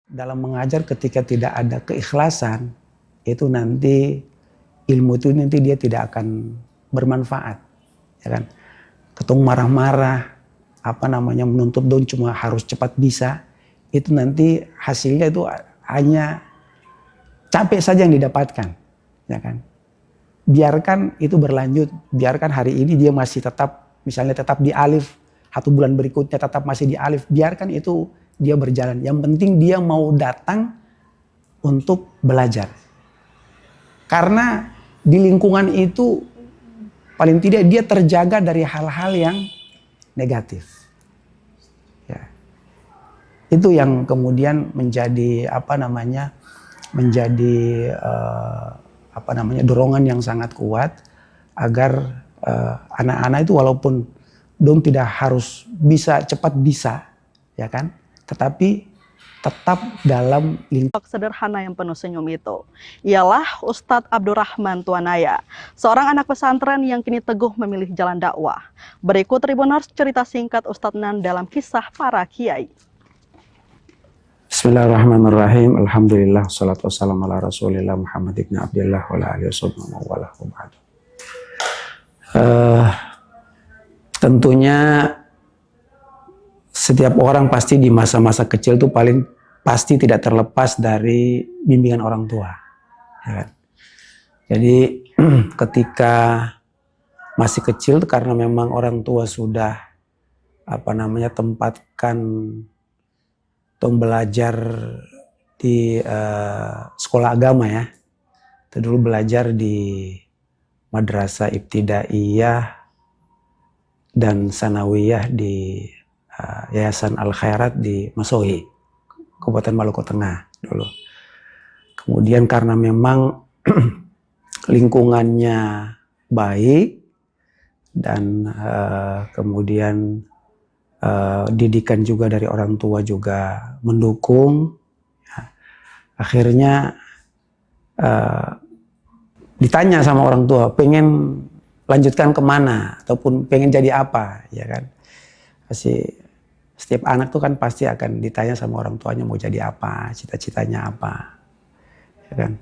Dalam mengajar ketika tidak ada keikhlasan, itu nanti ilmu itu nanti dia tidak akan bermanfaat, ya kan? Ketemu marah-marah, menuntut dong cuma harus cepat bisa, itu nanti hasilnya itu hanya capek saja yang didapatkan, ya kan? Biarkan itu berlanjut, biarkan hari ini dia masih tetap, misalnya tetap di alif, 1 bulan berikutnya tetap masih di alif, biarkan itu dia berjalan. Yang penting dia mau datang untuk belajar. Karena di lingkungan itu paling tidak dia terjaga dari hal-hal yang negatif. Ya. Itu yang kemudian menjadi dorongan yang sangat kuat agar anak-anak itu walaupun dong tidak harus bisa cepat bisa, ya kan? Tetapi tetap dalam lingkup sederhana yang penuh senyum itu ialah Ustadz Abdurrahman Tuanaya, seorang anak pesantren yang kini teguh memilih jalan dakwah. Berikut Tribuners cerita singkat Ustadz Nan dalam kisah para kiai. Bismillahirrahmanirrahim. Alhamdulillah, salatu wassalamu ala rasulillah Muhammad ibn Abdillah wa ala alihi wa tentunya setiap orang pasti di masa-masa kecil itu paling pasti tidak terlepas dari bimbingan orang tua. Ya kan? Jadi ketika masih kecil karena memang orang tua sudah tempatkan untuk belajar di sekolah agama ya. Itu dulu belajar di Madrasah Ibtidaiyah dan Sanawiyah di Yayasan Al Khairat di Masohi, Kabupaten Maluku Tengah dulu. Kemudian karena memang lingkungannya baik dan kemudian didikan juga dari orang tua juga mendukung, ya, akhirnya ditanya sama orang tua pengen lanjutkan kemana ataupun pengen jadi apa, ya kan? Setiap anak tuh kan pasti akan ditanya sama orang tuanya mau jadi apa, cita-citanya apa, ya kan?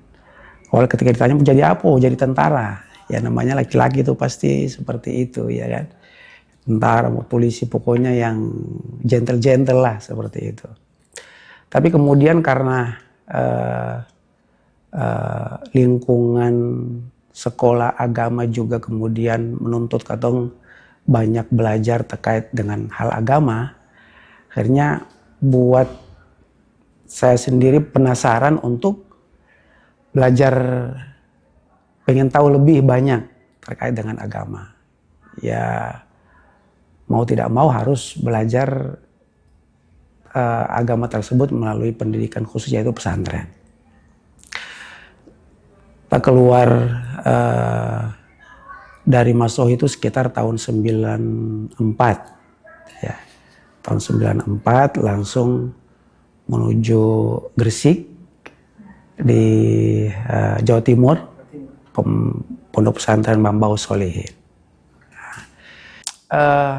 Awal ketika ditanya mau jadi apa, mau jadi tentara, ya namanya laki-laki itu pasti seperti itu, ya kan? Tentara, mau polisi, pokoknya yang gentle-gentle lah seperti itu. Tapi kemudian karena lingkungan sekolah agama juga kemudian menuntut katong banyak belajar terkait dengan hal agama, akhirnya buat saya sendiri penasaran untuk belajar, pengen tahu lebih banyak terkait dengan agama. Ya mau tidak mau harus belajar agama tersebut melalui pendidikan khusus yaitu pesantren. Kita keluar dari Masohi itu sekitar tahun 94 ya. Tahun 94 langsung menuju Gresik di Jawa Timur, Pondok Pesantren Mambau Solihin.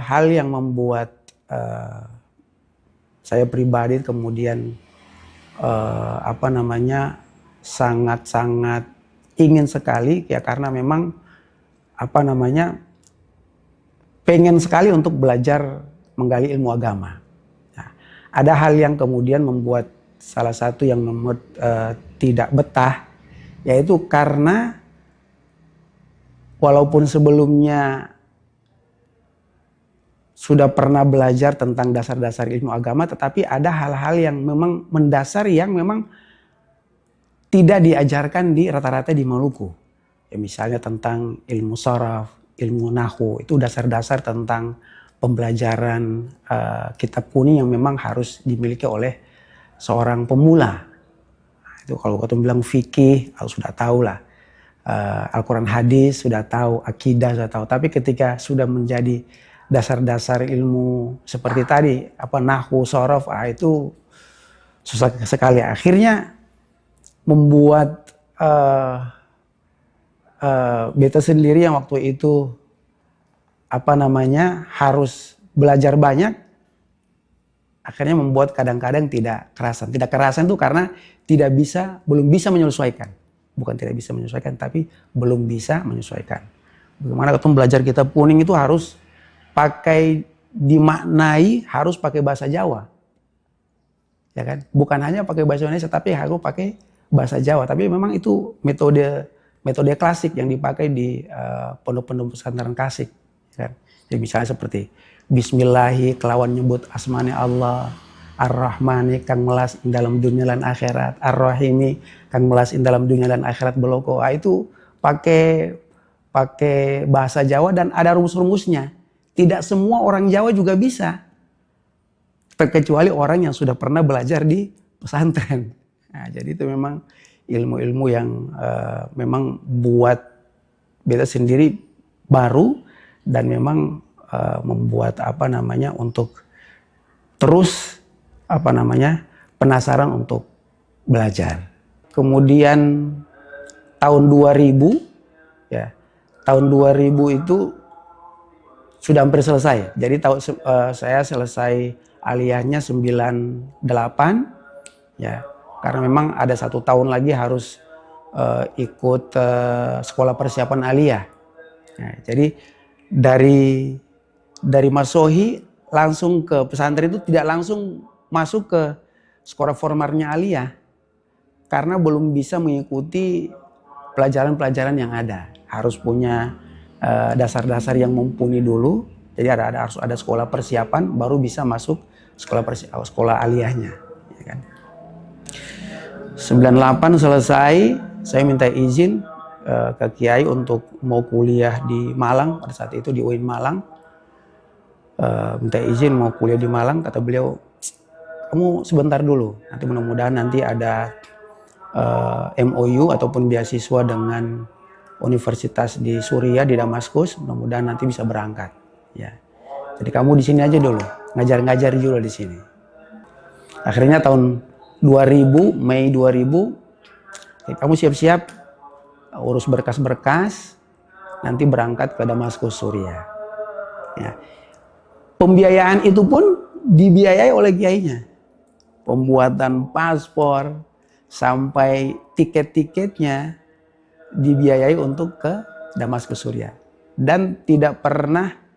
Hal yang membuat saya pribadi kemudian sangat-sangat ingin sekali ya karena memang pengen sekali untuk belajar menggali ilmu agama. Nah, ada hal yang kemudian membuat salah satu yang membuat tidak betah, yaitu karena walaupun sebelumnya sudah pernah belajar tentang dasar-dasar ilmu agama, tetapi ada hal-hal yang memang mendasar yang memang tidak diajarkan di rata-rata di Maluku. Ya, misalnya tentang ilmu sharaf, ilmu nahwu, itu dasar-dasar tentang pembelajaran kitab kuning yang memang harus dimiliki oleh seorang pemula. Nah, itu kalau kita bilang fikih, sudah tahu lah. Al-Quran hadis sudah tahu, akidah sudah tahu. Tapi ketika sudah menjadi dasar-dasar ilmu seperti tadi, nahwu, sharaf, itu susah sekali. Akhirnya membuat beta sendiri yang waktu itu harus belajar banyak, akhirnya membuat kadang-kadang tidak kerasan. Tidak kerasan itu karena belum bisa menyesuaikan. Bukan tidak bisa menyesuaikan, tapi belum bisa menyesuaikan. Bagaimana ketemu belajar kitab kuning itu harus dimaknai harus pakai bahasa Jawa. Ya kan? Bukan hanya pakai bahasa Indonesia, tapi harus pakai bahasa Jawa. Tapi memang itu metode klasik yang dipakai di pondok-pondok pesantren klasik. Ya kan? Jadi misalnya seperti Bismillahi kelawan nyebut asmane Allah, Ar-Rahmani kang melas ing dalam dunia dan akhirat, Ar-Rahimi kang melas ing dalam dunia dan akhirat beloko. Itu pakai bahasa Jawa dan ada rumus-rumusnya. Tidak semua orang Jawa juga bisa. Terkecuali orang yang sudah pernah belajar di pesantren. Nah, jadi itu memang ilmu-ilmu yang memang buat beta sendiri baru dan memang membuat untuk terus penasaran untuk belajar. Kemudian tahun 2000 ya. Tahun 2000 itu sudah hampir selesai. Jadi saya selesai aliyahnya 98 ya. Karena memang ada 1 tahun lagi harus ikut sekolah persiapan aliyah. Nah, jadi dari Masohi langsung ke pesantren itu tidak langsung masuk ke sekolah formalnya aliyah. Karena belum bisa mengikuti pelajaran-pelajaran yang ada. Harus punya dasar-dasar yang mumpuni dulu. Jadi harus ada sekolah persiapan baru bisa masuk sekolah aliyahnya. Ya kan? 98 selesai, saya minta izin ke Kiai untuk mau kuliah di Malang. Pada saat itu di UIN Malang. Minta izin mau kuliah di Malang. Kata beliau, kamu sebentar dulu. Nanti mudah-mudahan nanti ada MOU ataupun beasiswa dengan universitas di Suriah, di Damaskus. Mudah-mudahan nanti bisa berangkat. Ya. Jadi kamu di sini aja dulu, ngajar-ngajar juga di sini. Akhirnya tahun 2000, Mei 2000, kamu siap-siap urus berkas-berkas, nanti berangkat ke Damaskus, Suriah. Ya. Pembiayaan itu pun dibiayai oleh kiainya. Pembuatan paspor sampai tiket-tiketnya dibiayai untuk ke Damaskus, Suriah. Dan tidak pernah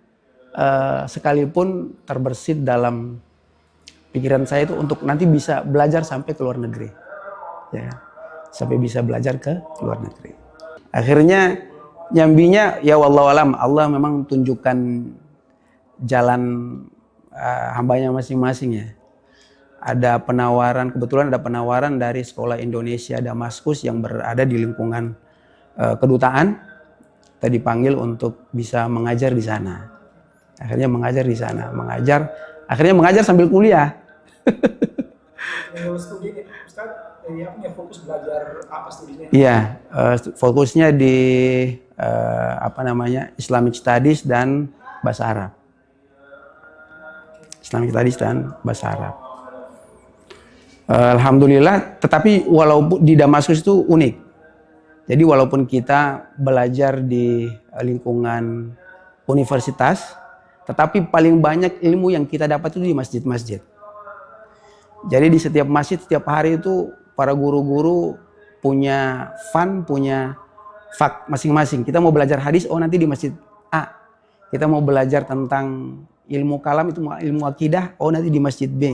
sekalipun terbersit dalam pikiran saya itu untuk nanti bisa belajar sampai ke luar negeri. Ya, sampai bisa belajar ke luar negeri. Akhirnya nyambinya ya wallahualam, Allah memang tunjukkan jalan hambanya masing-masing ya. Ada penawaran, kebetulan ada penawaran dari Sekolah Indonesia Damaskus yang berada di lingkungan kedutaan. Kita dipanggil untuk bisa mengajar di sana. Akhirnya mengajar di sana, akhirnya mengajar sambil kuliah. Studi Ustaz, punya fokus belajar apa studinya? Iya, fokusnya di Islamic Studies dan bahasa Arab. Islamic Studies dan bahasa Arab. Alhamdulillah, tetapi walaupun di Damaskus itu unik. Jadi walaupun kita belajar di lingkungan universitas, tetapi paling banyak ilmu yang kita dapat itu di masjid-masjid. Jadi di setiap masjid, setiap hari itu para guru-guru punya punya fak masing-masing. Kita mau belajar hadis, nanti di masjid A. Kita mau belajar tentang ilmu kalam, itu ilmu akidah, nanti di masjid B.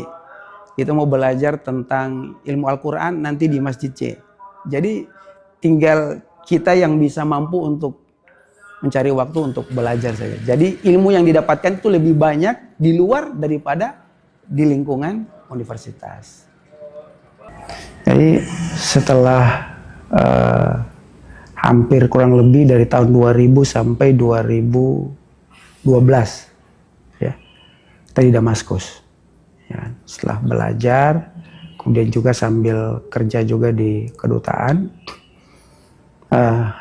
Kita mau belajar tentang ilmu Al-Quran, nanti di masjid C. Jadi tinggal kita yang bisa mampu untuk mencari waktu untuk belajar saja. Jadi ilmu yang didapatkan itu lebih banyak di luar daripada di lingkungan universitas. Jadi setelah hampir kurang lebih dari tahun 2000 sampai 2012 ya, kita di Damaskus. Ya, setelah belajar, kemudian juga sambil kerja juga di kedutaan,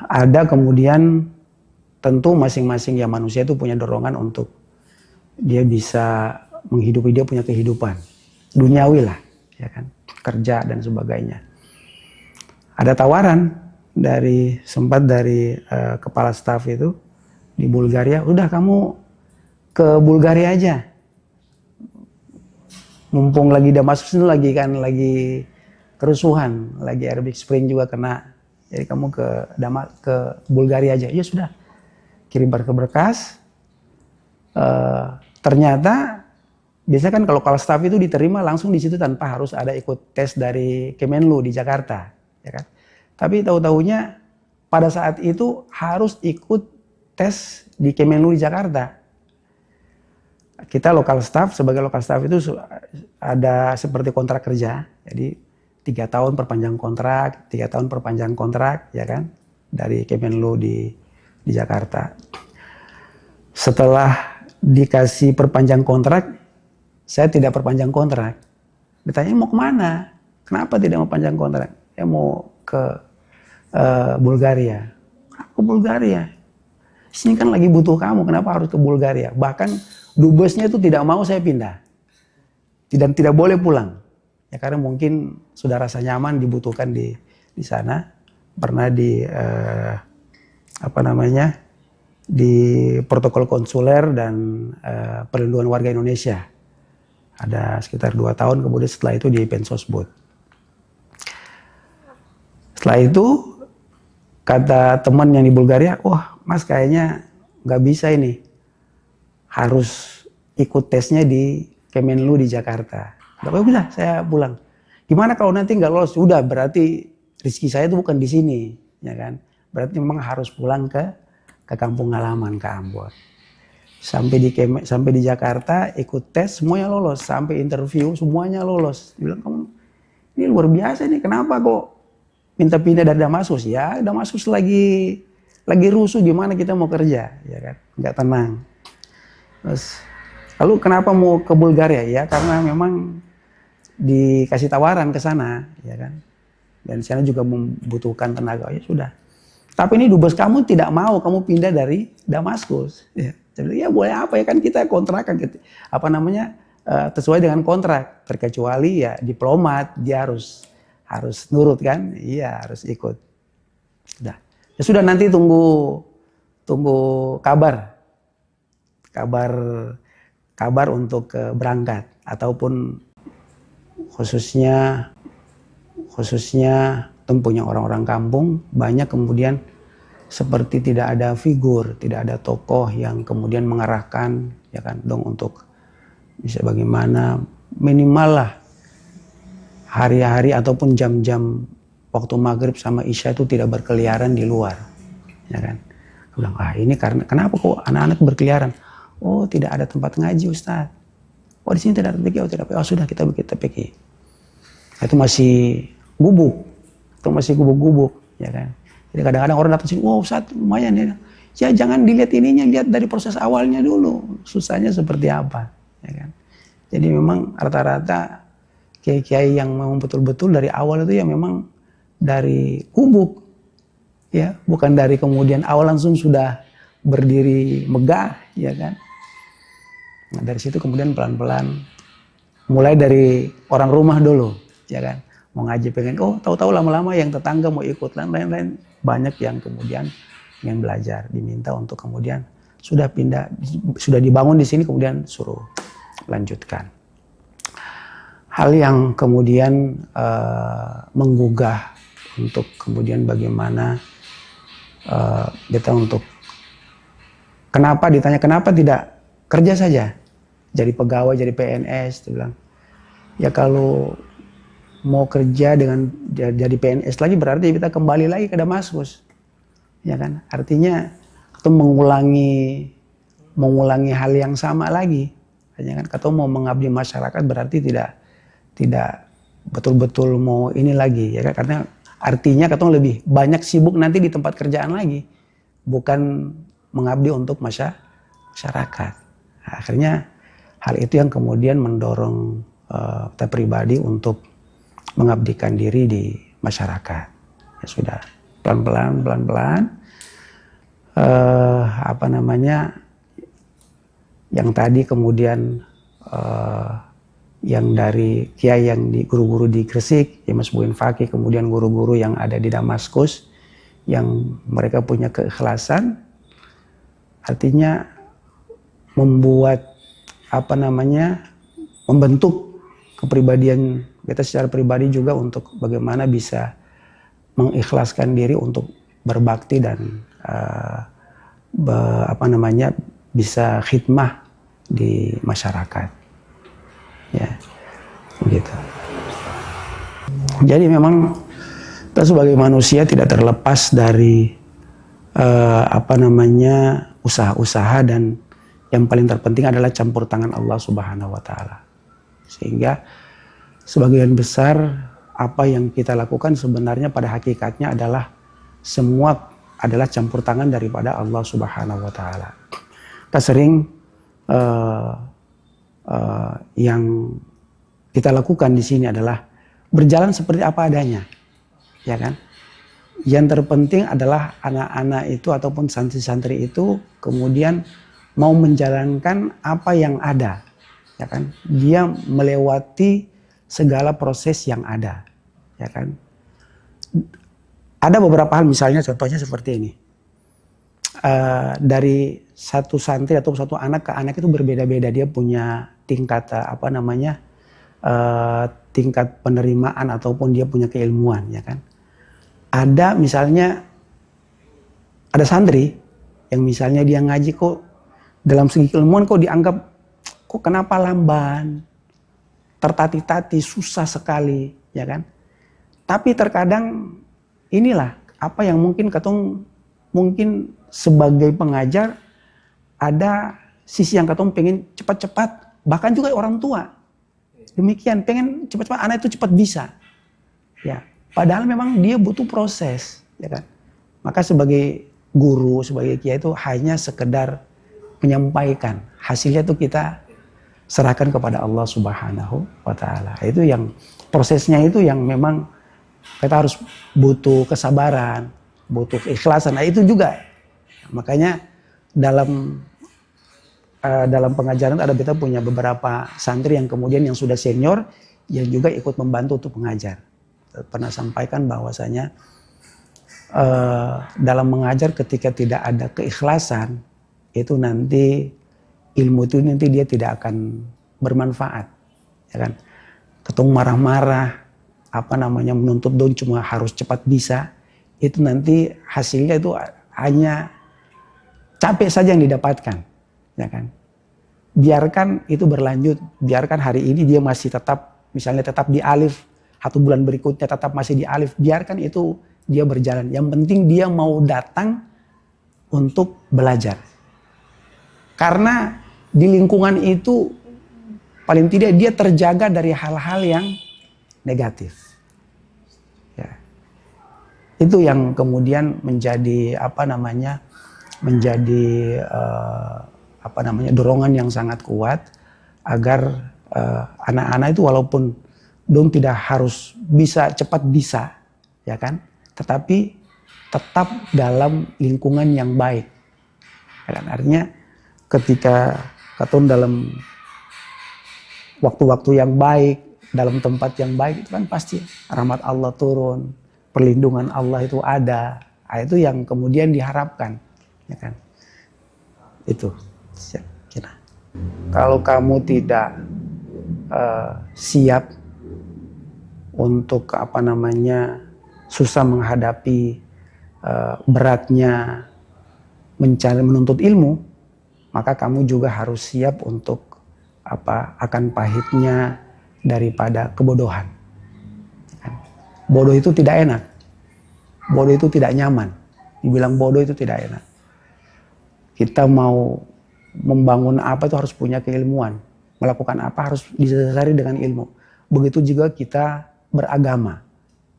ada kemudian tentu masing-masing ya manusia itu punya dorongan untuk dia bisa menghidupi, dia punya kehidupan duniawi lah, ya kan, kerja dan sebagainya. Ada tawaran sempat dari kepala staf itu di Bulgaria, udah kamu ke Bulgaria aja, mumpung lagi Damaskus itu lagi kerusuhan, lagi Arabic Spring juga kena. Jadi kamu ke Bulgaria aja. Ya sudah, kirim berkas. Ternyata biasa kan kalau kepala staf itu diterima langsung di situ tanpa harus ada ikut tes dari Kemenlu di Jakarta, ya kan? Tapi tahu-tahunya pada saat itu harus ikut tes di Kemenlu di Jakarta. Kita lokal staff, sebagai lokal staff itu ada seperti kontrak kerja, jadi 3 tahun perpanjang kontrak, 3 tahun perpanjang kontrak, ya kan, dari Kemenlu di Jakarta. Setelah dikasih perpanjang kontrak, saya tidak perpanjang kontrak. Ditanya mau kemana? Kenapa tidak mau panjang kontrak? Ya mau ke Bulgaria. Kenapa ke Bulgaria? Sini kan lagi butuh kamu, kenapa harus ke Bulgaria? Bahkan dubesnya itu tidak mau saya pindah. Dan tidak boleh pulang. Ya karena mungkin sudah rasa nyaman dibutuhkan di sana. Pernah di protokol konsuler dan perlindungan warga Indonesia. Ada sekitar 2 tahun, kemudian setelah itu di Pensosbud. Setelah itu kata teman yang di Bulgaria, wah mas kayaknya nggak bisa ini, harus ikut tesnya di Kemenlu di Jakarta. Gak bisa, saya pulang. Gimana kalau nanti nggak lolos? Udah berarti rezeki saya itu bukan di sini, ya kan? Berarti memang harus pulang ke kampung halaman, ke Ambon. Sampai di Jakarta ikut tes semuanya lolos, sampai interview semuanya lolos. Dia bilang, kamu ini luar biasa nih, kenapa kok minta pindah dari Damaskus? Ya Damaskus lagi rusuh, gimana kita mau kerja, ya kan, nggak tenang. Terus lalu kenapa mau ke Bulgaria? Ya karena memang dikasih tawaran ke sana, ya kan, dan di sana juga membutuhkan tenaga. Ya sudah. Tapi ini dubes kamu tidak mau kamu pindah dari Damaskus. Ya. Jadi ya boleh apa ya kan kita kontrakan gitu. Sesuai dengan kontrak, terkecuali ya diplomat dia harus nurut kan, iya harus ikut. Sudah. Ya sudah, nanti tunggu kabar untuk berangkat, ataupun khususnya tempuhnya orang-orang kampung banyak kemudian seperti tidak ada figur, tidak ada tokoh yang kemudian mengarahkan, ya kan, dong untuk bisa bagaimana minimal lah hari-hari ataupun jam-jam waktu maghrib sama isya itu tidak berkeliaran di luar, ya kan. Aku bilang, ini karena kenapa kok anak-anak berkeliaran? Oh tidak ada tempat ngaji Ustaz. Oh di sini tidak ada TPQ, tidak. Oh sudah kita bikin TPQ. Itu masih gubuk, ya kan. Jadi kadang-kadang orang datang sini, wow Ustaz lumayan ya. Ya jangan dilihat ininya, lihat dari proses awalnya dulu. Susahnya seperti apa, ya kan. Jadi memang rata-rata kiai-kiai yang memang betul-betul dari awal itu ya memang dari gubuk, ya, bukan dari kemudian awal langsung sudah berdiri megah, ya kan. Nah dari situ kemudian pelan-pelan, mulai dari orang rumah dulu, ya kan. Mau ngaji pengen, tahu-tahu lama-lama yang tetangga mau ikut, lain-lain. Banyak yang kemudian ingin belajar, diminta untuk kemudian sudah dibangun di sini, kemudian suruh lanjutkan. Hal yang kemudian menggugah untuk kemudian bagaimana kita untuk ditanya kenapa tidak kerja saja, jadi pegawai, jadi PNS, dia bilang. Ya kalau mau kerja dengan jadi PNS lagi berarti kita kembali lagi ke Damaskus, ya kan? Artinya itu mengulangi hal yang sama lagi, ya kan? Atau mau mengabdi masyarakat berarti tidak betul-betul mau ini lagi, ya kan? Karena artinya kita lebih banyak sibuk nanti di tempat kerjaan lagi, bukan mengabdi untuk masyarakat. Nah, akhirnya hal itu yang kemudian mendorong kita pribadi untuk mengabdikan diri di masyarakat. Ya sudah, pelan-pelan yang tadi kemudian yang dari kiai yang di guru-guru di Gresik, ya Mas Buin Fakih, kemudian guru-guru yang ada di Damaskus yang mereka punya keikhlasan, artinya membuat membentuk kepribadian kita secara pribadi juga untuk bagaimana bisa mengikhlaskan diri untuk berbakti dan bisa khidmah di masyarakat, ya, begitu. Jadi memang kita sebagai manusia tidak terlepas dari usaha-usaha, dan yang paling terpenting adalah campur tangan Allah Subhanahu wa taala. Sehingga sebagian besar apa yang kita lakukan sebenarnya pada hakikatnya adalah semua adalah campur tangan daripada Allah Subhanahu wa taala. Kita sering yang kita lakukan di sini adalah berjalan seperti apa adanya, ya kan? Yang terpenting adalah anak-anak itu ataupun santri-santri itu kemudian mau menjalankan apa yang ada, ya kan? Dia melewati segala proses yang ada, ya kan? Ada beberapa hal, misalnya contohnya seperti ini. Dari satu santri atau satu anak ke anak itu berbeda-beda, dia punya tingkat tingkat penerimaan ataupun dia punya keilmuan, ya kan? Ada misalnya ada santri yang misalnya dia ngaji kok dalam segi keilmuan kok dianggap kok kenapa lamban, tertati-tati, susah sekali, ya kan? Tapi terkadang inilah apa yang mungkin mungkin sebagai pengajar ada sisi yang katong pengen cepat-cepat, bahkan juga orang tua demikian pengen cepat-cepat anak itu cepat bisa, ya. Padahal memang dia butuh proses, ya kan? Maka sebagai guru, sebagai kiai itu hanya sekedar menyampaikan, hasilnya itu kita serahkan kepada Allah Subhanahu wa taala. Itu yang prosesnya itu yang memang kita harus butuh kesabaran, butuh keikhlasan. Nah, itu juga. Makanya dalam pengajaran ada kita punya beberapa santri yang kemudian yang sudah senior yang juga ikut membantu untuk mengajar. Pernah sampaikan bahwasanya dalam mengajar ketika tidak ada keikhlasan itu nanti ilmu itu nanti dia tidak akan bermanfaat, ya kan? Ketemu marah-marah, menuntut dong cuma harus cepat bisa, itu nanti hasilnya itu hanya capek saja yang didapatkan, ya kan? Biarkan itu berlanjut, biarkan hari ini dia masih tetap misalnya tetap di alif, 1 bulan berikutnya tetap masih di alif, biarkan itu dia berjalan. Yang penting dia mau datang untuk belajar. Karena di lingkungan itu paling tidak dia terjaga dari hal-hal yang negatif. Ya. Itu yang kemudian menjadi dorongan yang sangat kuat agar anak-anak itu walaupun dong tidak harus bisa cepat bisa, ya kan? Tetapi tetap dalam lingkungan yang baik. Ya kan? Artinya ketika katun dalam waktu-waktu yang baik, dalam tempat yang baik itu kan pasti rahmat Allah turun, perlindungan Allah itu ada. Nah, itu yang kemudian diharapkan, ya kan? Itu. Kira. Kalau kamu tidak siap untuk susah menghadapi beratnya menuntut ilmu, maka kamu juga harus siap untuk akan pahitnya daripada kebodohan. Bodoh itu tidak enak, bodoh itu tidak nyaman. Dibilang bodoh itu tidak enak. Kita mau membangun apa itu harus punya keilmuan, melakukan apa harus didasari dengan ilmu. Begitu juga kita beragama,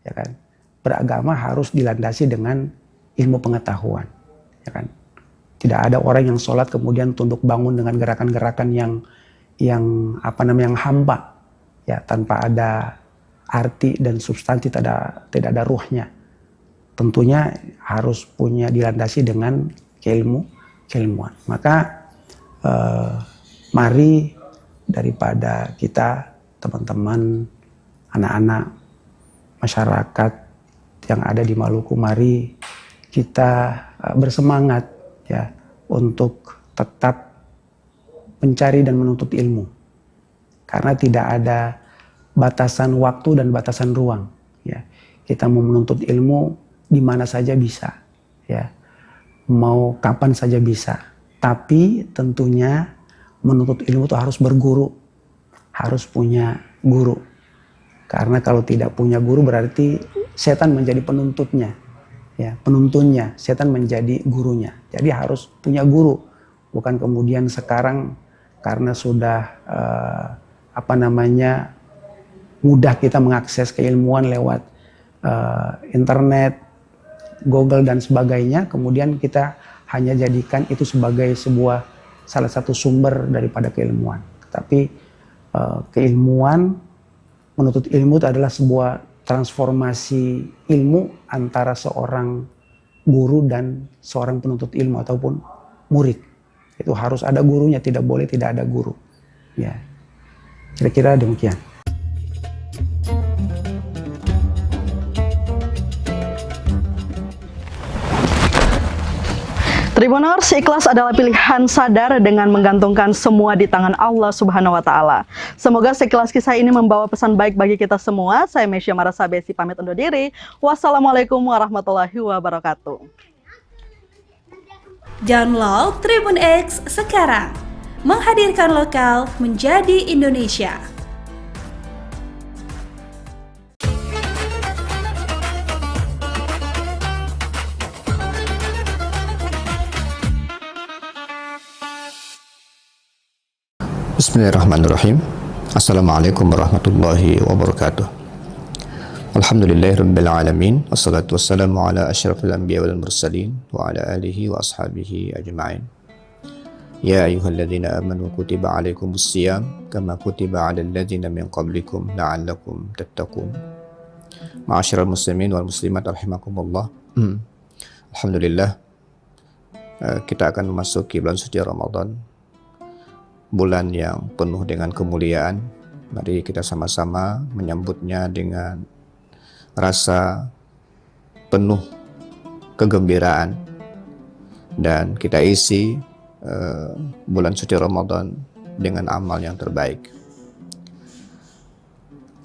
ya kan? Beragama harus dilandasi dengan ilmu pengetahuan, ya kan? Tidak ada orang yang sholat kemudian tunduk bangun dengan gerakan-gerakan yang hampa, ya, tanpa ada arti dan substansi, tidak ada ruhnya. Tentunya harus punya dilandasi dengan keilmuan. Maka mari daripada kita teman-teman anak-anak masyarakat yang ada di Maluku, mari kita bersemangat, ya, untuk tetap mencari dan menuntut ilmu. Karena tidak ada batasan waktu dan batasan ruang. Ya, kita mau menuntut ilmu di mana saja bisa, ya, mau kapan saja bisa. Tapi tentunya menuntut ilmu itu harus berguru, harus punya guru. Karena kalau tidak punya guru berarti setan menjadi penuntutnya, ya, penuntunnya. Setan menjadi gurunya. Jadi harus punya guru, bukan kemudian sekarang karena sudah mudah kita mengakses keilmuan lewat internet, Google dan sebagainya, kemudian kita hanya jadikan itu sebagai salah satu sumber daripada keilmuan. Tapi keilmuan, menuntut ilmu itu adalah sebuah transformasi ilmu antara seorang guru dan seorang penuntut ilmu ataupun murid. Itu harus ada gurunya, tidak boleh tidak ada guru. Ya, kira-kira demikian. Tribuners, ikhlas adalah pilihan sadar dengan menggantungkan semua di tangan Allah Subhanahu wa Ta'ala. Semoga sekilas kisah ini membawa pesan baik bagi kita semua. Saya Mesya Marasabesi pamit undur diri. Wassalamualaikum warahmatullahi wabarakatuh. Download Tribun X sekarang, menghadirkan lokal menjadi Indonesia. Bismillahirrahmanirrahim. Assalamualaikum warahmatullahi wabarakatuh. Alhamdulillahirabbil alamin, wassalatu wassalamu ala asyrafil anbiya wal mursalin wa ala alihi wa ashabihi ajma'in. Ya ayyuhalladzina amanu kutiba alaikumus shiyam kama kutiba alal ladzina min qablikum la'allakum tattaqun. Ma'asyiral muslimin wal muslimat rahimakumullah. Alhamdulillah, kita akan memasuki bulan suci Ramadan, bulan yang penuh dengan kemuliaan. Mari kita sama-sama menyambutnya dengan rasa penuh kegembiraan, dan kita isi bulan suci Ramadan dengan amal yang terbaik.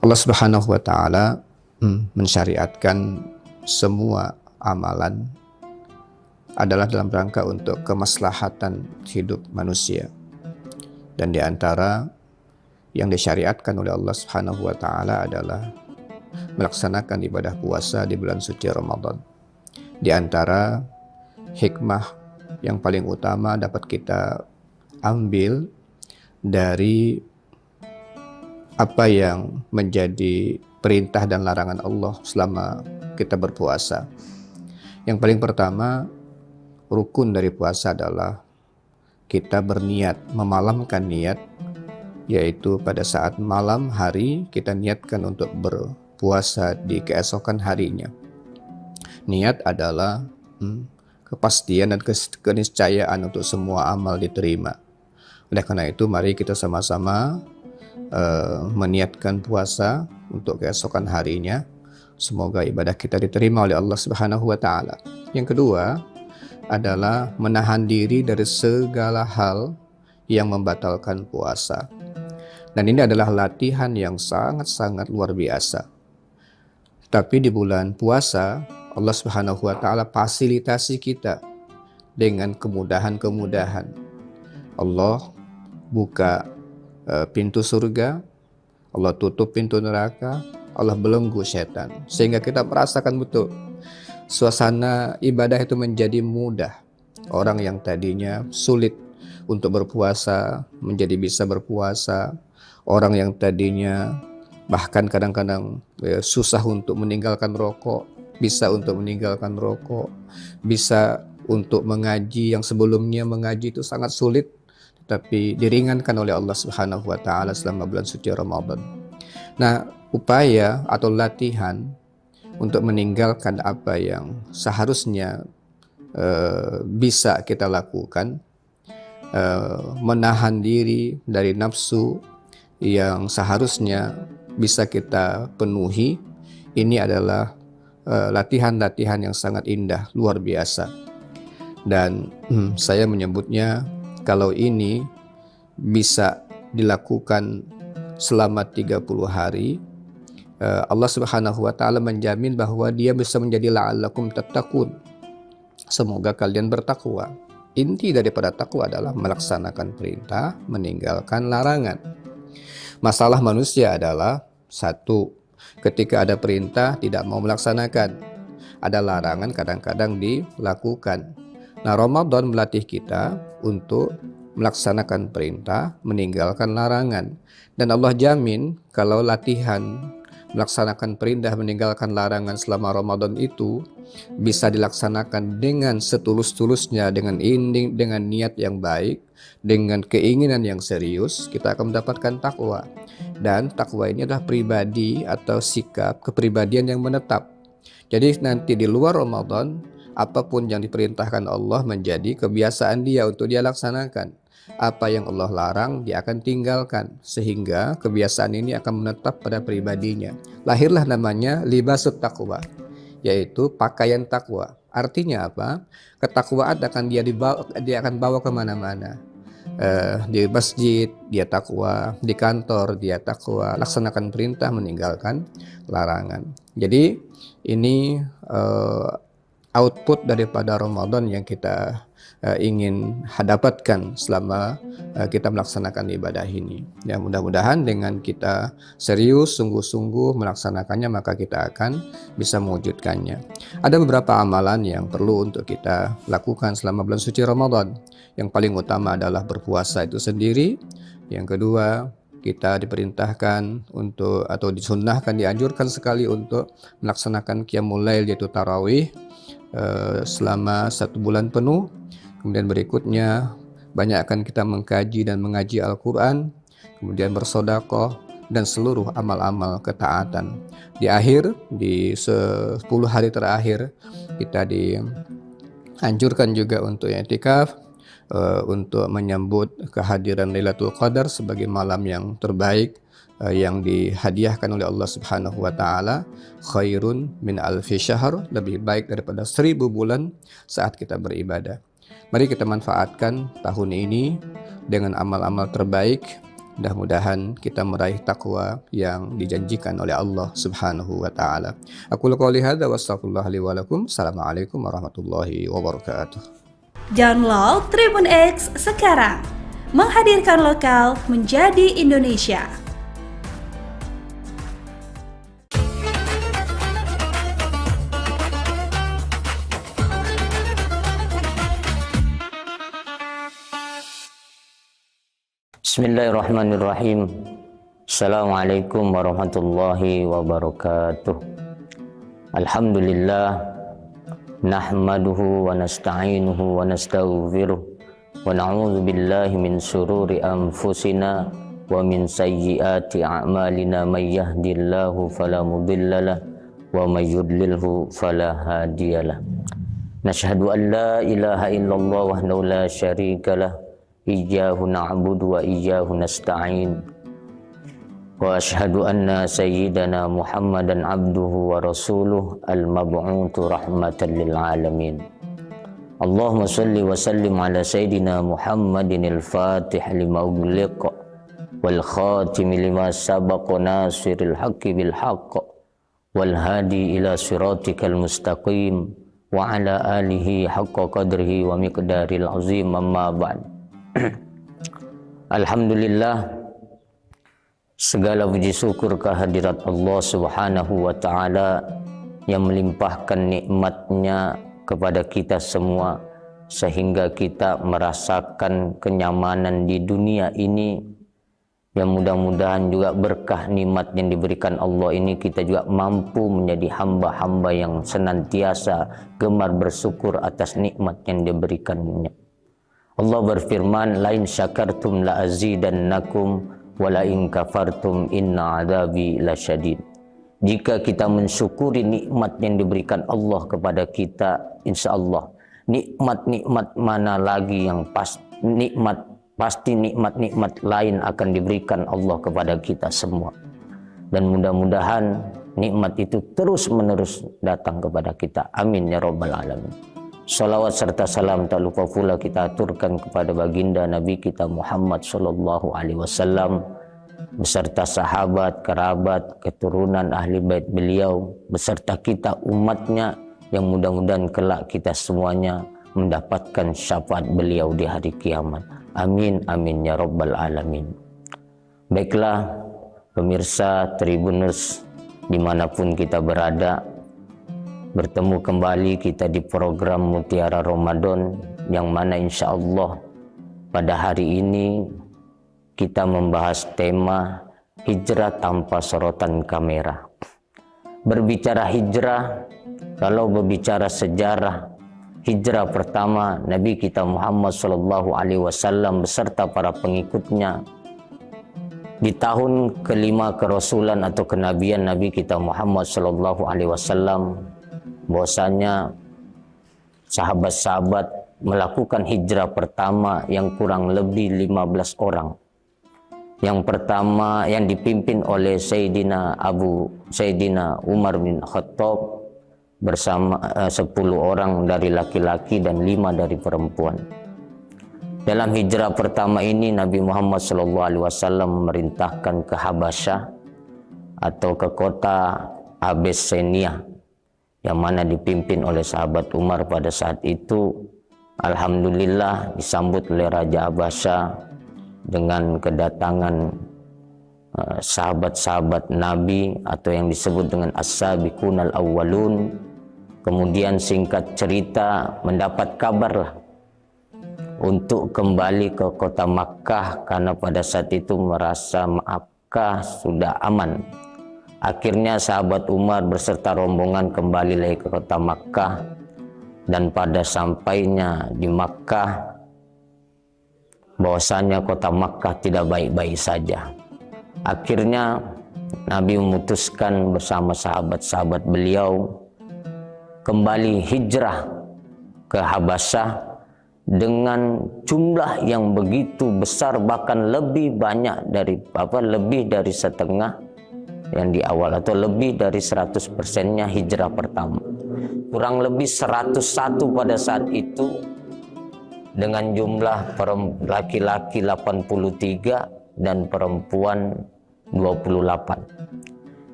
Allah Subhanahu wa Ta'ala mensyariatkan semua amalan adalah dalam rangka untuk kemaslahatan hidup manusia. Dan di antara yang disyariatkan oleh Allah Subhanahu wa Ta'ala adalah melaksanakan ibadah puasa di bulan suci Ramadan. Di antara hikmah yang paling utama dapat kita ambil dari apa yang menjadi perintah dan larangan Allah selama kita berpuasa. Yang paling pertama, rukun dari puasa adalah kita berniat, memalamkan niat, yaitu pada saat malam hari kita niatkan untuk berpuasa di keesokan harinya. Niat adalah kepastian dan keniscayaan untuk semua amal diterima. Oleh karena itu, mari kita sama-sama meniatkan puasa untuk keesokan harinya. Semoga ibadah kita diterima oleh Allah Subhanahu wa Ta'ala. Yang kedua adalah menahan diri dari segala hal yang membatalkan puasa. Dan ini adalah latihan yang sangat-sangat luar biasa. Tapi di bulan puasa, Allah Subhanahu wa Ta'ala fasilitasi kita dengan kemudahan-kemudahan. Allah buka pintu surga, Allah tutup pintu neraka, Allah belenggu setan, sehingga kita merasakan betul suasana ibadah itu menjadi mudah. Orang yang tadinya sulit untuk berpuasa menjadi bisa berpuasa. Orang yang tadinya bahkan kadang-kadang susah untuk meninggalkan rokok, bisa untuk meninggalkan rokok. Bisa untuk mengaji yang sebelumnya mengaji itu sangat sulit, tetapi diringankan oleh Allah Subhanahu wa Ta'ala selama bulan suci Ramadan. Nah, upaya atau latihan untuk meninggalkan apa yang seharusnya bisa kita lakukan, menahan diri dari nafsu yang seharusnya bisa kita penuhi, ini adalah latihan-latihan yang sangat indah, luar biasa. Dan saya menyebutnya, kalau ini bisa dilakukan selama 30 hari, Allah Subhanahu wa taala menjamin bahwa dia bisa menjadi la'allakum tattaqun. Semoga kalian bertakwa. Inti daripada takwa adalah melaksanakan perintah, meninggalkan larangan. Masalah manusia adalah satu, ketika ada perintah tidak mau melaksanakan. Ada larangan kadang-kadang dilakukan. Nah, Ramadan melatih kita untuk melaksanakan perintah, meninggalkan larangan. Dan Allah jamin kalau latihan melaksanakan perintah, meninggalkan larangan selama Ramadan itu bisa dilaksanakan dengan setulus-tulusnya, dengan niat yang baik, dengan keinginan yang serius, kita akan mendapatkan takwa. Dan takwa ini adalah pribadi atau sikap kepribadian yang menetap. Jadi nanti di luar Ramadan, apapun yang diperintahkan Allah menjadi kebiasaan dia untuk dia laksanakan. Apa yang Allah larang dia akan tinggalkan, sehingga kebiasaan ini akan menetap pada pribadinya. Lahirlah namanya libasut taqwa, yaitu pakaian takwa. Artinya apa? Ketakwaan akan dia akan bawa kemana-mana. Di masjid dia takwa, di kantor dia takwa, laksanakan perintah, meninggalkan larangan. Jadi ini output daripada Ramadan yang kita ingin dapatkan selama kita melaksanakan ibadah ini. Ya, mudah-mudahan dengan kita serius, sungguh-sungguh melaksanakannya, maka kita akan bisa mewujudkannya. Ada beberapa amalan yang perlu untuk kita lakukan selama bulan suci Ramadan. Yang paling utama adalah berpuasa itu sendiri. Yang kedua, kita diperintahkan untuk atau disunnahkan, dianjurkan sekali untuk melaksanakan qiyamul lail, yaitu tarawih selama 1 bulan penuh. Kemudian berikutnya banyak akan kita mengkaji dan mengaji Al-Quran, kemudian bersedekah dan seluruh amal-amal ketaatan. Di akhir, di 10 hari terakhir, kita dianjurkan juga untuk i'tikaf, untuk menyambut kehadiran Lailatul Qadar sebagai malam yang terbaik yang dihadiahkan oleh Allah Subhanahu wa taala. Khairun min alfi syahr, lebih baik daripada 1000 bulan saat kita beribadah. Mari kita manfaatkan tahun ini dengan amal-amal terbaik. Mudah-mudahan kita meraih takwa yang dijanjikan oleh Allah Subhanahu wa taala. Aku qouli hadza wa astaghfirullah li wa lakum. Assalamualaikum warahmatullahi wabarakatuh. Download Tribun X sekarang. Menghadirkan lokal menjadi Indonesia. Bismillahirrahmanirrahim. Assalamualaikum warahmatullahi wabarakatuh. Alhamdulillah, nahmaduhu wa nasta'inuhu wa nastaghfiruh wa na'udzu billahi min syururi anfusina wa min sayyiati a'malina, may yahdihillahu fala mudhillalah wa may yudlilhu fala hadiyalah. Nashhadu an la ilaha illallah wahdahu la syarikalah, iyyahu na'budu wa iyyahu nasta'in, wa ashhadu anna sayyidana Muhammadan abduhu wa rasuluh al-mab'utu rahmatan lil alamin. Allahumma salli wa sallim ala sayyidina Muhammadin al-fatih lima ughliq wal khatim lima sabaqa nasiril haqqi bil haqq wal hadi ila siratikal mustaqim wa ala alihi haqqa qadrihi wa miqdaril azim, amma ba'd. Alhamdulillah, segala puji syukur kehadirat Allah Subhanahu wa taala yang melimpahkan nikmatnya kepada kita semua, sehingga kita merasakan kenyamanan di dunia ini. Yang mudah-mudahan juga berkah nikmat yang diberikan Allah ini, kita juga mampu menjadi hamba-hamba yang senantiasa gemar bersyukur atas nikmat yang diberikannya. Allah berfirman, lain syakartum la azidannakum wa la in kafartum inna adzabi lasyadid. Jika kita mensyukuri nikmat yang diberikan Allah kepada kita, insya Allah nikmat-nikmat mana lagi yang pasti nikmat-nikmat lain akan diberikan Allah kepada kita semua. Dan mudah-mudahan nikmat itu terus-menerus datang kepada kita. Amin ya rabbal alamin. Salawat serta salam tak lupa pula kita aturkan kepada baginda Nabi kita Muhammad sallallahu alaihi wasallam, beserta sahabat, kerabat, keturunan ahli bait beliau, beserta kita umatnya, yang mudah-mudahan kelak kita semuanya mendapatkan syafaat beliau di hari kiamat. Amin, amin ya rabbal alamin. Baiklah pemirsa Tribuners dimanapun kita berada, bertemu kembali kita di program Mutiara Ramadan, yang mana insya Allah pada hari ini kita membahas tema hijrah tanpa sorotan kamera. Berbicara hijrah, kalau berbicara sejarah, hijrah pertama Nabi kita Muhammad SAW beserta para pengikutnya di tahun kelima kerasulan atau kenabian Nabi kita Muhammad SAW, bahwasanya sahabat-sahabat melakukan hijrah pertama yang kurang lebih 15 orang. Yang pertama yang dipimpin oleh Sayyidina Umar bin Khattab bersama 10 orang dari laki-laki dan 5 dari perempuan. Dalam hijrah pertama ini Nabi Muhammad SAW memerintahkan ke Habasyah atau ke kota Abyssinia, yang mana dipimpin oleh sahabat Umar pada saat itu. Alhamdulillah disambut oleh Raja Habasyah dengan kedatangan sahabat-sahabat Nabi atau yang disebut dengan As-Sabiqunal Awwalun. Kemudian singkat cerita mendapat kabar lah untuk kembali ke kota Makkah, karena pada saat itu merasa Makkah sudah aman. Akhirnya sahabat Umar beserta rombongan kembali lagi ke kota Makkah, dan pada sampainya di Makkah bahwasanya kota Makkah tidak baik-baik saja. Akhirnya Nabi memutuskan bersama sahabat-sahabat beliau kembali hijrah ke Habasyah dengan jumlah yang begitu besar, bahkan lebih banyak lebih dari setengah yang di awal, atau lebih dari 100%-nya hijrah pertama. Kurang lebih 101 pada saat itu, dengan jumlah laki-laki 83 dan perempuan 28,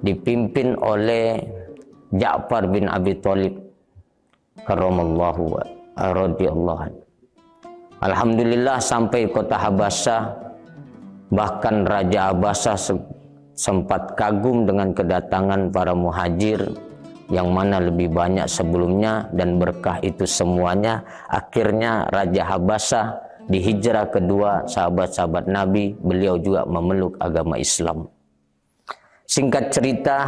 dipimpin oleh Ja'far bin Abi Thalib karramallahu radhiyallahu anhu. Alhamdulillah sampai kota Habasyah, bahkan Raja Habasyah sempat kagum dengan kedatangan para muhajir yang mana lebih banyak sebelumnya, dan berkah itu semuanya akhirnya Raja Habasyah di hijrah kedua sahabat-sahabat Nabi, beliau juga memeluk agama Islam. Singkat cerita,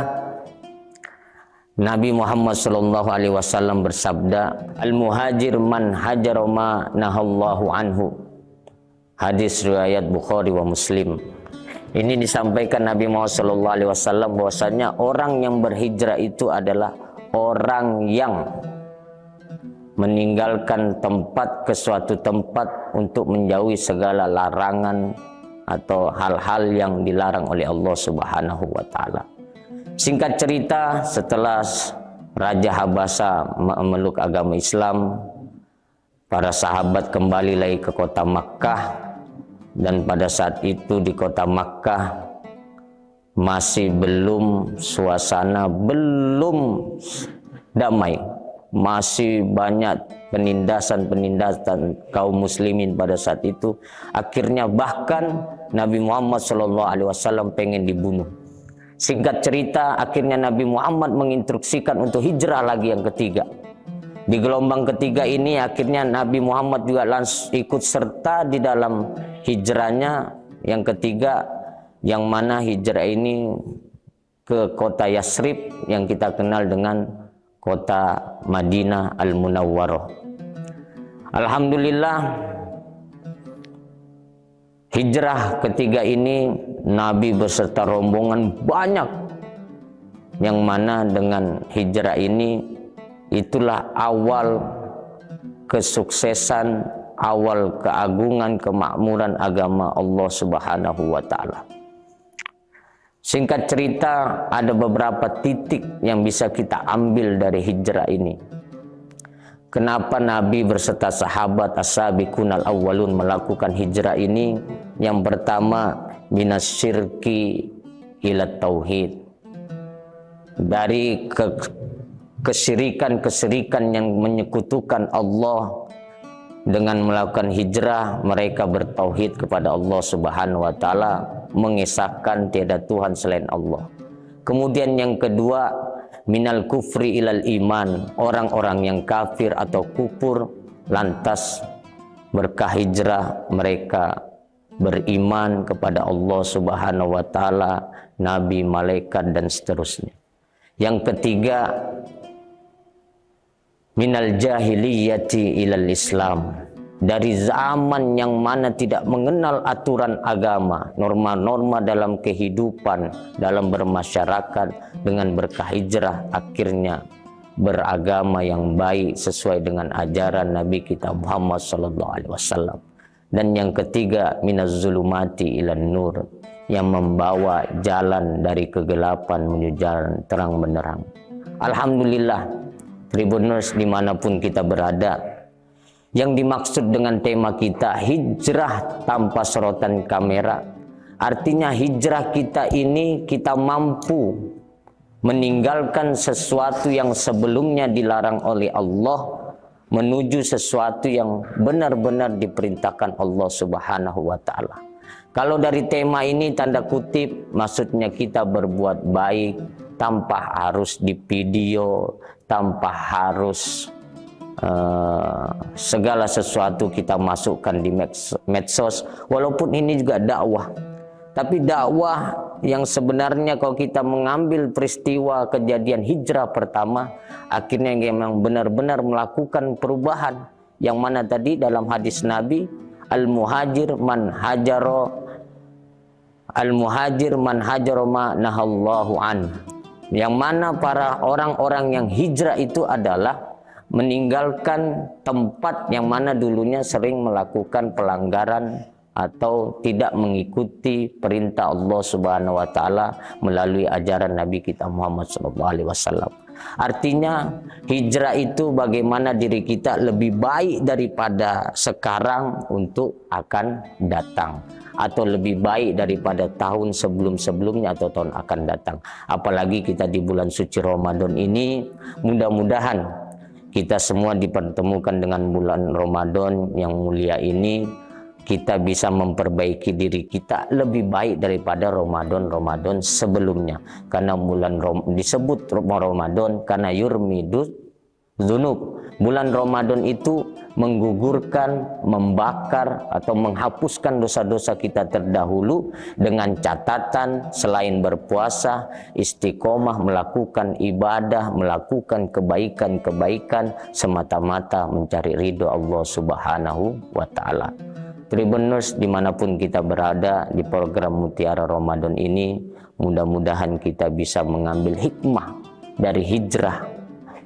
Nabi Muhammad SAW bersabda, "Al-muhajir man hajara ma nahallahu anhu." Hadis riwayat Bukhari wa Muslim. Ini disampaikan Nabi Muhammad SAW bahwasanya orang yang berhijrah itu adalah orang yang meninggalkan tempat ke suatu tempat untuk menjauhi segala larangan atau hal-hal yang dilarang oleh Allah Subhanahu wa taala. Singkat cerita, setelah Raja Habasyah memeluk agama Islam, para sahabat kembali lagi ke kota Makkah. Dan pada saat itu di kota Makkah masih suasana belum damai, masih banyak penindasan kaum muslimin pada saat itu. Akhirnya bahkan Nabi Muhammad SAW pengen dibunuh. Singkat cerita, akhirnya Nabi Muhammad menginstruksikan untuk hijrah lagi yang ketiga. Di gelombang ketiga ini akhirnya Nabi Muhammad juga langsung ikut serta di dalam hijrahnya yang ketiga, yang mana hijrah ini ke kota Yasrib yang kita kenal dengan kota Madinah Al-Munawwarah. Alhamdulillah, hijrah ketiga ini Nabi beserta rombongan banyak, yang mana dengan hijrah ini itulah awal kesuksesan, awal keagungan, kemakmuran agama Allah Subhanahu wa taala. Singkat cerita, ada beberapa titik yang bisa kita ambil dari hijrah ini. Kenapa Nabi berserta sahabat As-Sabiqunal Awwalun melakukan hijrah ini? Yang pertama, minasyirki ila tauhid, dari kesirikan-kesirikan yang menyekutukan Allah. Dengan melakukan hijrah, mereka bertauhid kepada Allah Subhanahu wa taala, mengesahkan tiada Tuhan selain Allah. Kemudian yang kedua, minal kufri ilal iman, orang-orang yang kafir atau kufur lantas berkah hijrah, mereka beriman kepada Allah Subhanahu wa taala, nabi, malaikat dan seterusnya. Yang ketiga, minal jahiliyati ilal Islam, dari zaman yang mana tidak mengenal aturan agama, norma-norma dalam kehidupan, dalam bermasyarakat, dengan berkah hijrah akhirnya beragama yang baik sesuai dengan ajaran Nabi kita Muhammad SAW. Dan yang ketiga, minaz zulumati ilan nur, yang membawa jalan dari kegelapan menuju jalan terang benderang. Alhamdulillah, Tribuners dimanapun kita berada, yang dimaksud dengan tema kita hijrah tanpa sorotan kamera, artinya hijrah kita ini kita mampu meninggalkan sesuatu yang sebelumnya dilarang oleh Allah, menuju sesuatu yang benar-benar diperintahkan Allah Subhanahu wa taala. Kalau dari tema ini tanda kutip, maksudnya kita berbuat baik tanpa harus di video, tanpa harus segala sesuatu kita masukkan di medsos, walaupun ini juga dakwah. Tapi dakwah yang sebenarnya kalau kita mengambil peristiwa kejadian hijrah pertama, akhirnya memang benar-benar melakukan perubahan. Yang mana tadi dalam hadis Nabi, al-muhajir man hajaro ma nahallahu an. Yang mana para orang-orang yang hijrah itu adalah meninggalkan tempat yang mana dulunya sering melakukan pelanggaran atau tidak mengikuti perintah Allah Subhanahu wa taala melalui ajaran Nabi kita Muhammad SAW. Artinya hijrah itu bagaimana diri kita lebih baik daripada sekarang untuk akan datang, atau lebih baik daripada tahun sebelum-sebelumnya atau tahun akan datang. Apalagi kita di bulan suci Ramadan ini, mudah-mudahan kita semua dipertemukan dengan bulan Ramadan yang mulia ini, kita bisa memperbaiki diri kita lebih baik daripada Ramadan sebelumnya. Karena bulan disebut Ramadan karena yurmidus dzunub. Bulan Ramadan itu menggugurkan, membakar atau menghapuskan dosa-dosa kita terdahulu, dengan catatan selain berpuasa, istiqomah melakukan ibadah, melakukan kebaikan-kebaikan semata-mata mencari ridho Allah Subhanahu wa taala. Tribuners dimanapun kita berada di program Mutiara Ramadan ini, mudah-mudahan kita bisa mengambil hikmah dari hijrah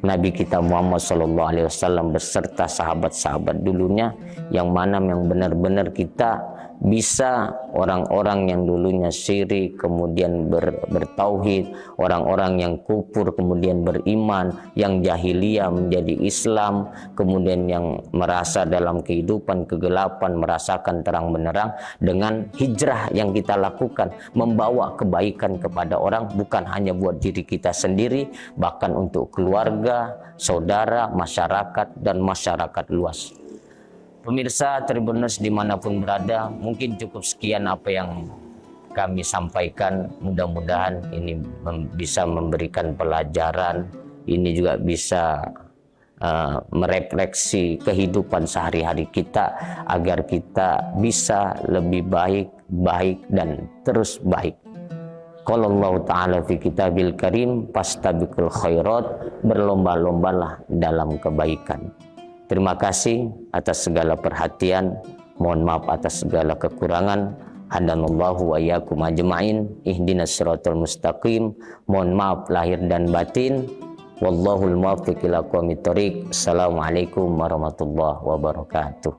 Nabi kita Muhammad SAW beserta sahabat-sahabat dulunya, yang mana yang benar-benar kita bisa orang-orang yang dulunya syirik kemudian bertauhid, orang-orang yang kufur kemudian beriman, yang jahiliyah menjadi Islam, kemudian yang merasa dalam kehidupan kegelapan merasakan terang benderang. Dengan hijrah yang kita lakukan, membawa kebaikan kepada orang, bukan hanya buat diri kita sendiri, bahkan untuk keluarga, saudara, masyarakat, dan masyarakat luas. Pemirsa Tribuners dimanapun berada, mungkin cukup sekian apa yang kami sampaikan. Mudah-mudahan ini bisa memberikan pelajaran, ini juga bisa merefleksi kehidupan sehari-hari kita, agar kita bisa lebih baik dan terus baik. Qala Allah Ta'ala fi kitabil karim, fastabiqul khairat, berlomba-lombalah dalam kebaikan. Terima kasih atas segala perhatian. Mohon maaf atas segala kekurangan. Hadanallahu wa iyyakum ajma'in. Ihdinas siratal mustaqim. Mohon maaf lahir dan batin. Wallahul muwaffiq ila aqwamit thoriq. Assalamualaikum warahmatullahi wabarakatuh.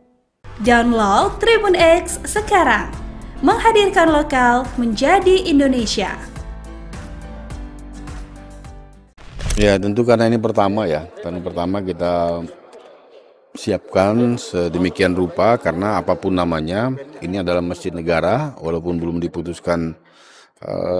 Download Tribun X sekarang. Menghadirkan lokal menjadi Indonesia. Ya, tentu karena ini pertama ya. Tahun pertama kita siapkan sedemikian rupa karena apapun namanya, ini adalah masjid negara, walaupun belum diputuskan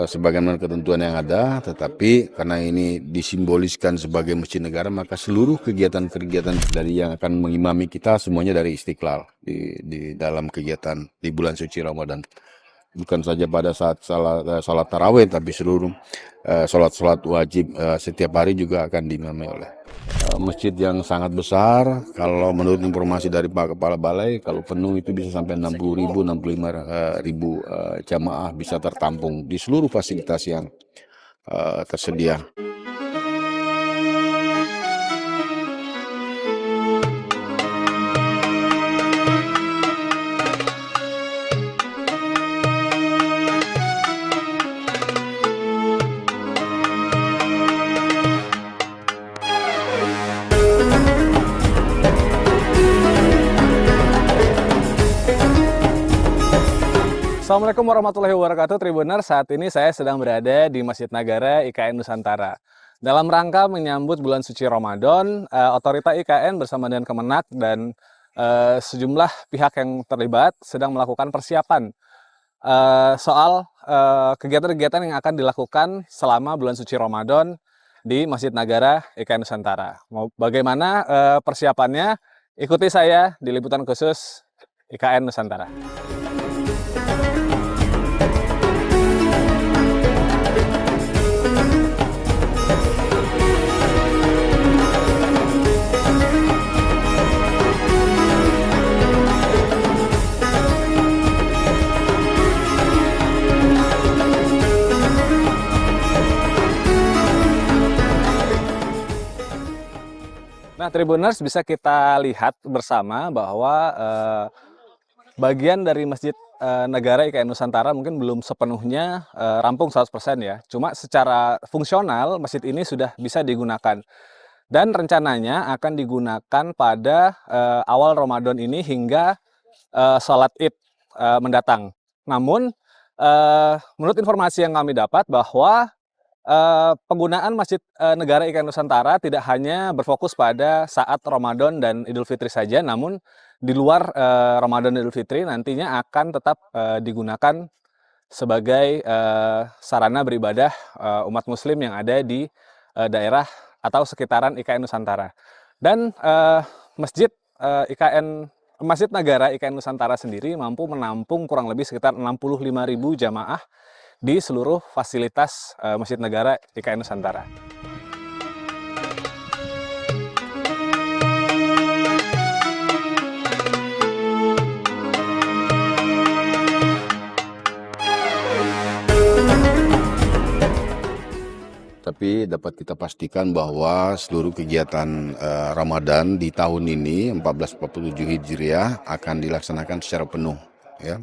sebagaimana ketentuan yang ada, tetapi karena ini disimboliskan sebagai masjid negara, maka seluruh kegiatan-kegiatan dari yang akan mengimami kita semuanya dari Istiqlal di dalam kegiatan di bulan suci Ramadan. Bukan saja pada saat salat tarawih, tapi seluruh salat wajib setiap hari juga akan diimami oleh masjid yang sangat besar. Kalau menurut informasi dari Pak Kepala Balai, kalau penuh itu bisa sampai 60.000, 65.000 jamaah bisa tertampung di seluruh fasilitas yang tersedia. Assalamualaikum warahmatullahi wabarakatuh, Tribuners. Saat ini saya sedang berada di Masjid Nagara IKN Nusantara. Dalam rangka menyambut bulan suci Ramadan, Otorita IKN bersama dengan Kemenak dan sejumlah pihak yang terlibat sedang melakukan persiapan soal kegiatan-kegiatan yang akan dilakukan selama bulan suci Ramadan di Masjid Nagara IKN Nusantara. Bagaimana persiapannya? Ikuti saya di liputan khusus IKN Nusantara. Nah, Tribuners, bisa kita lihat bersama bahwa bagian dari Masjid Negara IKN Nusantara mungkin belum sepenuhnya rampung 100% ya. Cuma secara fungsional masjid ini sudah bisa digunakan. Dan rencananya akan digunakan pada awal Ramadan ini hingga sholat Id mendatang. Namun, menurut informasi yang kami dapat bahwa penggunaan Masjid Negara IKN Nusantara tidak hanya berfokus pada saat Ramadan dan Idul Fitri saja, namun di luar Ramadan dan Idul Fitri nantinya akan tetap digunakan sebagai sarana beribadah umat muslim yang ada di daerah atau sekitaran IKN Nusantara. Dan Masjid Nagara IKN Nusantara sendiri mampu menampung kurang lebih sekitar 65.000 jamaah di seluruh fasilitas Masjid Negara IKN Nusantara. Tapi dapat kita pastikan bahwa seluruh kegiatan Ramadan di tahun ini 1447 Hijriah akan dilaksanakan secara penuh, ya.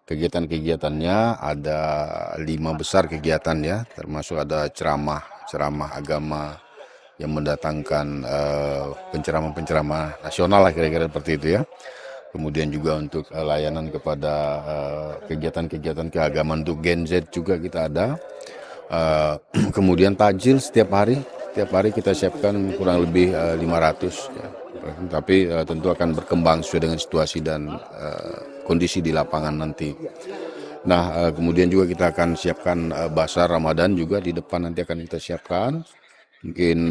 Kegiatan-kegiatannya ada 5 besar kegiatan, ya, termasuk ada ceramah agama yang mendatangkan penceramah nasional lah, kira-kira seperti itu, ya. Kemudian juga untuk layanan kepada kegiatan-kegiatan keagamaan untuk Gen Z juga kita ada. Kemudian tajil setiap hari kita siapkan kurang lebih 500, ya. Tapi tentu akan berkembang sesuai dengan situasi dan kondisi di lapangan nanti. Nah, kemudian juga kita akan siapkan bazar Ramadan juga di depan, nanti akan kita siapkan mungkin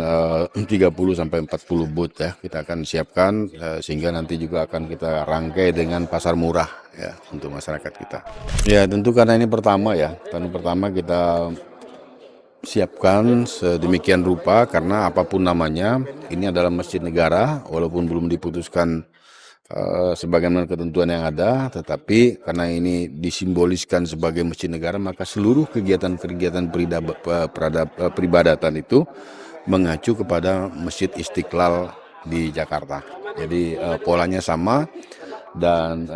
30 sampai 40 booth, ya, kita akan siapkan sehingga nanti juga akan kita rangkai dengan pasar murah, ya, untuk masyarakat kita. Ya, tentu karena ini pertama, ya, tahun pertama kita siapkan sedemikian rupa karena apapun namanya, ini adalah masjid negara, walaupun belum diputuskan sebagaimana ketentuan yang ada, tetapi karena ini disimboliskan sebagai masjid negara, maka seluruh kegiatan-kegiatan peribadatan itu mengacu kepada Masjid Istiqlal di Jakarta. Jadi polanya sama. Dan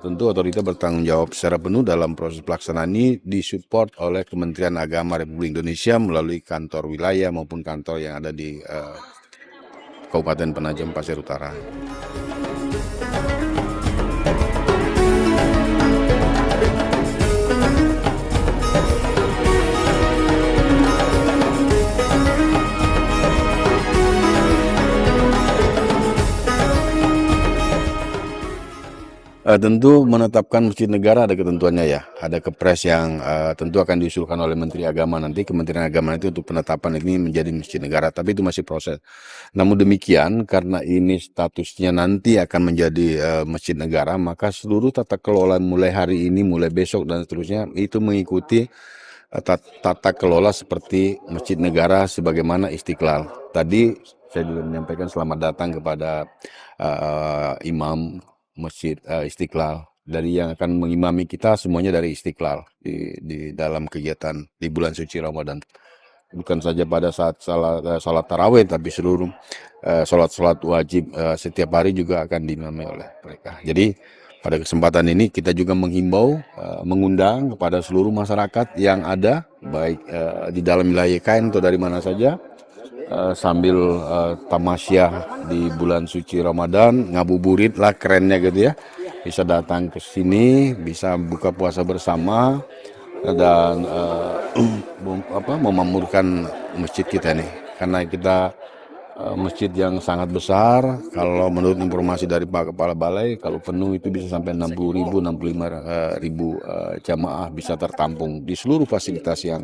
tentu otorita bertanggung jawab secara penuh dalam proses pelaksanaan ini, disupport oleh Kementerian Agama Republik Indonesia melalui kantor wilayah maupun kantor yang ada di Kabupaten Penajam Pasir Utara. Tentu menetapkan masjid negara ada ketentuannya ya. Ada kepres yang tentu akan diusulkan oleh Menteri Agama nanti. Kementerian Agama itu untuk penetapan ini menjadi masjid negara. Tapi itu masih proses. Namun demikian, karena ini statusnya nanti akan menjadi masjid negara, maka seluruh tata kelola mulai hari ini, mulai besok dan seterusnya itu mengikuti tata kelola seperti masjid negara sebagaimana Istiqlal. Tadi saya juga menyampaikan selamat datang kepada imam Masjid Istiqlal, dari yang akan mengimami kita semuanya dari Istiqlal di dalam kegiatan di bulan suci Ramadan. Bukan saja pada saat salat tarawih, tapi seluruh salat wajib setiap hari juga akan diimami oleh mereka. Jadi pada kesempatan ini kita juga menghimbau, mengundang kepada seluruh masyarakat yang ada, baik di dalam wilayah IKN atau dari mana saja, sambil tamasyah di bulan suci Ramadan, ngabuburit lah kerennya gitu ya. Bisa datang ke sini, bisa buka puasa bersama dan memakmurkan masjid kita nih. Karena kita masjid yang sangat besar, kalau menurut informasi dari Pak Kepala Balai, kalau penuh itu bisa sampai 60.000, 65.000 jamaah bisa tertampung di seluruh fasilitas yang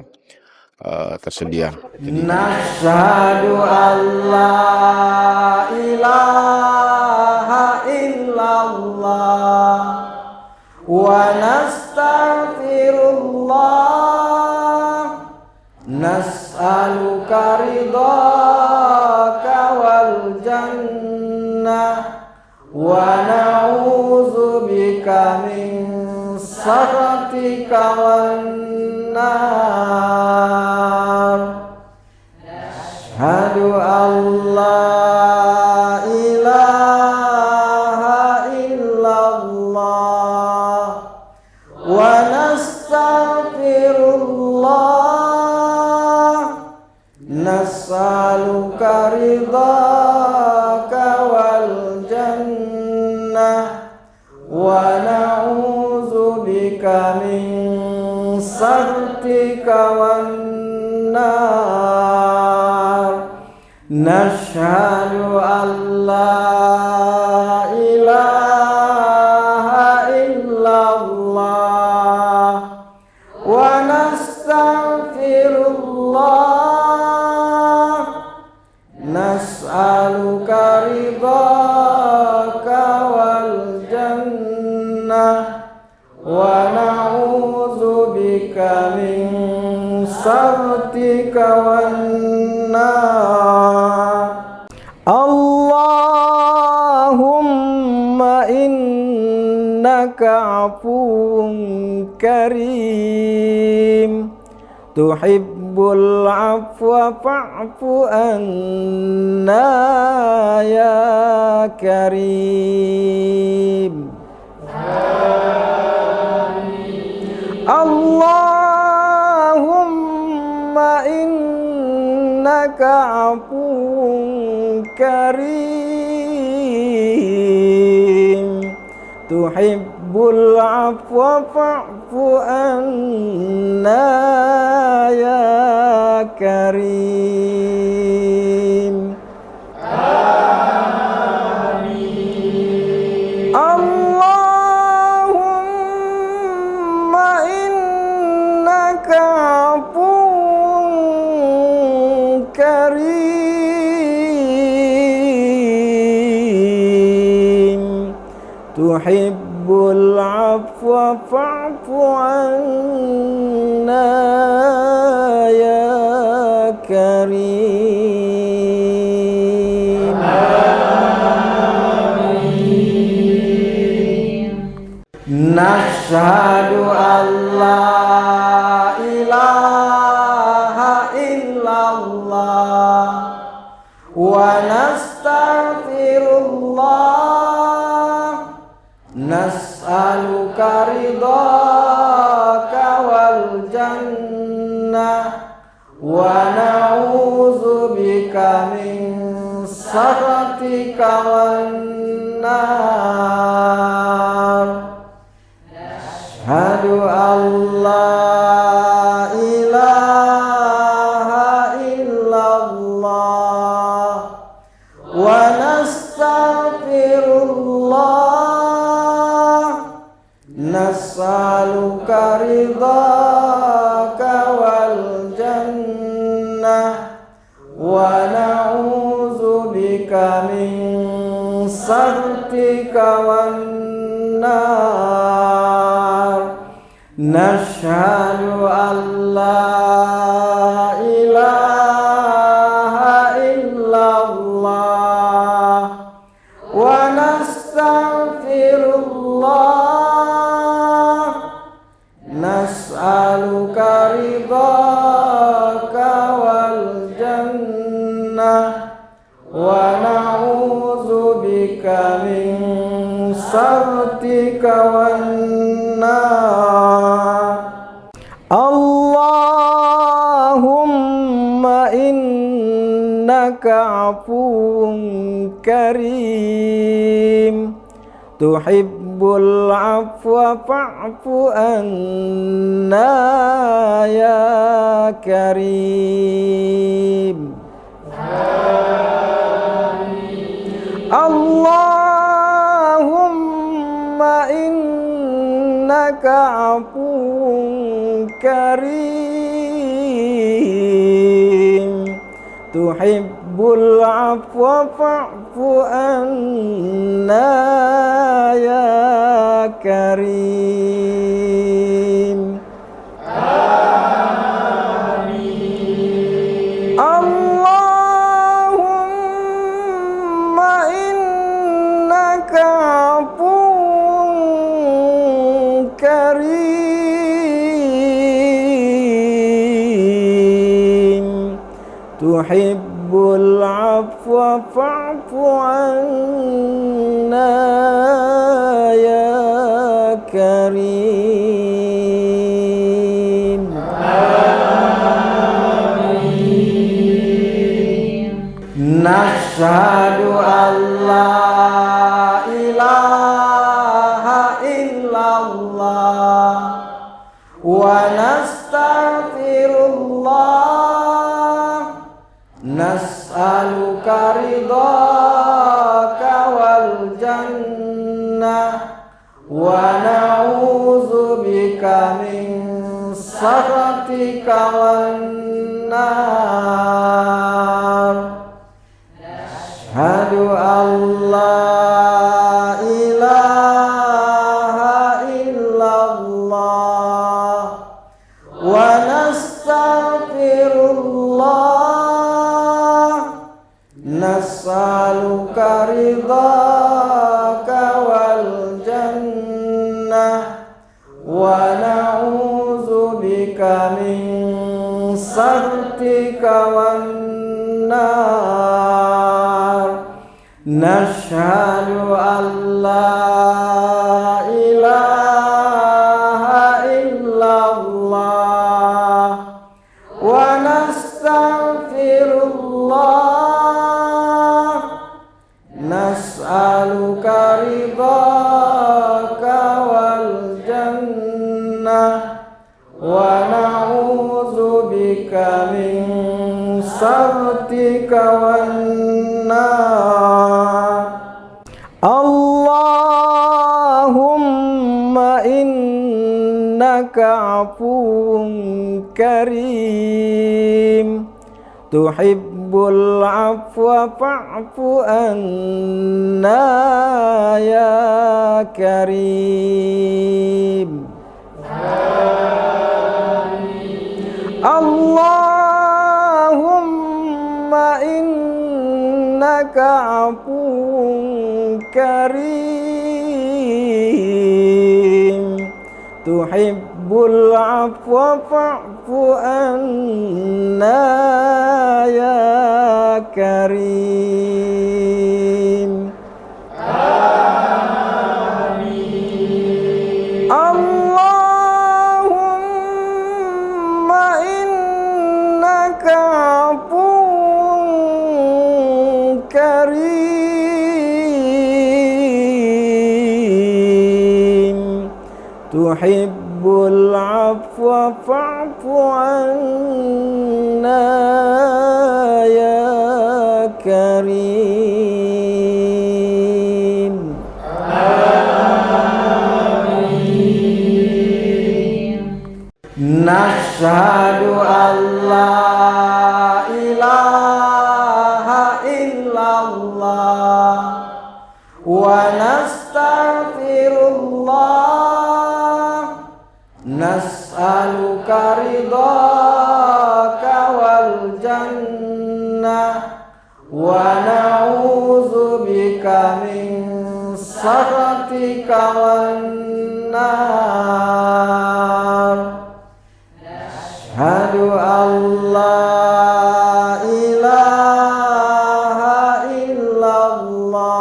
tersedia. Nashhadu alla ilaha illallah wa nastaghfirullah nas'aluka ridhaka wal jannah wa na'udzubika min sakhatika wan nar. Asyhadu an la ilaha illallah wa nastaghfirullah nas'aluka ridhaka wal jannah wa na'udzubika min sakhatika wan nar. Nashhadu an la ilaha illallah wa nastaghfirullah nas'aluka ridhaka wal jannah wa na'udzubika min sakhatika wan nar. Allahumma innaka afuwun karim tuhibbul afwa fa'fu anna ya karim. Allahumma innaka afuwun karim tuhibbul afwa fa'fu anna ya karim. Allahumma innaka afuwun karim tuhibbul afwa fa'fu anna ya karim. Nashhadu an la ilaha illallah wa nastaghfirullah nas'aluka ridhaka wal jannah wa na'udzubika min sakhatika wan nar. Asyhadu an la ilaha illallah wa nastaghfirullah nas'aluka ridhaka wal jannah wa na'udzubika min sakhatika wan nar. Nashhadu an la ilaha illallah wa nastaghfirullah. Nas'aluka ridhaka wal jannah wa na'udzubika min sakhatika wan nar. Allahumma innaka afuwun karim tuhibbul afwa fa'fu anna ya karim. Allahumma innaka afuwun karim tuhibbul afwa fa'fu anna ya karim. Allahumma innaka afuwun karim tuhibbul afwa fa'fu anna ya karim. Nashhadu an la ilaha illallah wa nastaghfirullah. Nas'aluka ridhaka wal jannah wa na'udzubika min sakhatika wan nar. Ashhadu an la ilaha illallah wa nastaghfirullah. Nas'aluka ridhaka wal jannah wa na'udzubika min sakhatika wan nar. Nashhadu an la ilaha illallah wa nastaghfirullah. Nas'aluka ridhaka wal jannah wa na'udzubika min sakhatika wan nar. Allahumma innaka afuwun karim tuhibbul afwa fa'fu anna ya karim. Allahumma innaka afuwun karim tuhibbul afwa fa'fu anna ya karim. Allahumma innaka afuwun karim tuhibbul afwa fa'fu anna ya karim. Amin. Nashhadu an la ilaha illallah wa nastaghfirullah nas'aluka ridhaka wal jannah wa na'udzubika min sakhatika wan nar. Asyhadu an la ilaha illallah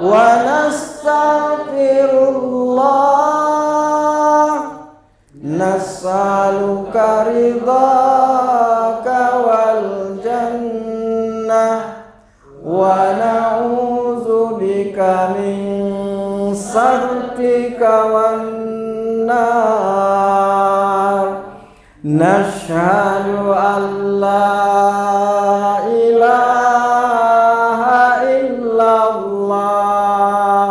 wa nastaghfirullah nas'aluka ridhaka wal jannah wa na'udzubika min sakhatika wan nar. Nashhadu an la ilaha illallah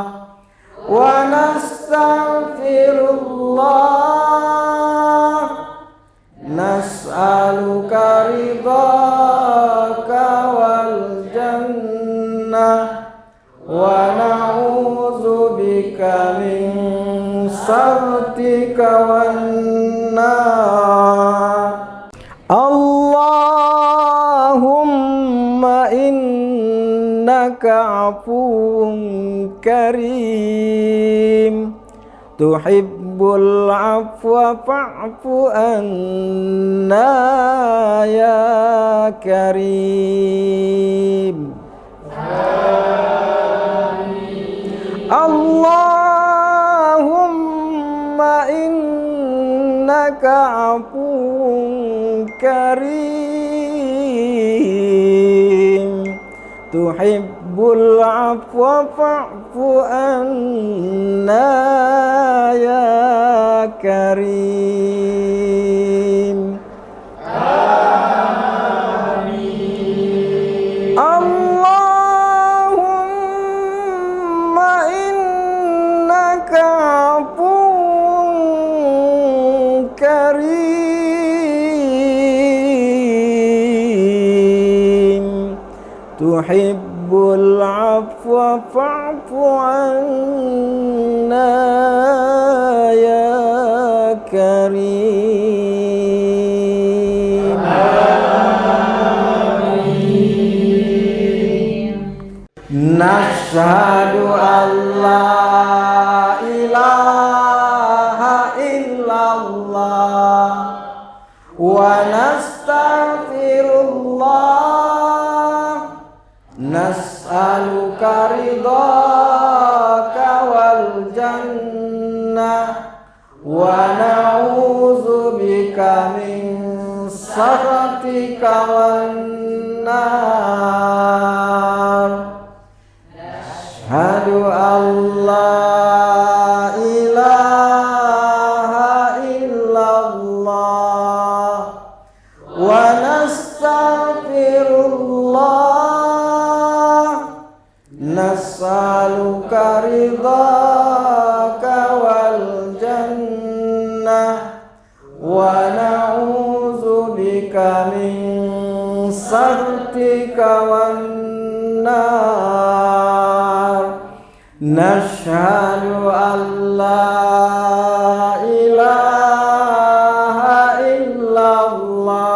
wa nastaghfirullah nas'aluka ridhaka wal jannah wa na'udzubika min sakhatika wan nar. Allahumma innaka afuwun karim tuhibbul afwa fa'fu anna ya karim. Allahumma innaka afuwun karim tuhibbul afwa fa'fu anna ya karim. Allahumma innaka afuwun karim tuhibbul afwa fa'fu anna ya karim. Nashhadu an la ilaha illallah wa nastaghfirullah nas'aluka ridhaka wal jannah wa na'udzubika min sakhatika wan nar. Asyhadu an la ilaha illallah wa nastaghfirullah nas'aluka ridhaka wal jannah wa na'udzubika min sakhatika wan nar. Nashhadu an la ilaha illallah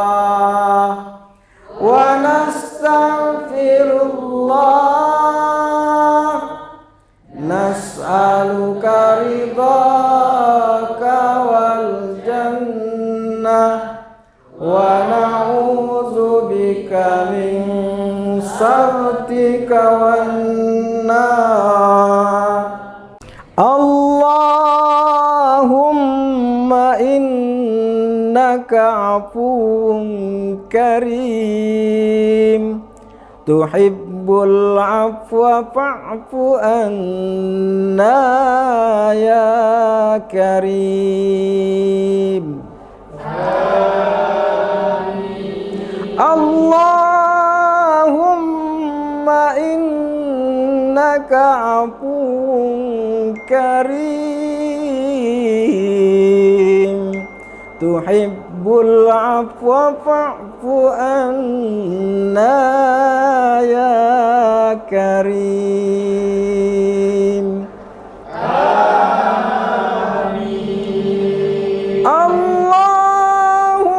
wa nastaghfirullah nas'aluka ridhaka wal jannah wa na'udzubika min sakhatika wan nar. Allahumma innaka afuwun karim tuhibbul afwa fa'fu anna ya karim. Allahumma innaka afuwun karim tuhibbul afwa fa'fu anna ya karim. Allahumma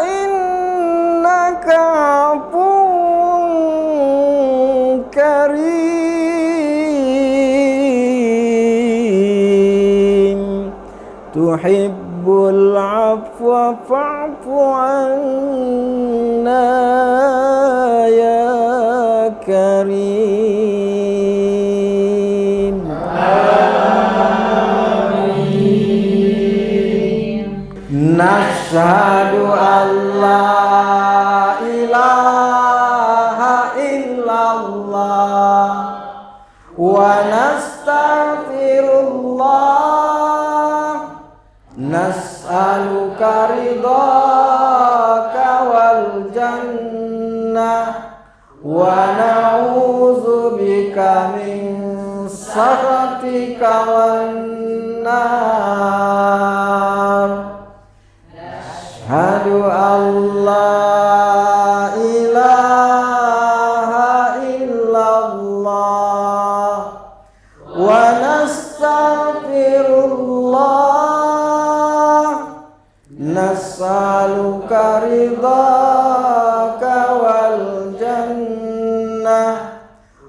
innaka afuwun karim, tuhibbul afwa fa'fu anna ya karim. Nashhadu an la ilaha illallah wa nastaghfirullah, nas'aluka ridhaka wal jannah wa na'udzubika min sakhatika wan nar. Asyhadu an la ilaha illallah wa nastaghfirullah, nas'aluka ridhaka wal jannah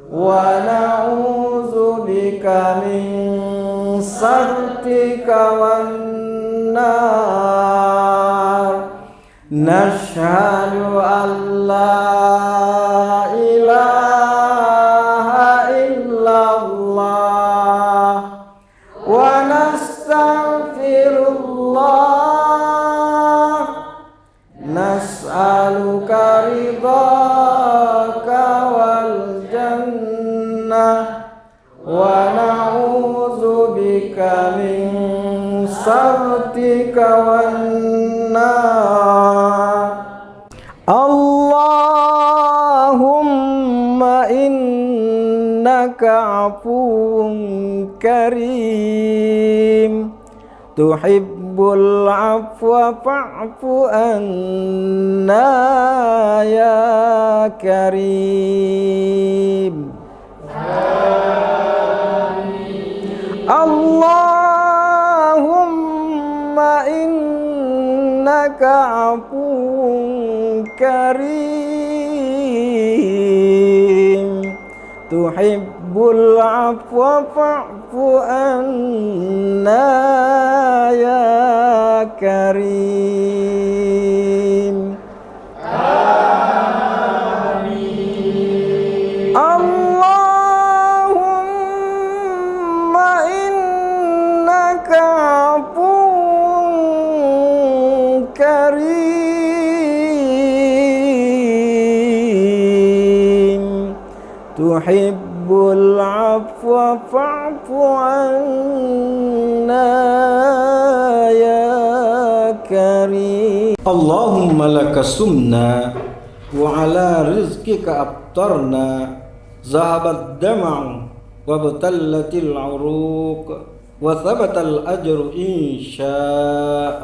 wa na'udzubika min sakhatika wan nar. Nashhadu an la ilaha illallah wa nastaghfirullah, nas'aluka ridhaka wal jannah wa na'udzubika min sakhatika wan nar. Allahumma innaka afuwun karim, tuhibbul afwa fa'fu anna ya karim. Allahumma innaka afuwun karim, tuhibbul afwa fa'fu anna ya karim. Allahumma innaka afuwun karim, tuhibbul afwa fa'fu anna ya karim. Allahumma laka sumna wa ala rizqika aftarna, zahabat dam'u wa batallatil uruq wa thabatal ajru insyaallah.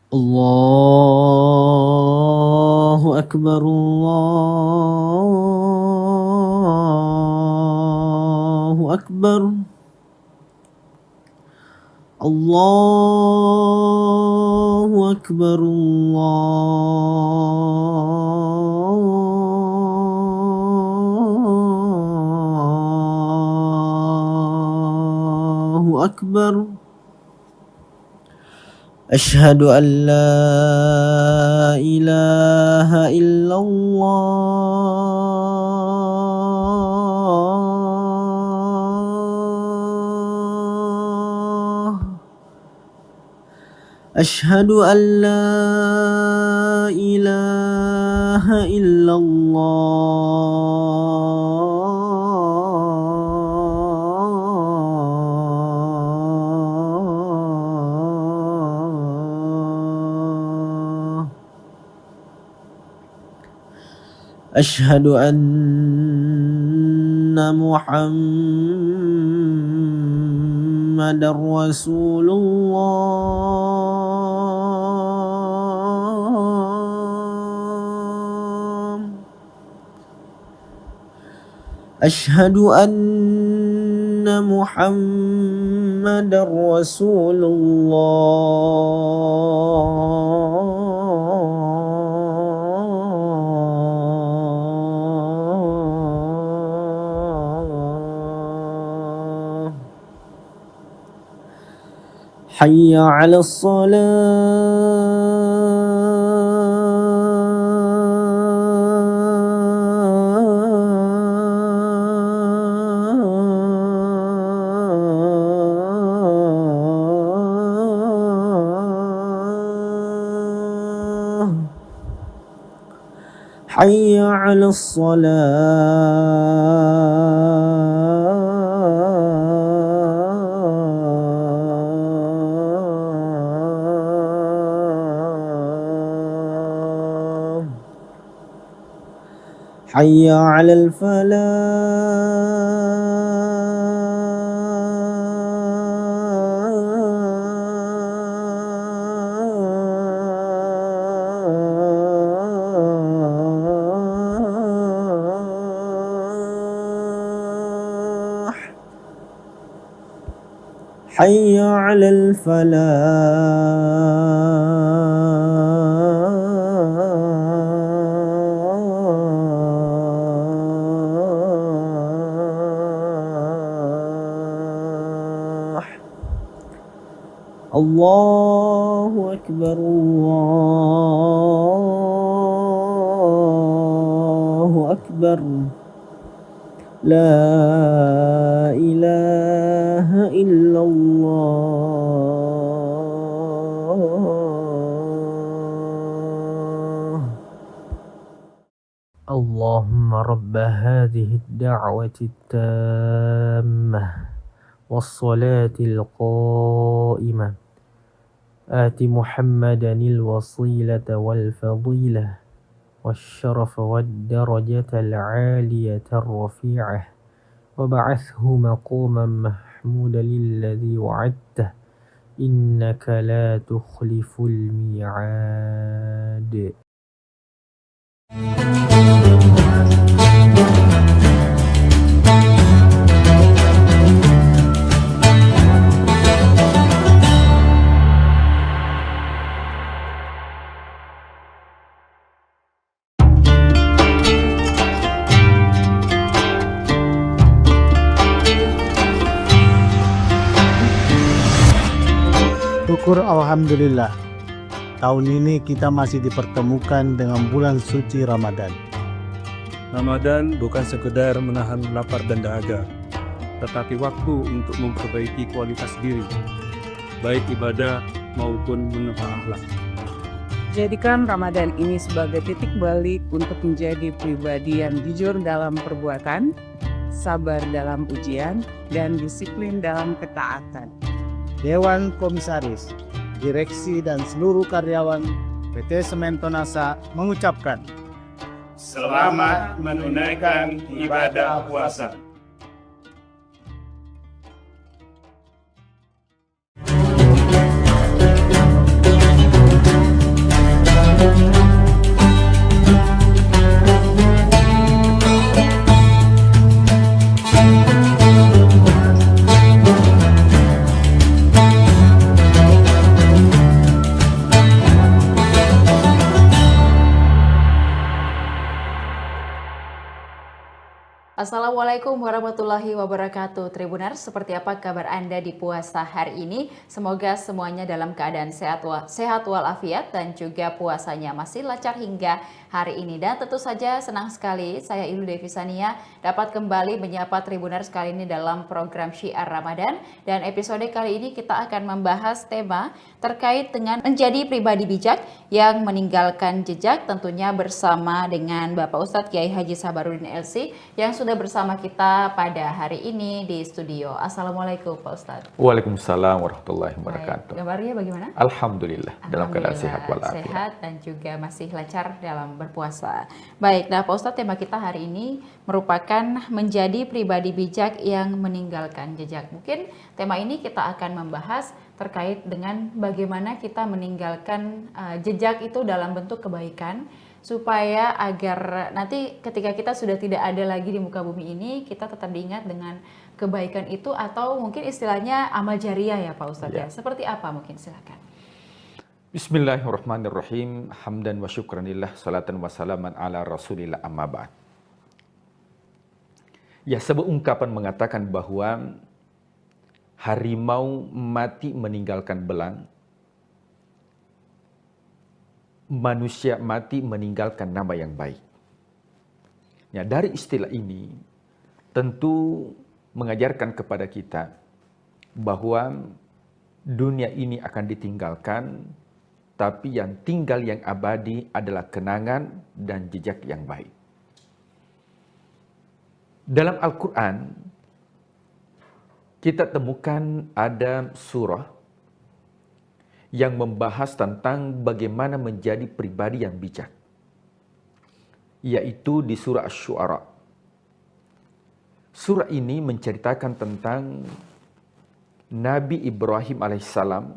Allahu akbar, Allahu akbar, Allahu akbar, Allahu akbar. Asyhadu an la ilaha illallah, asyhadu an la ilaha illallah, asyhadu anna Muhammadan محمد رسول الله أشهد أن محمد رسول الله حي على الصلاة حي على الصلاة حي على الفلاح حي على الفلاح الله أكبر الله أكبر لا إله إلا الله اللهم رب هذه الدعوة التامة والصلاة القائمة آت محمدا الوسيلة والفضيلة والشرف والدرجة العالية الرفيعة وبعثه مقاما محمودا الذي وعدته إنك لا تخلف الميعاد. Syukur alhamdulillah, tahun ini kita masih dipertemukan dengan bulan suci Ramadan. Ramadan bukan sekedar menahan lapar dan dahaga, tetapi waktu untuk memperbaiki kualitas diri, baik ibadah maupun menata akhlak. Jadikan Ramadan ini sebagai titik balik untuk menjadi pribadi yang jujur dalam perbuatan, sabar dalam ujian, dan disiplin dalam ketaatan. Dewan Komisaris, Direksi dan seluruh karyawan PT Semen Tonasa mengucapkan Selamat menunaikan ibadah puasa. Assalamualaikum warahmatullahi wabarakatuh. Tribuners, seperti apa kabar Anda di puasa hari ini? Semoga semuanya dalam keadaan sehat walafiat dan juga puasanya masih lancar hingga hari ini. Dan tentu saja senang sekali saya Ilu Devisania dapat kembali menyapa Tribuners kali ini dalam program Syiar Ramadan. Dan episode kali ini kita akan membahas tema terkait dengan menjadi pribadi bijak yang meninggalkan jejak, tentunya bersama dengan Bapak Ustadz Kiai Haji Sabarudin LC yang sudah bersama kita pada hari ini di studio. Assalamualaikum Pak Ustadz. Waalaikumsalam warahmatullahi wabarakatuh. Kabarnya bagaimana? Alhamdulillah, dalam keadaan sehat walafiat. Sehat dan juga masih lancar dalam berpuasa. Baik, nah Pak Ustadz, tema kita hari ini merupakan menjadi pribadi bijak yang meninggalkan jejak. Mungkin tema ini kita akan membahas terkait dengan bagaimana kita meninggalkan jejak itu dalam bentuk kebaikan, supaya agar nanti ketika kita sudah tidak ada lagi di muka bumi ini, kita tetap diingat dengan kebaikan itu, atau mungkin istilahnya amal jariah ya Pak Ustadz ya. Seperti apa mungkin, silakan. Bismillahirrahmanirrahim. Hamdan wa syukranillah, salatan wa salaman ala rasulillah, amma ba'd. Ya, sebuah ungkapan mengatakan bahwa harimau mati meninggalkan belang, manusia mati meninggalkan nama yang baik. Ya, dari istilah ini tentu mengajarkan kepada kita bahwa dunia ini akan ditinggalkan, tapi yang tinggal yang abadi adalah kenangan dan jejak yang baik. Dalam Al-Quran, kita temukan ada surah yang membahas tentang bagaimana menjadi pribadi yang bijak, yaitu di surah Asy-Syu'ara. Surah ini menceritakan tentang Nabi Ibrahim alaihissalam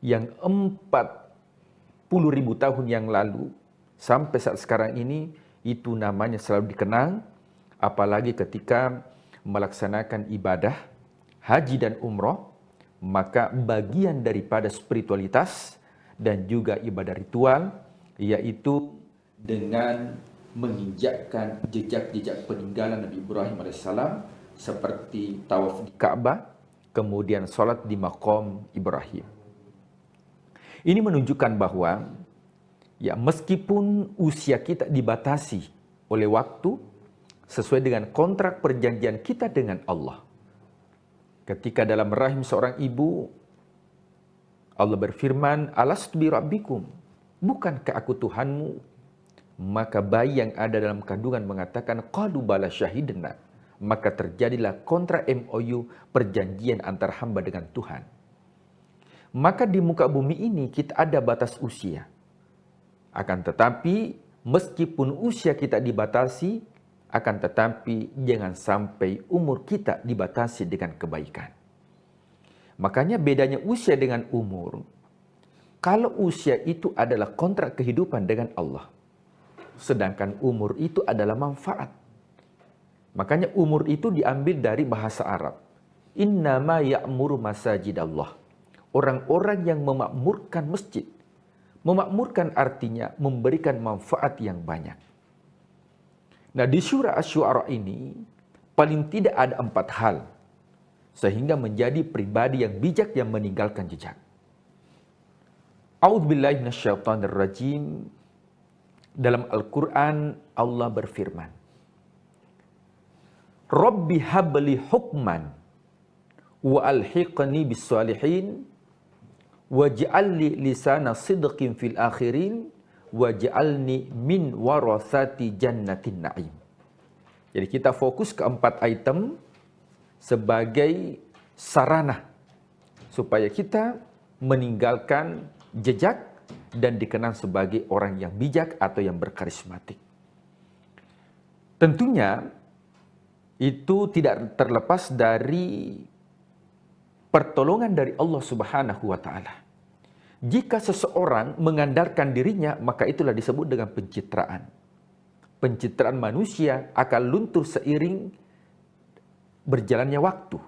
yang 40.000 tahun yang lalu sampai saat sekarang ini, itu namanya selalu dikenang, apalagi ketika melaksanakan ibadah haji dan umroh. Maka bagian daripada spiritualitas dan juga ibadah ritual, yaitu dengan menginjakkan jejak-jejak peninggalan Nabi Ibrahim alaihissalam, seperti tawaf di Ka'bah, kemudian sholat di maqam Ibrahim. Ini menunjukkan bahwa ya, meskipun usia kita dibatasi oleh waktu sesuai dengan kontrak perjanjian kita dengan Allah. Ketika dalam rahim seorang ibu, Allah berfirman, alastu bi rabbikum, bukankah aku Tuhanmu? Maka bayi yang ada dalam kandungan mengatakan, qalu bala syahidna. Maka terjadilah kontrak MOU, perjanjian antar hamba dengan Tuhan. Maka di muka bumi ini kita ada batas usia. Akan tetapi, meskipun usia kita dibatasi, akan tetapi jangan sampai umur kita dibatasi dengan kebaikan. Makanya bedanya usia dengan umur. Kalau usia itu adalah kontrak kehidupan dengan Allah, sedangkan umur itu adalah manfaat. Makanya umur itu diambil dari bahasa Arab. Innama ya'muru masajidallah. Orang-orang yang memakmurkan masjid. Memakmurkan artinya memberikan manfaat yang banyak. Nah, di surah Asy-Syu'ara ini paling tidak ada 4 hal sehingga menjadi pribadi yang bijak yang meninggalkan jejak. A'udzubillahi minasyaitonirrajim. Dalam Al-Qur'an Allah berfirman, Rabbi habli hukman wa alhiqni bis salihin waj'alni lisana sidqin fil akhirin waj'alni min warathati jannatin na'im. Jadi kita fokus ke 4 item sebagai sarana supaya kita meninggalkan jejak dan dikenal sebagai orang yang bijak atau yang berkarismatik. Tentunya itu tidak terlepas dari pertolongan dari Allah Subhanahu wa taala. Jika seseorang mengandalkan dirinya, maka itulah disebut dengan pencitraan. Pencitraan manusia akan luntur seiring berjalannya waktu.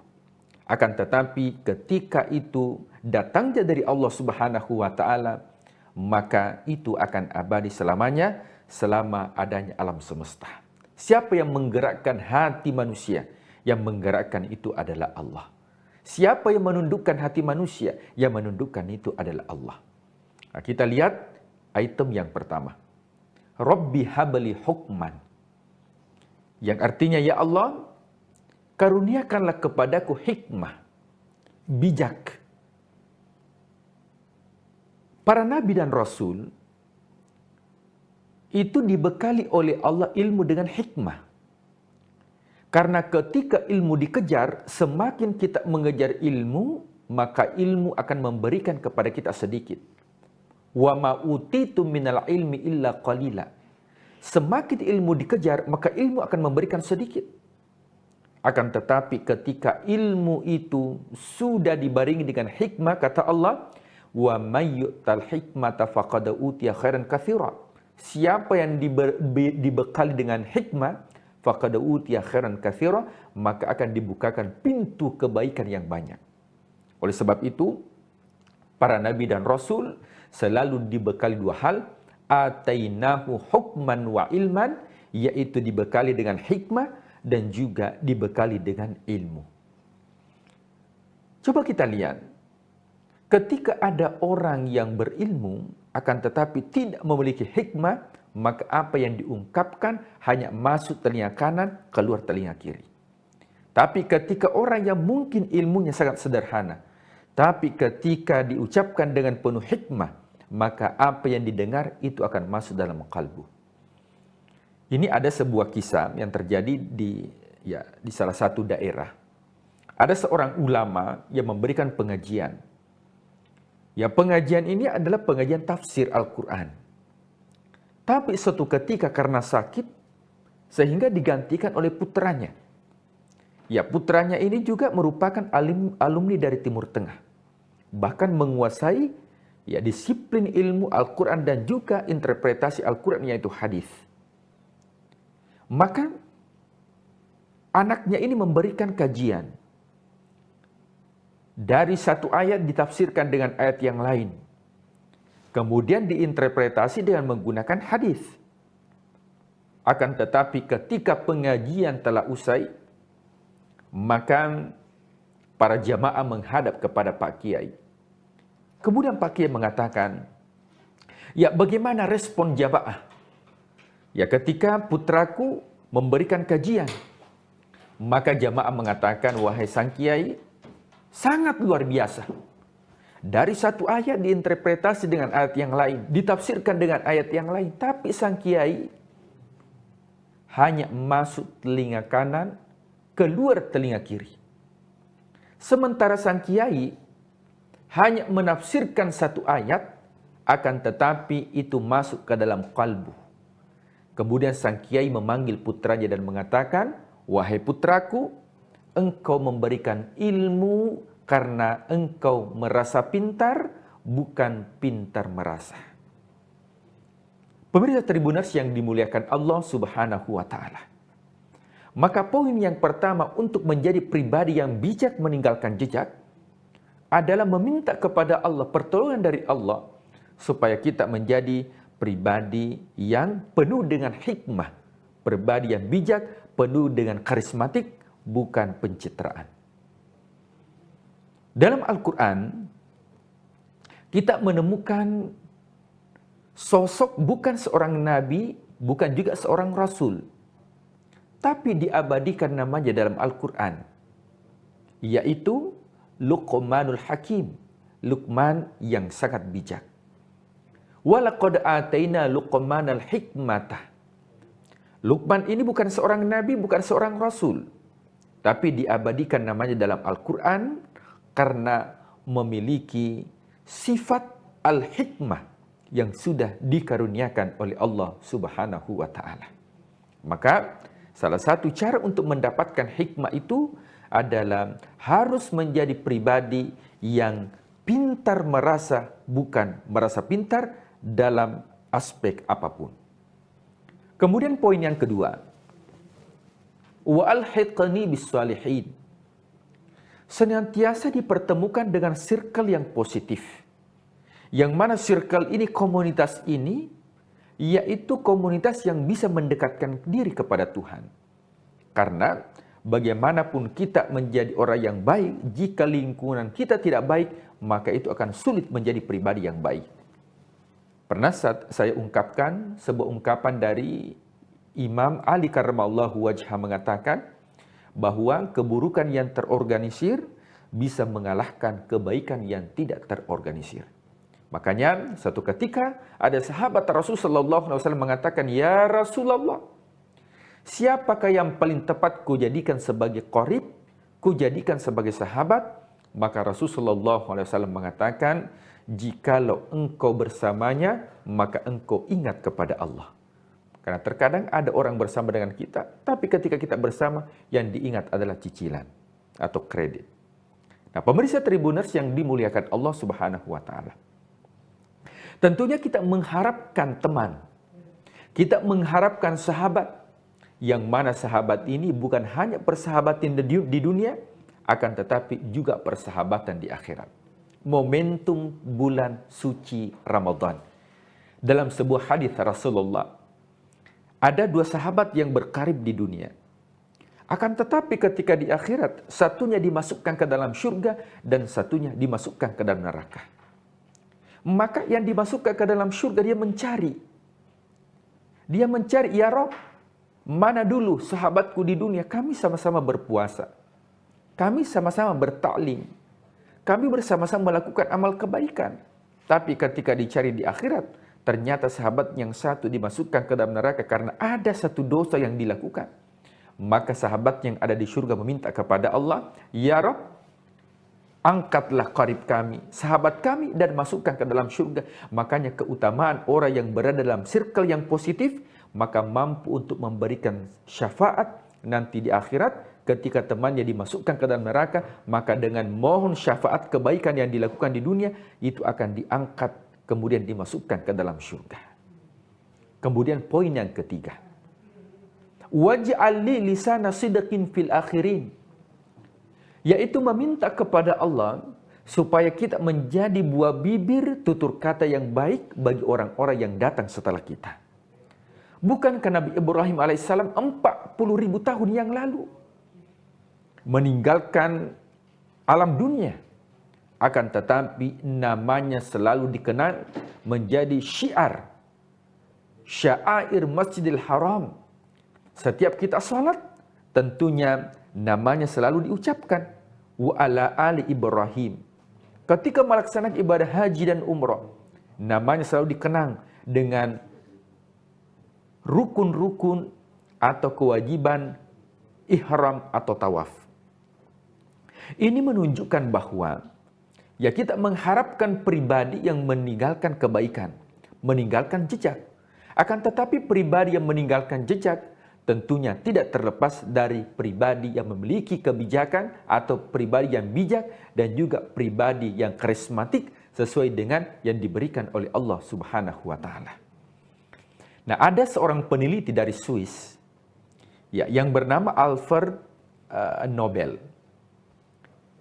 Akan tetapi ketika itu datangnya dari Allah Subhanahu wa taala, maka itu akan abadi selamanya selama adanya alam semesta. Siapa yang menggerakkan hati manusia? Yang menggerakkan itu adalah Allah. Siapa yang menundukkan hati manusia? Yang menundukkan itu adalah Allah. Nah, kita lihat item yang pertama. Rabbi habli hukman. Yang artinya, ya Allah, karuniakanlah kepadaku hikmah, bijak. Para nabi dan rasul itu dibekali oleh Allah ilmu dengan hikmah. Karena ketika ilmu dikejar, semakin kita mengejar ilmu, maka ilmu akan memberikan kepada kita sedikit. Wa ma utitu minal ilmi illa qalila. Semakin ilmu dikejar, maka ilmu akan memberikan sedikit. Akan tetapi ketika ilmu itu sudah dibarengi dengan hikmah, kata Allah, wa may yu'tal hikmata faqad utiya khairan katsira. Siapa yang dibekali dengan hikmah, faqad utiya khairan katsira, maka akan dibukakan pintu kebaikan yang banyak. Oleh sebab itu, para nabi dan rasul selalu dibekali dua hal, atainahu hukman wa ilman, yaitu dibekali dengan hikmah dan juga dibekali dengan ilmu. Coba kita lihat, ketika ada orang yang berilmu akan tetapi tidak memiliki hikmah, maka apa yang diungkapkan hanya masuk telinga kanan, keluar telinga kiri. Tapi ketika orang yang mungkin ilmunya sangat sederhana, tapi ketika diucapkan dengan penuh hikmah, maka apa yang didengar itu akan masuk dalam kalbu. Ini ada sebuah kisah yang terjadi di salah satu daerah. Ada seorang ulama yang memberikan pengajian. Ya, pengajian ini adalah pengajian tafsir Al-Quran. Tapi suatu ketika karena sakit, sehingga digantikan oleh putranya. Ya, putranya ini juga merupakan alumni dari Timur Tengah. Bahkan menguasai disiplin ilmu Al-Quran dan juga interpretasi Al-Quran, yaitu hadis. Maka anaknya ini memberikan kajian. Dari satu ayat ditafsirkan dengan ayat yang lain. Kemudian diinterpretasi dengan menggunakan hadis. Akan tetapi ketika pengajian telah usai, maka para jamaah menghadap kepada Pak Kiai. Kemudian Pak Kiai mengatakan, ya bagaimana respon jamaah? Ya ketika putraku memberikan kajian, maka jamaah mengatakan, wahai sang Kiai, sangat luar biasa. Dari satu ayat diinterpretasi dengan ayat yang lain, ditafsirkan dengan ayat yang lain, tapi sang Kiai hanya masuk telinga kanan, keluar telinga kiri. Sementara sang Kiai hanya menafsirkan satu ayat, akan tetapi itu masuk ke dalam kalbu. Kemudian sang Kiai memanggil putranya dan mengatakan, wahai putraku, engkau memberikan ilmu karena engkau merasa pintar, bukan pintar merasa. Pemirsa Tribuners yang dimuliakan Allah Subhanahu wa Ta'ala. Maka poin yang pertama untuk menjadi pribadi yang bijak meninggalkan jejak adalah meminta kepada Allah pertolongan dari Allah supaya kita menjadi pribadi yang penuh dengan hikmah, pribadi yang bijak, penuh dengan karismatik, bukan pencitraan. Dalam Al-Quran, kita menemukan sosok bukan seorang nabi, bukan juga seorang rasul, tapi diabadikan namanya dalam Al-Quran, yaitu Luqmanul Hakim, Luqman yang sangat bijak. Walaqad ataina Luqmanal hikmatah. Luqman ini bukan seorang nabi, bukan seorang rasul, tapi diabadikan namanya dalam Al-Quran karena memiliki sifat al-hikmah yang sudah dikaruniakan oleh Allah Subhanahu wa Ta'ala. Maka salah satu cara untuk mendapatkan hikmah itu adalah harus menjadi pribadi yang pintar merasa, bukan merasa pintar dalam aspek apapun. Kemudian poin yang kedua, wa alhiqni bis salihin. Senantiasa dipertemukan dengan circle yang positif. Yang mana circle ini, komunitas ini, yaitu komunitas yang bisa mendekatkan diri kepada Tuhan. Karena bagaimanapun kita menjadi orang yang baik, jika lingkungan kita tidak baik, maka itu akan sulit menjadi pribadi yang baik. Pernah saya ungkapkan sebuah ungkapan dari Imam Ali karramallahu wajhah mengatakan bahwa keburukan yang terorganisir bisa mengalahkan kebaikan yang tidak terorganisir. Makanya suatu ketika ada sahabat Rasul sallallahu alaihi wasallam mengatakan, "Ya Rasulullah, siapakah yang paling tepat kujadikan sebagai qarib, kujadikan sebagai sahabat? Maka Rasulullah SAW mengatakan, jikalau engkau bersamanya, maka engkau ingat kepada Allah. Karena terkadang ada orang bersama dengan kita, tapi ketika kita bersama, yang diingat adalah cicilan atau kredit. Nah, pemirsa Tribuners yang dimuliakan Allah Subhanahu wa Ta'ala. Tentunya kita mengharapkan teman, kita mengharapkan sahabat, yang mana sahabat ini bukan hanya persahabatan di dunia, akan tetapi juga persahabatan di akhirat. Momentum bulan suci Ramadan. Dalam sebuah hadis Rasulullah, ada dua sahabat yang berkarib di dunia. Akan tetapi ketika di akhirat, satunya dimasukkan ke dalam surga dan satunya dimasukkan ke dalam neraka. Maka yang dimasukkan ke dalam surga dia mencari. Dia mencari, ya Rob, mana dulu sahabatku di dunia, kami sama-sama berpuasa. Kami sama-sama bertaklim. Kami bersama-sama melakukan amal kebaikan. Tapi ketika dicari di akhirat, ternyata sahabat yang satu dimasukkan ke dalam neraka karena ada satu dosa yang dilakukan. Maka sahabat yang ada di surga meminta kepada Allah, ya Rabb, angkatlah qarib kami, sahabat kami, dan masukkan ke dalam surga. Makanya keutamaan orang yang berada dalam circle yang positif, maka mampu untuk memberikan syafaat nanti di akhirat. Ketika temannya dimasukkan ke dalam neraka, maka dengan mohon syafaat kebaikan yang dilakukan di dunia, itu akan diangkat, kemudian dimasukkan ke dalam surga. Kemudian poin yang ketiga, waj'al li lisana sidqin fil akhirin, yaitu meminta kepada Allah supaya kita menjadi buah bibir tutur kata yang baik bagi orang-orang yang datang setelah kita. Bukankah Nabi Ibrahim alaihissalam 40.000 tahun yang lalu meninggalkan alam dunia, akan tetapi namanya selalu dikenal menjadi syiar, syair Masjidil Haram. Setiap kita salat, tentunya namanya selalu diucapkan, wa ala ali Ibrahim. Ketika melaksanakan ibadah haji dan umrah, namanya selalu dikenang dengan rukun-rukun atau kewajiban ihram atau tawaf. Ini menunjukkan bahwa ya kita mengharapkan pribadi yang meninggalkan kebaikan, meninggalkan jejak. Akan tetapi pribadi yang meninggalkan jejak tentunya tidak terlepas dari pribadi yang memiliki kebijakan atau pribadi yang bijak dan juga pribadi yang karismatik sesuai dengan yang diberikan oleh Allah Subhanahu wa Ta'ala. Nah, ada seorang peneliti dari Swiss ya, yang bernama Alfred Nobel.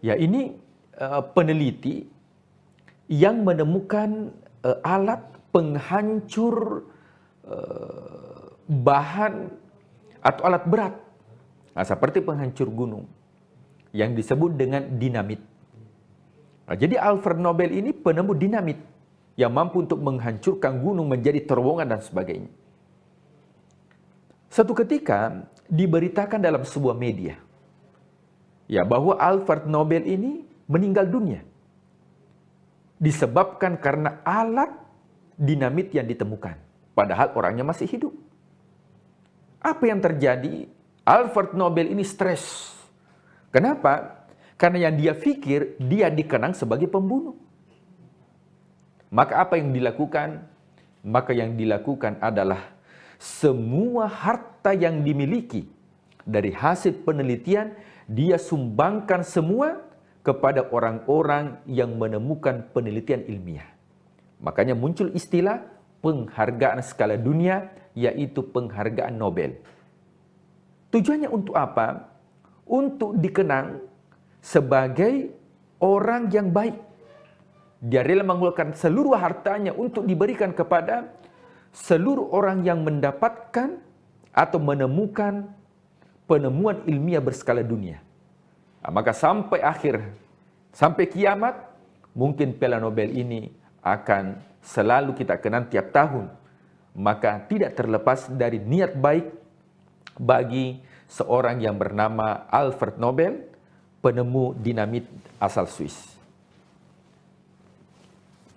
Ya, ini peneliti yang menemukan alat penghancur bahan atau alat berat, nah, seperti penghancur gunung yang disebut dengan dinamit. Nah, jadi Alfred Nobel ini penemu dinamit yang mampu untuk menghancurkan gunung menjadi terowongan dan sebagainya. Satu ketika diberitakan dalam sebuah media ya bahwa Alfred Nobel ini meninggal dunia disebabkan karena alat dinamit yang ditemukan, padahal orangnya masih hidup. Apa yang terjadi? Alfred Nobel ini stres. Kenapa? Karena yang dia pikir dia dikenang sebagai pembunuh. Maka apa yang dilakukan? Maka yang dilakukan adalah semua harta yang dimiliki dari hasil penelitian dia sumbangkan semua kepada orang-orang yang menemukan penelitian ilmiah. Makanya muncul istilah penghargaan skala dunia, yaitu penghargaan Nobel. Tujuannya untuk apa? Untuk dikenang sebagai orang yang baik. Dia rela mengeluarkan seluruh hartanya untuk diberikan kepada seluruh orang yang mendapatkan atau menemukan penemuan ilmiah berskala dunia. Nah, maka sampai akhir, sampai kiamat, mungkin Piala Nobel ini akan selalu kita kenang tiap tahun. Maka tidak terlepas dari niat baik bagi seorang yang bernama Alfred Nobel, penemu dinamit asal Swiss.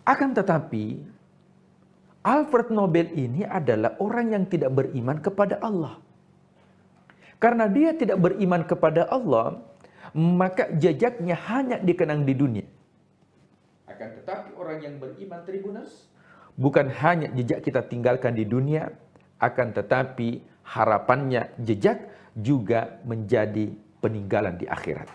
Akan tetapi, Alfred Nobel ini adalah orang yang tidak beriman kepada Allah. Karena dia tidak beriman kepada Allah, maka jejaknya hanya dikenang di dunia. Akan tetapi orang yang beriman, Tribuners, bukan hanya jejak kita tinggalkan di dunia, akan tetapi harapannya jejak juga menjadi peninggalan di akhirat.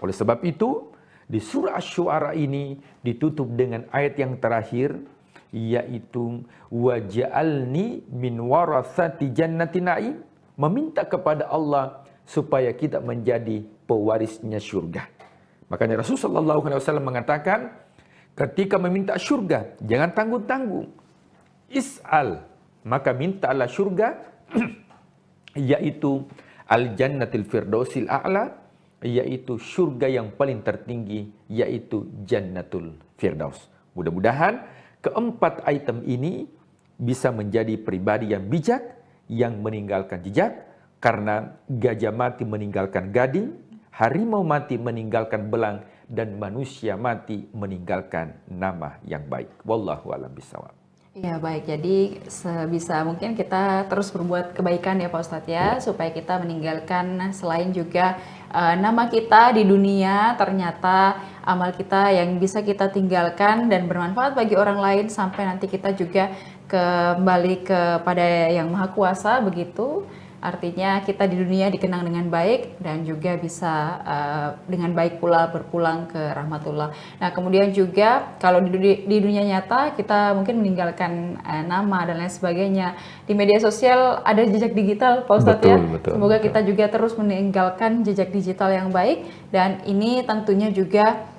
Oleh sebab itu, di surah Asy-Syu'ara ini ditutup dengan ayat yang terakhir, yaitu waj'alni min waratsati jannati na'im, meminta kepada Allah supaya kita menjadi pewarisnya surga. Makanya Rasulullah SAW mengatakan, ketika meminta surga, jangan tanggung-tanggung. Is'al, maka mintalah surga, yaitu al-jannatil firdausil a'la, yaitu surga yang paling tertinggi, yaitu Jannatul Firdaus. Mudah-mudahan keempat item ini bisa menjadi pribadi yang bijak, yang meninggalkan jejak, karena gajah mati meninggalkan gading, harimau mati meninggalkan belang, dan manusia mati meninggalkan nama yang baik. Wallahu a'lam bishawab. Ya baik, jadi sebisa mungkin kita terus berbuat kebaikan ya Pak Ustadz ya, supaya kita meninggalkan selain juga nama kita di dunia, ternyata amal kita yang bisa kita tinggalkan dan bermanfaat bagi orang lain sampai nanti kita juga kembali kepada Yang Maha Kuasa begitu. Artinya kita di dunia dikenang dengan baik dan juga bisa dengan baik pula berpulang ke rahmatullah. Nah kemudian juga kalau di dunia nyata kita mungkin meninggalkan nama dan lain sebagainya. Di media sosial ada jejak digital Pak Ustadz ya. Semoga kita juga terus meninggalkan jejak digital yang baik. Dan ini tentunya juga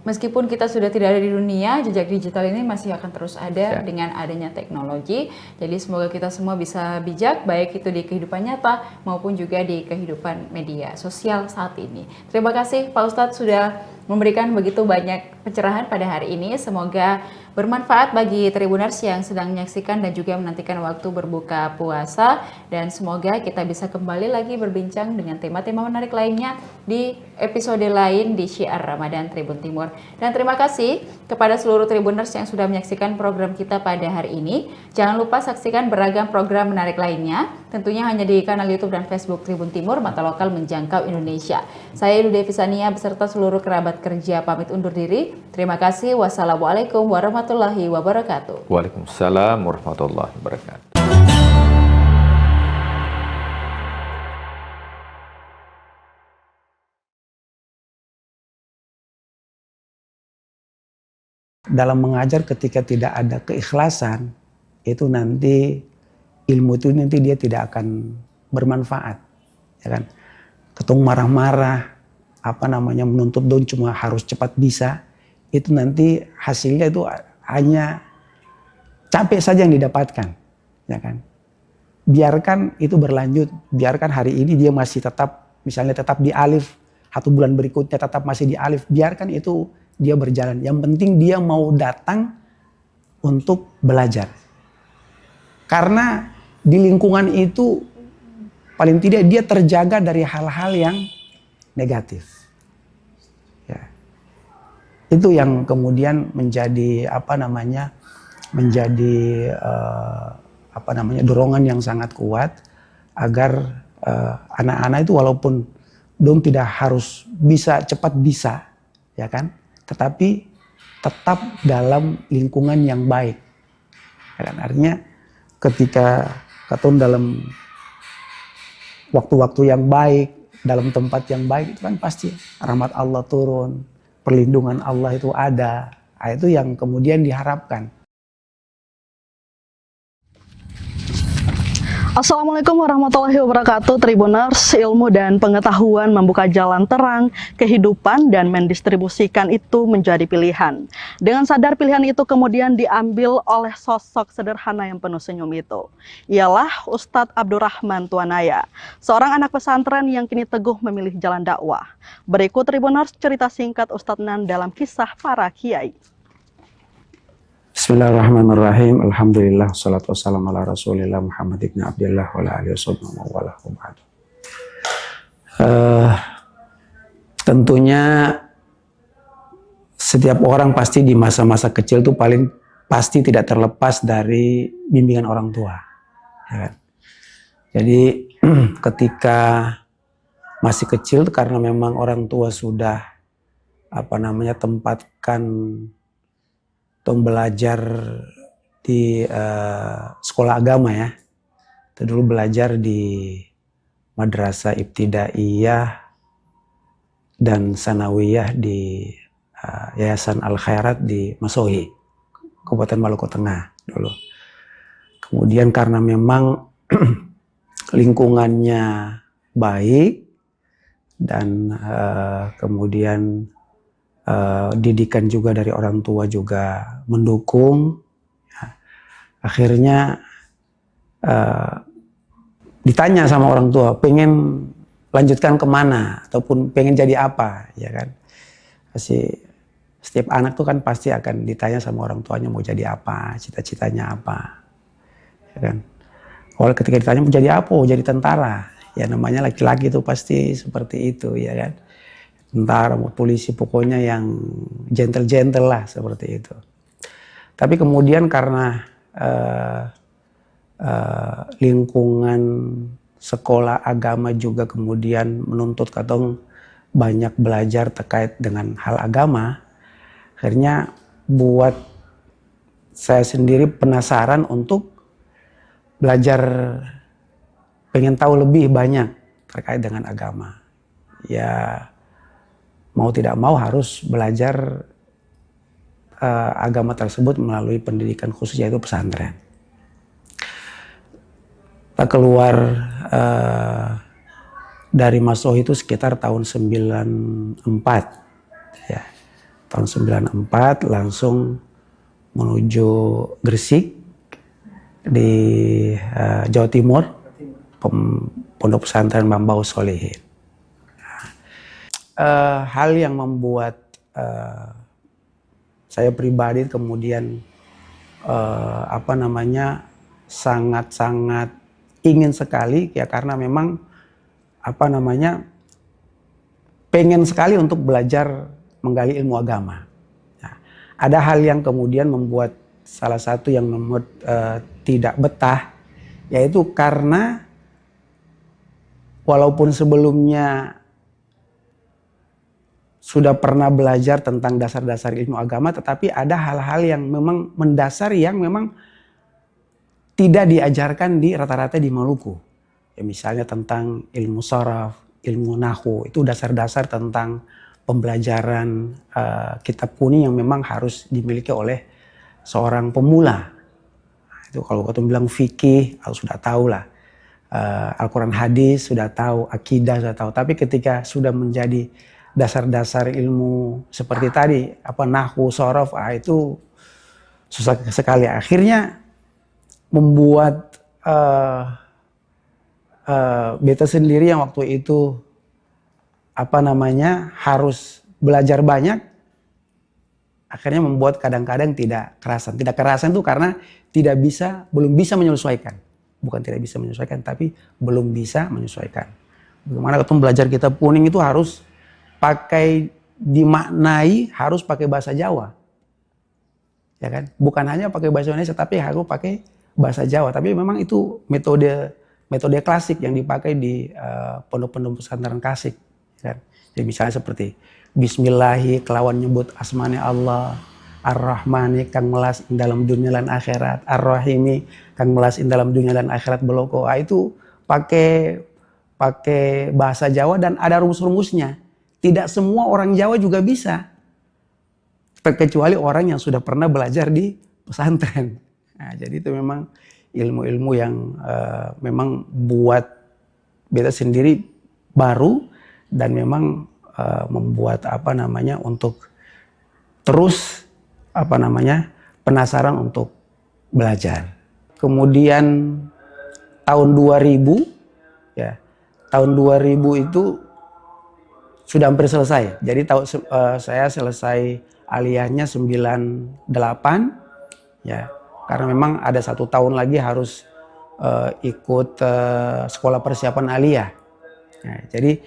meskipun kita sudah tidak ada di dunia, jejak digital ini masih akan terus ada dengan adanya teknologi. Jadi semoga kita semua bisa bijak, baik itu di kehidupan nyata maupun juga di kehidupan media sosial saat ini. Terima kasih Pak Ustadz sudah memberikan begitu banyak pencerahan pada hari ini. Semoga bermanfaat bagi Tribuners yang sedang menyaksikan dan juga menantikan waktu berbuka puasa. Dan semoga kita bisa kembali lagi berbincang dengan tema-tema menarik lainnya di episode lain di Syiar Ramadan Tribun Timur. Dan terima kasih kepada seluruh Tribuners yang sudah menyaksikan program kita pada hari ini. Jangan lupa saksikan beragam program menarik lainnya, tentunya hanya di kanal YouTube dan Facebook Tribun Timur, mata lokal menjangkau Indonesia. Saya Dude Visania beserta seluruh kerabat kerja pamit undur diri. Terima kasih. Wassalamualaikum warahmatullahi wabarakatuh. Waalaikumsalam warahmatullahi wabarakatuh. Dalam mengajar ketika tidak ada keikhlasan, itu nanti ilmu itu nanti dia tidak akan bermanfaat, ya kan? Ketung marah-marah, menuntut don cuma harus cepat bisa, itu nanti hasilnya itu hanya capek saja yang didapatkan, ya kan? Biarkan itu berlanjut, biarkan hari ini dia masih tetap, misalnya tetap di alif, 1 bulan berikutnya tetap masih di alif, biarkan itu dia berjalan. Yang penting dia mau datang untuk belajar. Karena di lingkungan itu paling tidak dia terjaga dari hal-hal yang negatif. Ya. Itu yang kemudian menjadi dorongan yang sangat kuat agar anak-anak itu walaupun dong tidak harus bisa cepat bisa, ya kan? Tetapi tetap dalam lingkungan yang baik. Ya kan? Artinya ketika katun dalam waktu-waktu yang baik, dalam tempat yang baik, itu kan pasti rahmat Allah turun, perlindungan Allah itu ada. Nah, itu yang kemudian diharapkan. Assalamualaikum warahmatullahi wabarakatuh. Tribuners, ilmu dan pengetahuan membuka jalan terang kehidupan dan mendistribusikan itu menjadi pilihan. Dengan sadar pilihan itu kemudian diambil oleh sosok sederhana yang penuh senyum itu. Ialah Ustadz Abdurrahman Tuanaya, seorang anak pesantren yang kini teguh memilih jalan dakwah. Berikut Tribuners cerita singkat Ustadz Nan dalam kisah para kiai. Bismillahirrahmanirrahim. Alhamdulillah, salatu wassalamu ala rasulillah Muhammad ibn Abdillah wa ala alihi wa tentunya setiap orang pasti di masa-masa kecil itu pasti tidak terlepas dari bimbingan orang tua, ya kan? Jadi ketika masih kecil karena memang orang tua sudah tempatkan untuk belajar di sekolah agama ya. Kita dulu belajar di Madrasah Ibtidaiyah dan Sanawiyah di Yayasan Al Khairat di Masohi, Kabupaten Maluku Tengah dulu. Kemudian karena memang lingkungannya baik dan kemudian didikan juga dari orang tua juga mendukung, akhirnya ditanya sama orang tua pengen lanjutkan kemana ataupun pengen jadi apa, ya kan? Setiap anak tuh kan pasti akan ditanya sama orang tuanya mau jadi apa, cita-citanya apa, ya kan? Kalau ketika ditanya mau jadi apa, mau jadi tentara, ya namanya laki-laki tuh pasti seperti itu, ya kan? Tentara, mau polisi, pokoknya yang gentle-gentle lah seperti itu. Tapi kemudian karena lingkungan sekolah agama juga kemudian menuntut katong banyak belajar terkait dengan hal agama, akhirnya buat saya sendiri penasaran untuk belajar, pengen tahu lebih banyak terkait dengan agama. Ya mau tidak mau harus belajar agama tersebut melalui pendidikan khusus yaitu pesantren. Kita keluar dari Masohi itu sekitar tahun 94 ya. Tahun 94 langsung menuju Gresik di Jawa Timur, Pondok Pesantren Mambaus Sholihin. Hal yang membuat saya pribadi kemudian sangat-sangat ingin sekali ya, karena memang pengen sekali untuk belajar menggali ilmu agama. Nah, ada hal yang kemudian membuat salah satu yang membuat tidak betah, yaitu karena walaupun sebelumnya sudah pernah belajar tentang dasar-dasar ilmu agama, tetapi ada hal-hal yang memang mendasar yang memang tidak diajarkan di rata-rata di Maluku. Ya, misalnya tentang ilmu sharaf, ilmu nahwu, itu dasar-dasar tentang pembelajaran kitab kuning yang memang harus dimiliki oleh seorang pemula. Nah, itu kalau kita bilang fikih, sudah tahu lah. Al-Quran hadis sudah tahu, akidah sudah tahu. Tapi ketika sudah menjadi dasar-dasar ilmu seperti tadi, nahwu, sharaf, itu susah sekali. Akhirnya membuat beta sendiri yang waktu itu harus belajar banyak, akhirnya membuat kadang-kadang tidak kerasan. Tidak kerasan itu karena belum bisa menyesuaikan. Bukan tidak bisa menyesuaikan, tapi belum bisa menyesuaikan. Bagaimana ketemu belajar kitab kuning itu harus dimaknai harus pakai bahasa Jawa. Ya kan? Bukan hanya pakai bahasa Indonesia, tapi harus pakai bahasa Jawa. Tapi memang itu metode klasik yang dipakai di pondok-pondok pesantren klasik. Kan? Jadi misalnya seperti Bismillahi kelawan nyebut asmane Allah, Ar-Rahmani kang melas dalam dunia dan akhirat, Ar-Rahimi kang melas dalam dunia dan akhirat beloko. Itu pakai bahasa Jawa dan ada rumus-rumusnya. Tidak semua orang Jawa juga bisa, terkecuali orang yang sudah pernah belajar di pesantren. Nah, jadi itu memang ilmu-ilmu yang memang buat beta sendiri baru dan memang membuat untuk terus penasaran untuk belajar. Kemudian tahun 2000 ya, tahun 2000 itu sudah hampir selesai. Jadi saya selesai aliyahnya 98 ya. Karena memang ada 1 tahun lagi harus ikut sekolah persiapan aliyah. Nah, jadi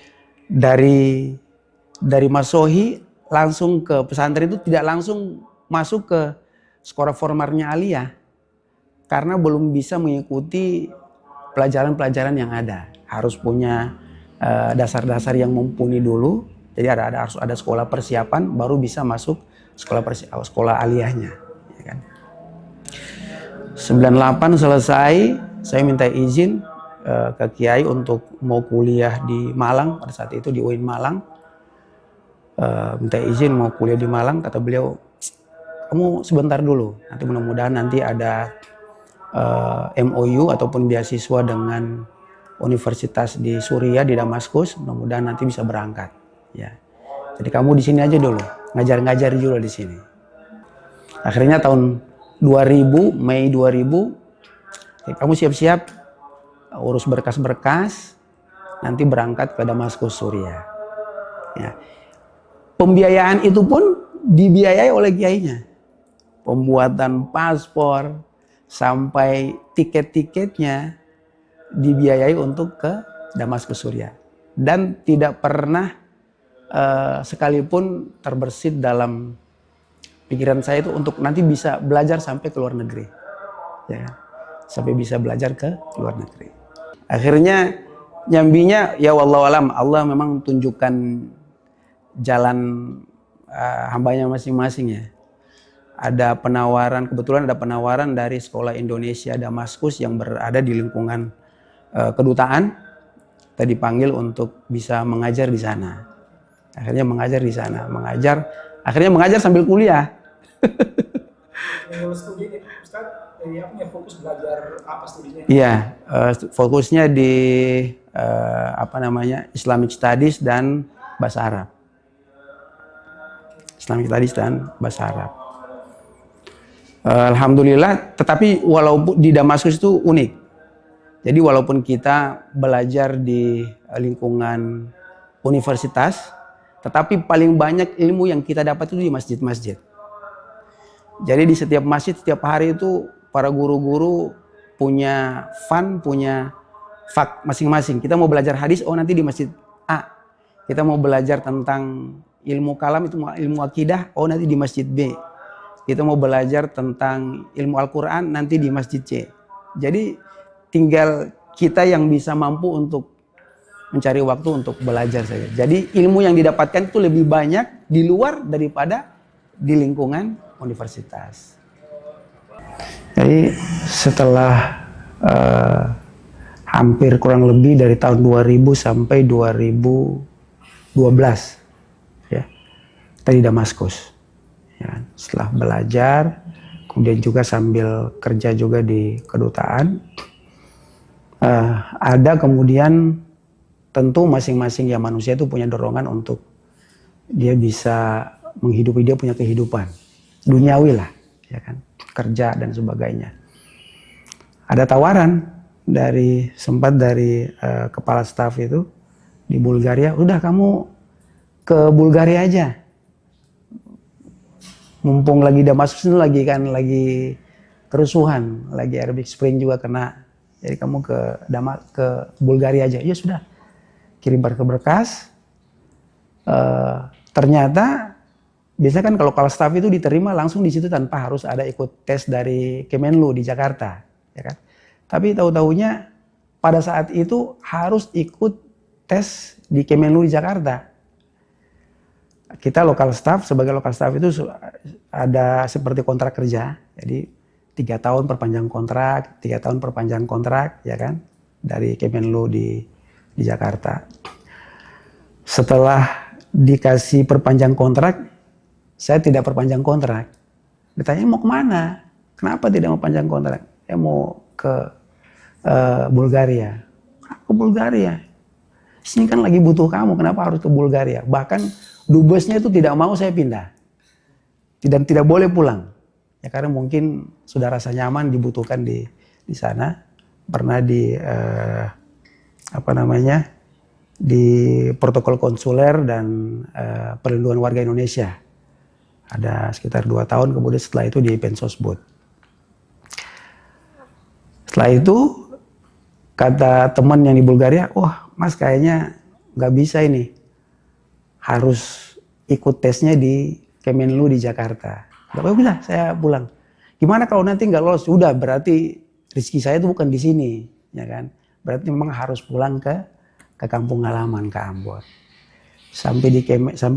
dari Masohi langsung ke pesantren itu tidak langsung masuk ke sekolah formalnya aliyah, karena belum bisa mengikuti pelajaran-pelajaran yang ada. harus punya dasar-dasar yang mumpuni dulu. Jadi harus ada sekolah persiapan baru bisa masuk sekolah aliyahnya. Ya kan. 98 selesai, saya minta izin ke Kiai untuk mau kuliah di Malang. Pada saat itu di UIN Malang, minta izin mau kuliah di Malang. Kata beliau, kamu sebentar dulu, nanti mudah-mudahan nanti ada MOU ataupun beasiswa dengan universitas di Suriah, di Damaskus, mudah-mudahan nanti bisa berangkat. Ya, jadi kamu di sini aja dulu, ngajar-ngajar dulu di sini. Akhirnya tahun 2000, Mei 2000, kamu siap-siap urus berkas-berkas, nanti berangkat ke Damaskus, Suriah. Ya. Pembiayaan itu pun dibiayai oleh kiainya. Pembuatan paspor sampai tiket-tiketnya dibiayai untuk ke Damaskus, Suriah. Dan tidak pernah sekalipun terbersit dalam pikiran saya itu untuk nanti bisa belajar sampai ke luar negeri. Ya, sampai bisa belajar ke luar negeri. Akhirnya nyambinya ya wallahualam, Allah memang tunjukkan jalan hambanya masing-masing ya. Ada penawaran, kebetulan ada penawaran dari Sekolah Indonesia Damaskus yang berada di lingkungan kedutaan. Kita dipanggil untuk bisa mengajar di sana. Akhirnya mengajar di sana, akhirnya mengajar sambil kuliah. Studi ini, Ustaz, punya fokus belajar apa studinya? Iya, fokusnya di Islamic Studies dan Bahasa Arab. Islamic Studies dan Bahasa Arab. Alhamdulillah, tetapi walaupun di Damaskus itu unik. Jadi walaupun kita belajar di lingkungan universitas, tetapi paling banyak ilmu yang kita dapat itu di masjid-masjid. Jadi di setiap masjid, setiap hari itu para guru-guru punya punya fak masing-masing. Kita mau belajar hadis, oh nanti di masjid A. Kita mau belajar tentang ilmu kalam, itu ilmu akidah, oh nanti di masjid B. Kita mau belajar tentang ilmu Al-Quran, nanti di masjid C. Jadi tinggal kita yang bisa mampu untuk mencari waktu untuk belajar saja. Jadi ilmu yang didapatkan itu lebih banyak di luar daripada di lingkungan universitas. Jadi setelah hampir kurang lebih dari tahun 2000 sampai 2012 ya, kita di Damaskus. Ya, setelah belajar, kemudian juga sambil kerja juga di kedutaan, ada kemudian tentu masing-masing ya manusia itu punya dorongan untuk dia bisa menghidupi, dia punya kehidupan duniawi lah, ya kan, kerja dan sebagainya. Ada tawaran sempat dari kepala staf itu di Bulgaria, udah kamu ke Bulgaria aja. Mumpung lagi Damaskus itu lagi kerusuhan, lagi Arabic Spring juga kena. Jadi kamu ke Bulgaria aja. Ya sudah, kirim berkas. Ternyata biasanya kan kalau kepala staf itu diterima langsung di situ tanpa harus ada ikut tes dari Kemenlu di Jakarta, ya kan? Tapi tahu-tahunya pada saat itu harus ikut tes di Kemenlu di Jakarta. Kita lokal staff, sebagai lokal staff itu ada seperti kontrak kerja. Jadi 3 tahun perpanjang kontrak, 3 tahun perpanjang kontrak, ya kan, dari Kemenlu di Jakarta. Setelah dikasih perpanjang kontrak, saya tidak perpanjang kontrak. Ditanya mau kemana? Kenapa tidak mau panjang kontrak? Saya mau ke Bulgaria. Kenapa ke Bulgaria? Sini kan lagi butuh kamu, kenapa harus ke Bulgaria? Bahkan dubesnya itu tidak mau saya pindah. Dan tidak boleh pulang. Ya karena mungkin sudah rasa nyaman dibutuhkan di sana. Pernah di protokol konsuler dan perlindungan warga Indonesia. Ada sekitar 2 tahun, kemudian setelah itu di Pensosbud. Setelah itu kata teman yang di Bulgaria, wah mas kayaknya nggak bisa ini. Harus ikut tesnya di Kemenlu di Jakarta. Gak apa-apa, saya pulang. Gimana kalau nanti nggak lolos? Udah berarti rezeki saya itu bukan di sini, ya kan? berarti memang harus pulang ke kampung halaman, ke Ambon. Sampai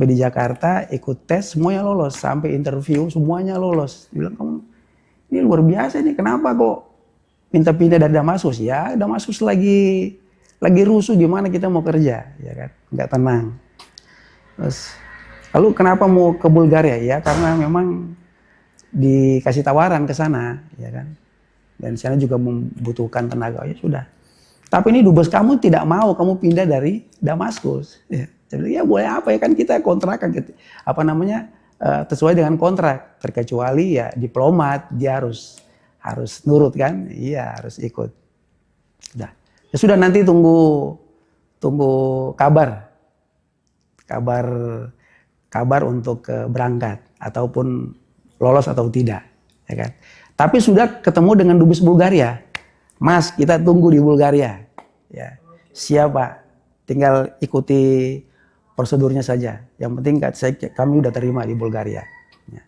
di Jakarta ikut tes, semuanya lolos. Sampai interview semuanya lolos. Bilang, kamu ini luar biasa nih, kenapa kok minta pindah dari Damaskus? Ya Damaskus lagi rusuh, gimana kita mau kerja, ya kan, nggak tenang. Terus, lalu kenapa mau ke Bulgaria? Ya karena memang dikasih tawaran ke sana, ya kan. Dan sana juga membutuhkan tenaga. Ya sudah. Tapi ini dubes kamu tidak mau kamu pindah dari Damaskus. Ya, ya boleh apa ya, kan kita kontrakan gitu. Apa namanya, sesuai dengan kontrak. Terkecuali ya diplomat, dia harus nurut kan. Iya, harus ikut. Sudah. Ya sudah, nanti tunggu kabar untuk berangkat ataupun lolos atau tidak, ya kan. Tapi sudah ketemu dengan dubes Bulgaria. Mas, kita tunggu di Bulgaria. Ya. Siapa? Tinggal ikuti prosedurnya saja. Yang penting kami udah terima di Bulgaria. Ya.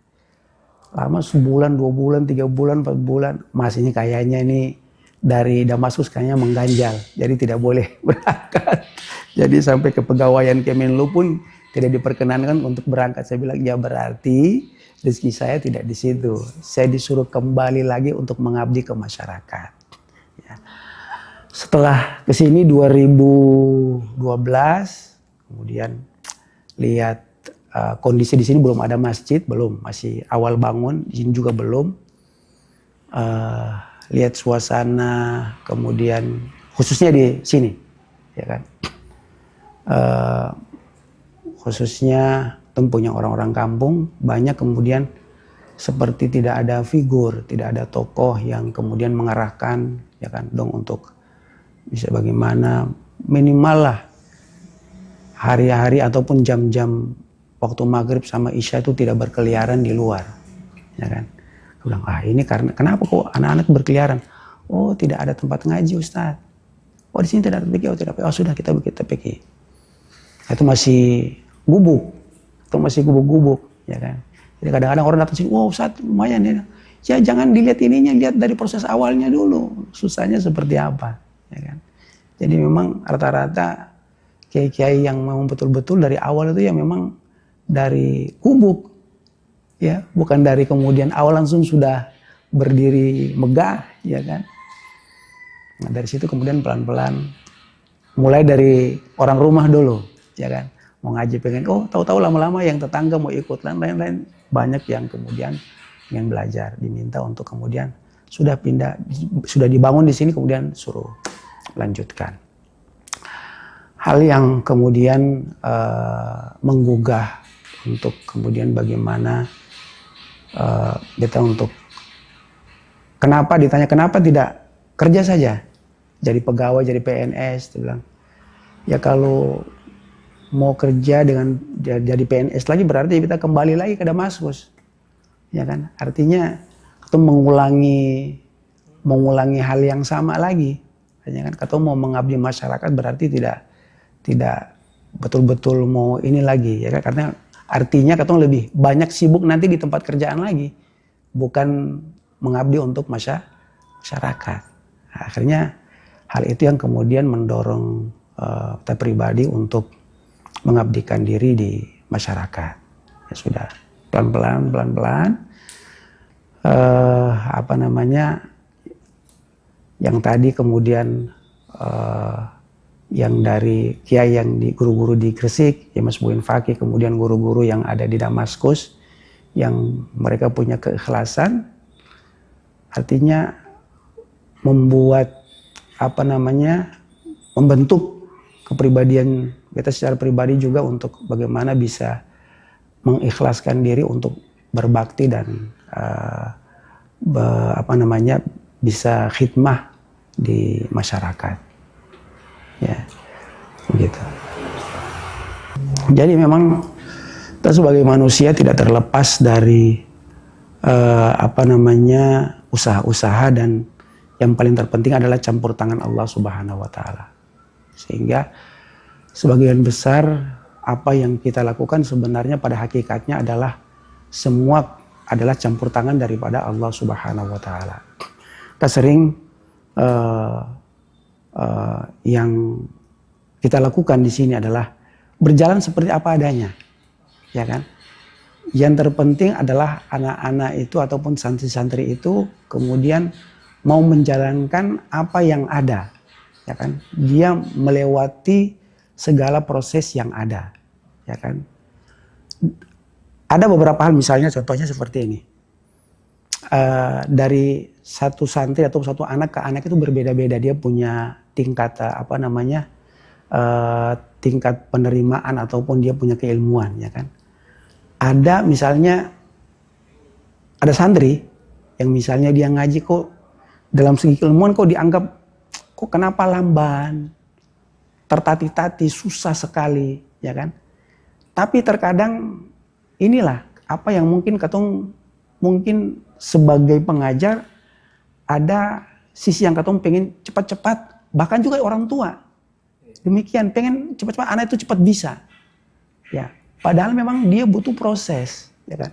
Lama sebulan, 2 bulan, 3 bulan, 4 bulan. Mas, ini kayaknya ini dari Damaskus kayaknya mengganjal. Jadi tidak boleh berangkat. Jadi sampai ke pegawaian Kemenlu pun tidak diperkenankan untuk berangkat. Saya bilang, ya berarti rezeki saya tidak di situ. Saya disuruh kembali lagi untuk mengabdi ke masyarakat. Ya. Setelah kesini 2012, kemudian lihat kondisi di sini belum ada masjid, masih awal bangun, di sini juga belum. Lihat suasana, kemudian khususnya di sini, ya kan. Khususnya tempuhnya orang-orang kampung, banyak kemudian seperti tidak ada figur, tidak ada tokoh yang kemudian mengarahkan, ya kan, dong, untuk bisa bagaimana minimal lah hari-hari ataupun jam-jam waktu maghrib sama isya itu tidak berkeliaran di luar, ya kan. Aku bilang, ini karena kenapa kok anak-anak berkeliaran? Oh, tidak ada tempat ngaji, Ustaz. Oh, di sini tidak ada PK, oh sudah kita bikin PK. Itu masih gubuk. Itu masih gubuk-gubuk, ya kan. Jadi kadang-kadang orang datang sini, wow Ustaz lumayan ya. Ya jangan dilihat ininya, lihat dari proses awalnya dulu. Susahnya seperti apa, ya kan. Jadi memang rata-rata kiai-kiai yang memang betul-betul dari awal itu ya memang dari gubuk, ya, bukan dari kemudian awal langsung sudah berdiri megah, ya kan. Nah dari situ kemudian pelan-pelan mulai dari orang rumah dulu, ya kan. Mau ngaji pengen, oh tahu-tahu lama-lama yang tetangga mau ikut, lain-lain banyak yang kemudian ingin belajar, diminta untuk kemudian sudah pindah, sudah dibangun di sini kemudian suruh lanjutkan. Hal yang kemudian menggugah untuk kemudian bagaimana kita untuk ditanya kenapa tidak kerja saja jadi pegawai, jadi PNS, dia bilang ya kalau mau kerja dengan jadi PNS lagi berarti kita kembali lagi ke Damaskus, ya kan. Artinya itu mengulangi hal yang sama lagi, ya kan. Kalau mau mengabdi masyarakat berarti tidak betul-betul mau ini lagi, ya kan. Karena artinya kita lebih banyak sibuk nanti di tempat kerjaan lagi, bukan mengabdi untuk masyarakat. Nah, akhirnya hal itu yang kemudian mendorong kita pribadi untuk mengabdikan diri di masyarakat. Ya sudah, pelan-pelan yang tadi kemudian yang dari kiai yang di guru-guru di Gresik, ya Mas Buin Fakih, kemudian guru-guru yang ada di Damaskus yang mereka punya keikhlasan, artinya membuat membentuk kepribadian kita secara pribadi juga untuk bagaimana bisa mengikhlaskan diri untuk berbakti dan bisa khidmah di masyarakat, ya begitu. Jadi memang kita sebagai manusia tidak terlepas dari usaha-usaha, dan yang paling terpenting adalah campur tangan Allah Subhanahu wa taala. Sehingga sebagian besar apa yang kita lakukan sebenarnya pada hakikatnya adalah semua adalah campur tangan daripada Allah Subhanahu wa taala. Kita sering yang kita lakukan di sini adalah berjalan seperti apa adanya, ya kan? Yang terpenting adalah anak-anak itu ataupun santri-santri itu kemudian mau menjalankan apa yang ada, ya kan? Dia melewati segala proses yang ada, ya kan? Ada beberapa hal, misalnya contohnya seperti ini. Dari satu santri atau satu anak ke anak itu berbeda-beda, dia punya tingkat tingkat penerimaan ataupun dia punya keilmuan, ya kan? Ada misalnya ada santri yang misalnya dia ngaji kok dalam segi keilmuan kok dianggap kok kenapa lamban, tertati-tati, susah sekali, ya kan? Tapi terkadang inilah apa yang mungkin mungkin sebagai pengajar ada sisi yang pengen cepat-cepat, bahkan juga orang tua demikian pengen cepat-cepat anak itu cepat bisa, ya. Padahal memang dia butuh proses, ya kan.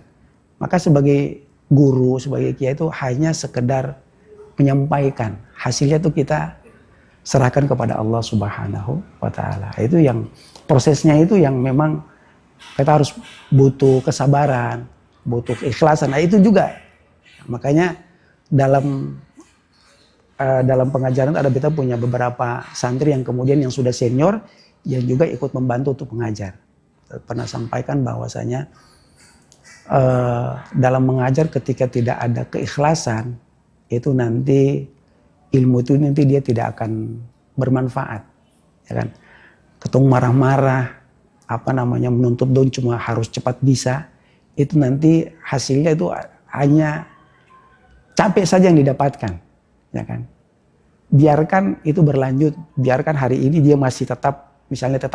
Maka sebagai guru, sebagai kiai itu hanya sekedar menyampaikan, hasilnya itu kita serahkan kepada Allah Subhanahu wa Ta'ala. Itu yang prosesnya itu yang memang kita harus butuh kesabaran, butuh keikhlasan. Nah itu juga. Makanya dalam pengajaran ada kita punya beberapa santri yang kemudian yang sudah senior yang juga ikut membantu untuk mengajar. Pernah sampaikan bahwasanya dalam mengajar ketika tidak ada keikhlasan itu nanti ilmu itu nanti dia tidak akan bermanfaat, ya kan? Ketung marah-marah, menuntut dong cuma harus cepat bisa, itu nanti hasilnya itu hanya capek saja yang didapatkan, ya kan? Biarkan itu berlanjut, biarkan hari ini dia masih tetap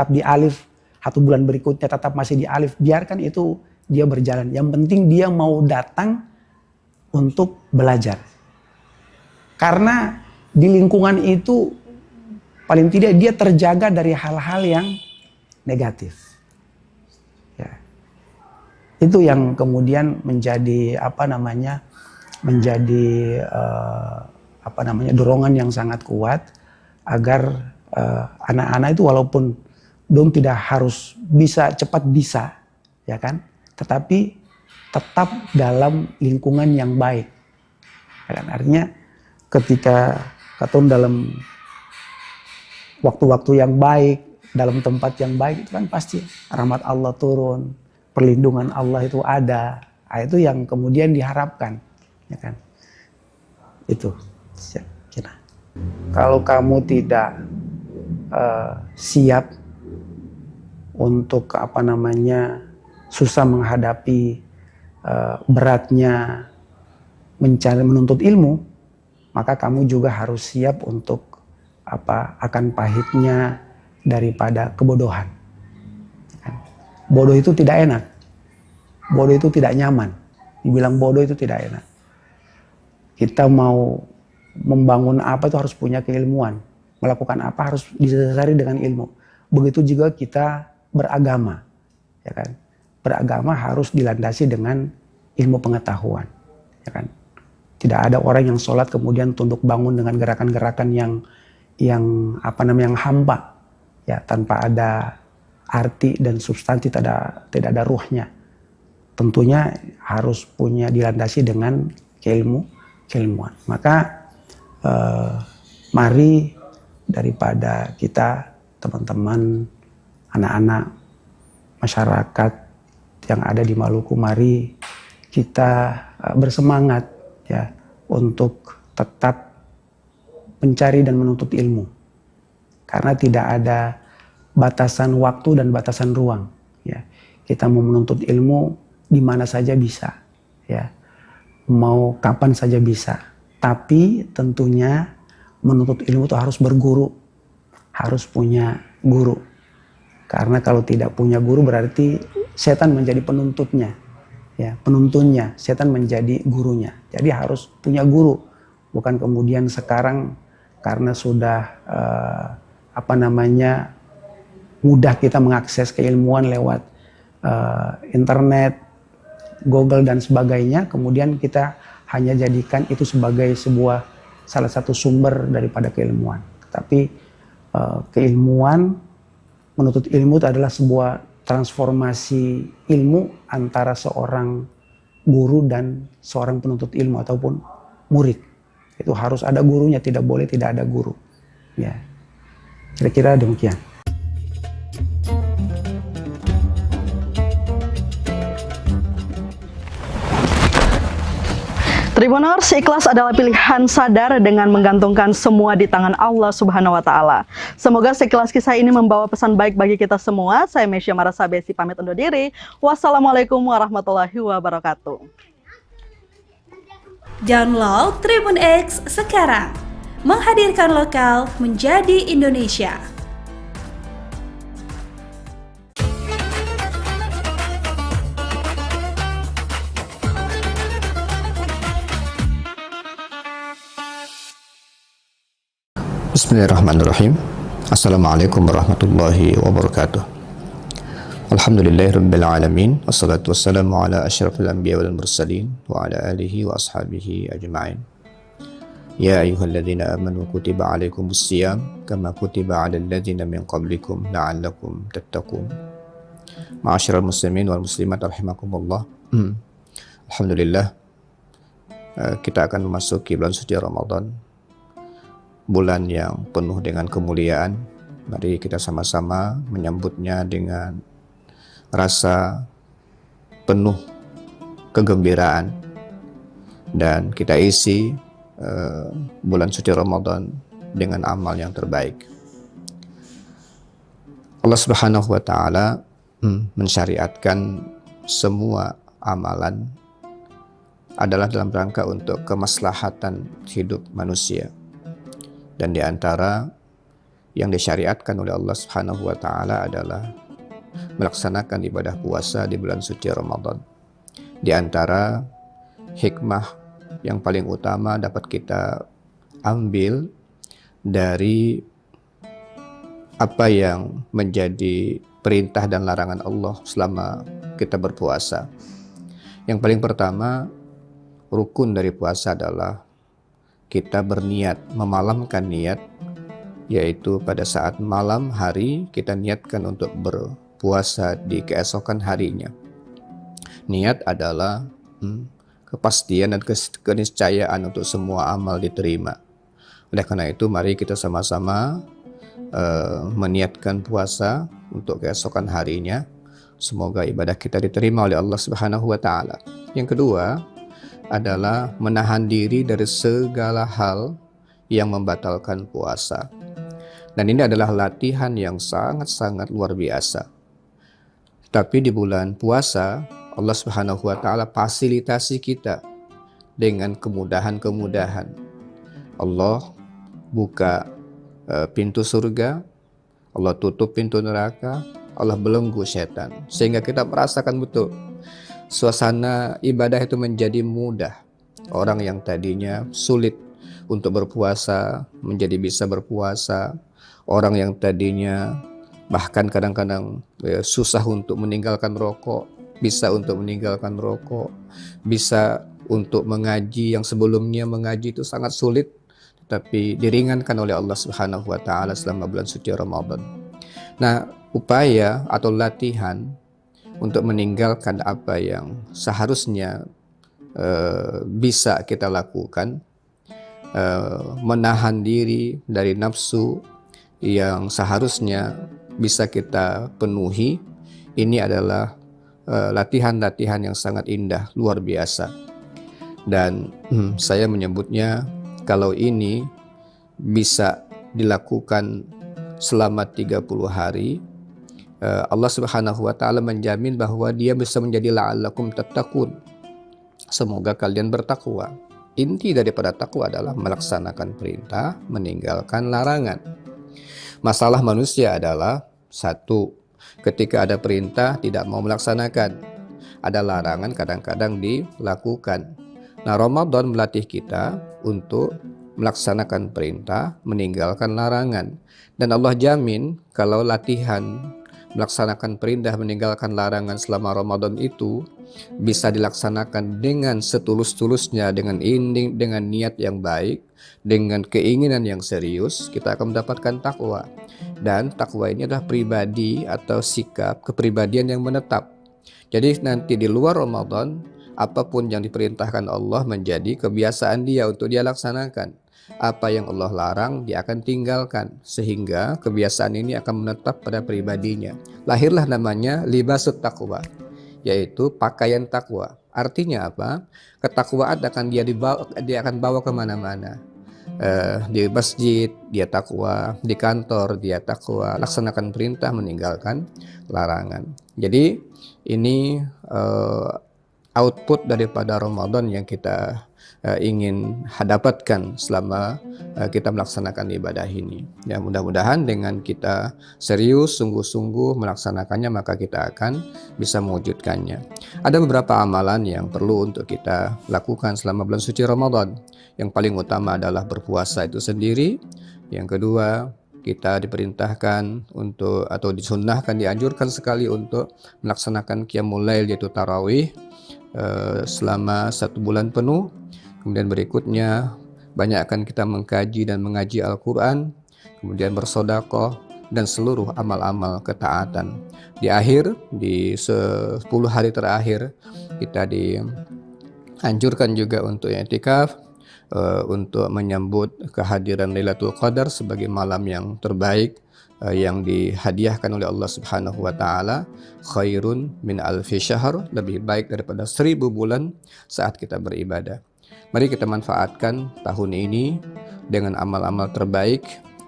di alif, 1 bulan berikutnya tetap masih di alif, biarkan itu dia berjalan. Yang penting dia mau datang untuk belajar. Karena di lingkungan itu paling tidak dia terjaga dari hal-hal yang negatif. Ya. Itu yang kemudian menjadi dorongan yang sangat kuat agar anak-anak itu walaupun dong tidak harus cepat bisa, ya kan? Tetapi tetap dalam lingkungan yang baik. Ya kan? Artinya ketika ketemu dalam waktu-waktu yang baik, dalam tempat yang baik, itu kan pasti rahmat Allah turun, perlindungan Allah itu ada. Nah, itu yang kemudian diharapkan, ya kan? Itu. Kira. Kalau kamu tidak siap untuk susah menghadapi beratnya menuntut ilmu, maka kamu juga harus siap untuk akan pahitnya daripada kebodohan. Bodoh itu tidak enak, bodoh itu tidak nyaman. Dibilang bodoh itu tidak enak. Kita mau membangun apa itu harus punya keilmuan, melakukan apa harus didasari dengan ilmu. Begitu juga kita beragama, ya kan? Beragama harus dilandasi dengan ilmu pengetahuan, ya kan? Tidak ada orang yang sholat kemudian tunduk bangun dengan gerakan-gerakan yang hampa, ya, tanpa ada arti dan substansi, tidak ada ruhnya. Tentunya harus dilandasi dengan keilmuan. Maka mari daripada kita teman-teman, anak-anak, masyarakat yang ada di Maluku, mari kita bersemangat, ya, untuk tetap mencari dan menuntut ilmu. Karena tidak ada batasan waktu dan batasan ruang, ya. Kita mau menuntut ilmu di mana saja bisa, ya. Mau kapan saja bisa. Tapi tentunya menuntut ilmu itu harus berguru, harus punya guru. Karena kalau tidak punya guru berarti setan menjadi penuntutnya, ya, penuntunnya, setan menjadi gurunya. Jadi harus punya guru, bukan kemudian sekarang karena sudah mudah kita mengakses keilmuan lewat internet, Google dan sebagainya, kemudian kita hanya jadikan itu sebagai salah satu sumber daripada keilmuan. Tapi keilmuan, menuntut ilmu itu adalah sebuah transformasi ilmu antara seorang guru dan seorang penuntut ilmu ataupun murid. Itu harus ada gurunya, tidak boleh tidak ada guru. Ya, kira-kira demikian. Tribuners, ikhlas adalah pilihan sadar dengan menggantungkan semua di tangan Allah Subhanahu wa Ta'ala. Semoga sekilas kisah ini membawa pesan baik bagi kita semua. Saya Mesya Marasabesi pamit undur diri. Wassalamualaikum warahmatullahi wabarakatuh. Download Tribun X sekarang, menghadirkan lokal menjadi Indonesia. Bismillahirrahmanirrahim. Assalamualaikum warahmatullahi wabarakatuh. Alhamdulillahirabbil alamin, wassalatu wassalamu ala asyrafil anbiya wal mursalin wa ala alihi wa ashabihi ajma'in. Ya ayyuhalladzina amanu kutiba alaikumus shiyam kama kutiba alal ladzina min qablikum la'allakum tattaqun. Ma'asyiral muslimin wal muslimat rahimakumullah. Alhamdulillah, kita akan memasuki bulan suci Ramadan, bulan yang penuh dengan kemuliaan. Mari kita sama-sama menyambutnya dengan rasa penuh kegembiraan, dan kita isi bulan suci Ramadan dengan amal yang terbaik. Allah Subhanahu wa Ta'ala mensyariatkan semua amalan adalah dalam rangka untuk kemaslahatan hidup manusia. Dan di antara yang disyariatkan oleh Allah Subhanahu wa Ta'ala adalah melaksanakan ibadah puasa di bulan suci Ramadan. Di antara hikmah yang paling utama dapat kita ambil dari apa yang menjadi perintah dan larangan Allah selama kita berpuasa. Yang paling pertama, rukun dari puasa adalah kita berniat, memalamkan niat, yaitu pada saat malam hari kita niatkan untuk berpuasa di keesokan harinya. Niat adalah kepastian dan keniscayaan untuk semua amal diterima. Oleh karena itu, mari kita sama-sama meniatkan puasa untuk keesokan harinya. Semoga ibadah kita diterima oleh Allah Subhanahu wa Ta'ala. Yang kedua adalah menahan diri dari segala hal yang membatalkan puasa. Dan ini adalah latihan yang sangat-sangat luar biasa. Tapi di bulan puasa, Allah Subhanahu wa Ta'ala fasilitasi kita dengan kemudahan-kemudahan. Allah buka pintu surga, Allah tutup pintu neraka, Allah belenggu setan, sehingga kita merasakan betul suasana ibadah itu menjadi mudah. Orang yang tadinya sulit untuk berpuasa menjadi bisa berpuasa. Orang yang tadinya bahkan kadang-kadang susah untuk meninggalkan rokok, bisa untuk meninggalkan rokok. Bisa untuk mengaji yang sebelumnya mengaji itu sangat sulit, tapi diringankan oleh Allah Subhanahu wa Ta'ala selama bulan suci Ramadan. Nah, upaya atau latihan untuk meninggalkan apa yang seharusnya bisa kita lakukan, menahan diri dari nafsu yang seharusnya bisa kita penuhi, ini adalah latihan-latihan yang sangat indah, luar biasa. Dan saya menyebutnya, kalau ini bisa dilakukan selama 30 hari, Allah Subhanahu wa Ta'ala menjamin bahwa dia bisa menjadi la'allakum tattaqun. Semoga kalian bertakwa. Inti daripada takwa adalah melaksanakan perintah, meninggalkan larangan. Masalah manusia adalah satu, ketika ada perintah tidak mau melaksanakan, ada larangan kadang-kadang dilakukan. Nah, Ramadan melatih kita untuk melaksanakan perintah, meninggalkan larangan. Dan Allah jamin kalau latihan melaksanakan perintah meninggalkan larangan selama Ramadan itu bisa dilaksanakan dengan setulus-tulusnya, dengan niat yang baik, dengan keinginan yang serius, kita akan mendapatkan takwa. Dan takwa ini adalah pribadi atau sikap kepribadian yang menetap. Jadi nanti di luar Ramadan, apapun yang diperintahkan Allah menjadi kebiasaan dia untuk dia laksanakan. Apa yang Allah larang dia akan tinggalkan, sehingga kebiasaan ini akan menetap pada pribadinya. Lahirlah namanya libasut taqwa, yaitu pakaian takwa. Artinya apa? Ketakwaan akan dia akan bawa kemana-mana. Di masjid dia takwa, di kantor dia takwa, laksanakan perintah meninggalkan larangan. Jadi ini output daripada Ramadan yang kita ingin dapatkan selama kita melaksanakan ibadah ini. Ya, mudah-mudahan dengan kita serius, sungguh-sungguh melaksanakannya, maka kita akan bisa mewujudkannya. Ada beberapa amalan yang perlu untuk kita lakukan selama bulan suci Ramadan. Yang paling utama adalah berpuasa itu sendiri. Yang kedua, kita diperintahkan untuk atau disunnahkan, dianjurkan sekali untuk melaksanakan qiyamul lail, yaitu tarawih selama 1 bulan penuh. Kemudian berikutnya banyakkan kita mengkaji dan mengaji Al-Quran, kemudian bersedekah dan seluruh amal-amal ketaatan. Di akhir, di 10 hari terakhir, kita dianjurkan juga untuk i'tikaf, untuk menyambut kehadiran Lailatul Qadar sebagai malam yang terbaik yang dihadiahkan oleh Allah Subhanahu wa taala. Khairun min alfi syahr, lebih baik daripada 1000 bulan saat kita beribadah. Mari kita manfaatkan tahun ini dengan amal-amal terbaik.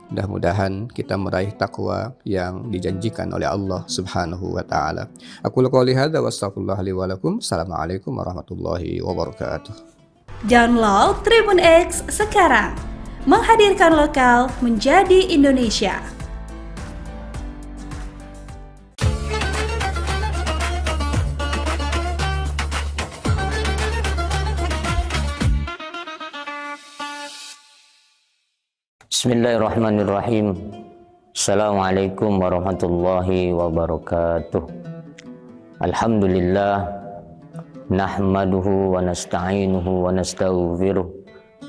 Mudah-mudahan kita meraih takwa yang dijanjikan oleh Allah Subhanahu wa taala. Aku qouli hadza wa astaghfirullah li wa lakum. Assalamualaikum warahmatullahi wabarakatuh. Download Tribun X sekarang. Menghadirkan lokal menjadi Indonesia. Bismillahirrahmanirrahim. Assalamualaikum warahmatullahi wabarakatuh. Alhamdulillah, nahmaduhu wa nasta'inuhu wa nastaghfiruh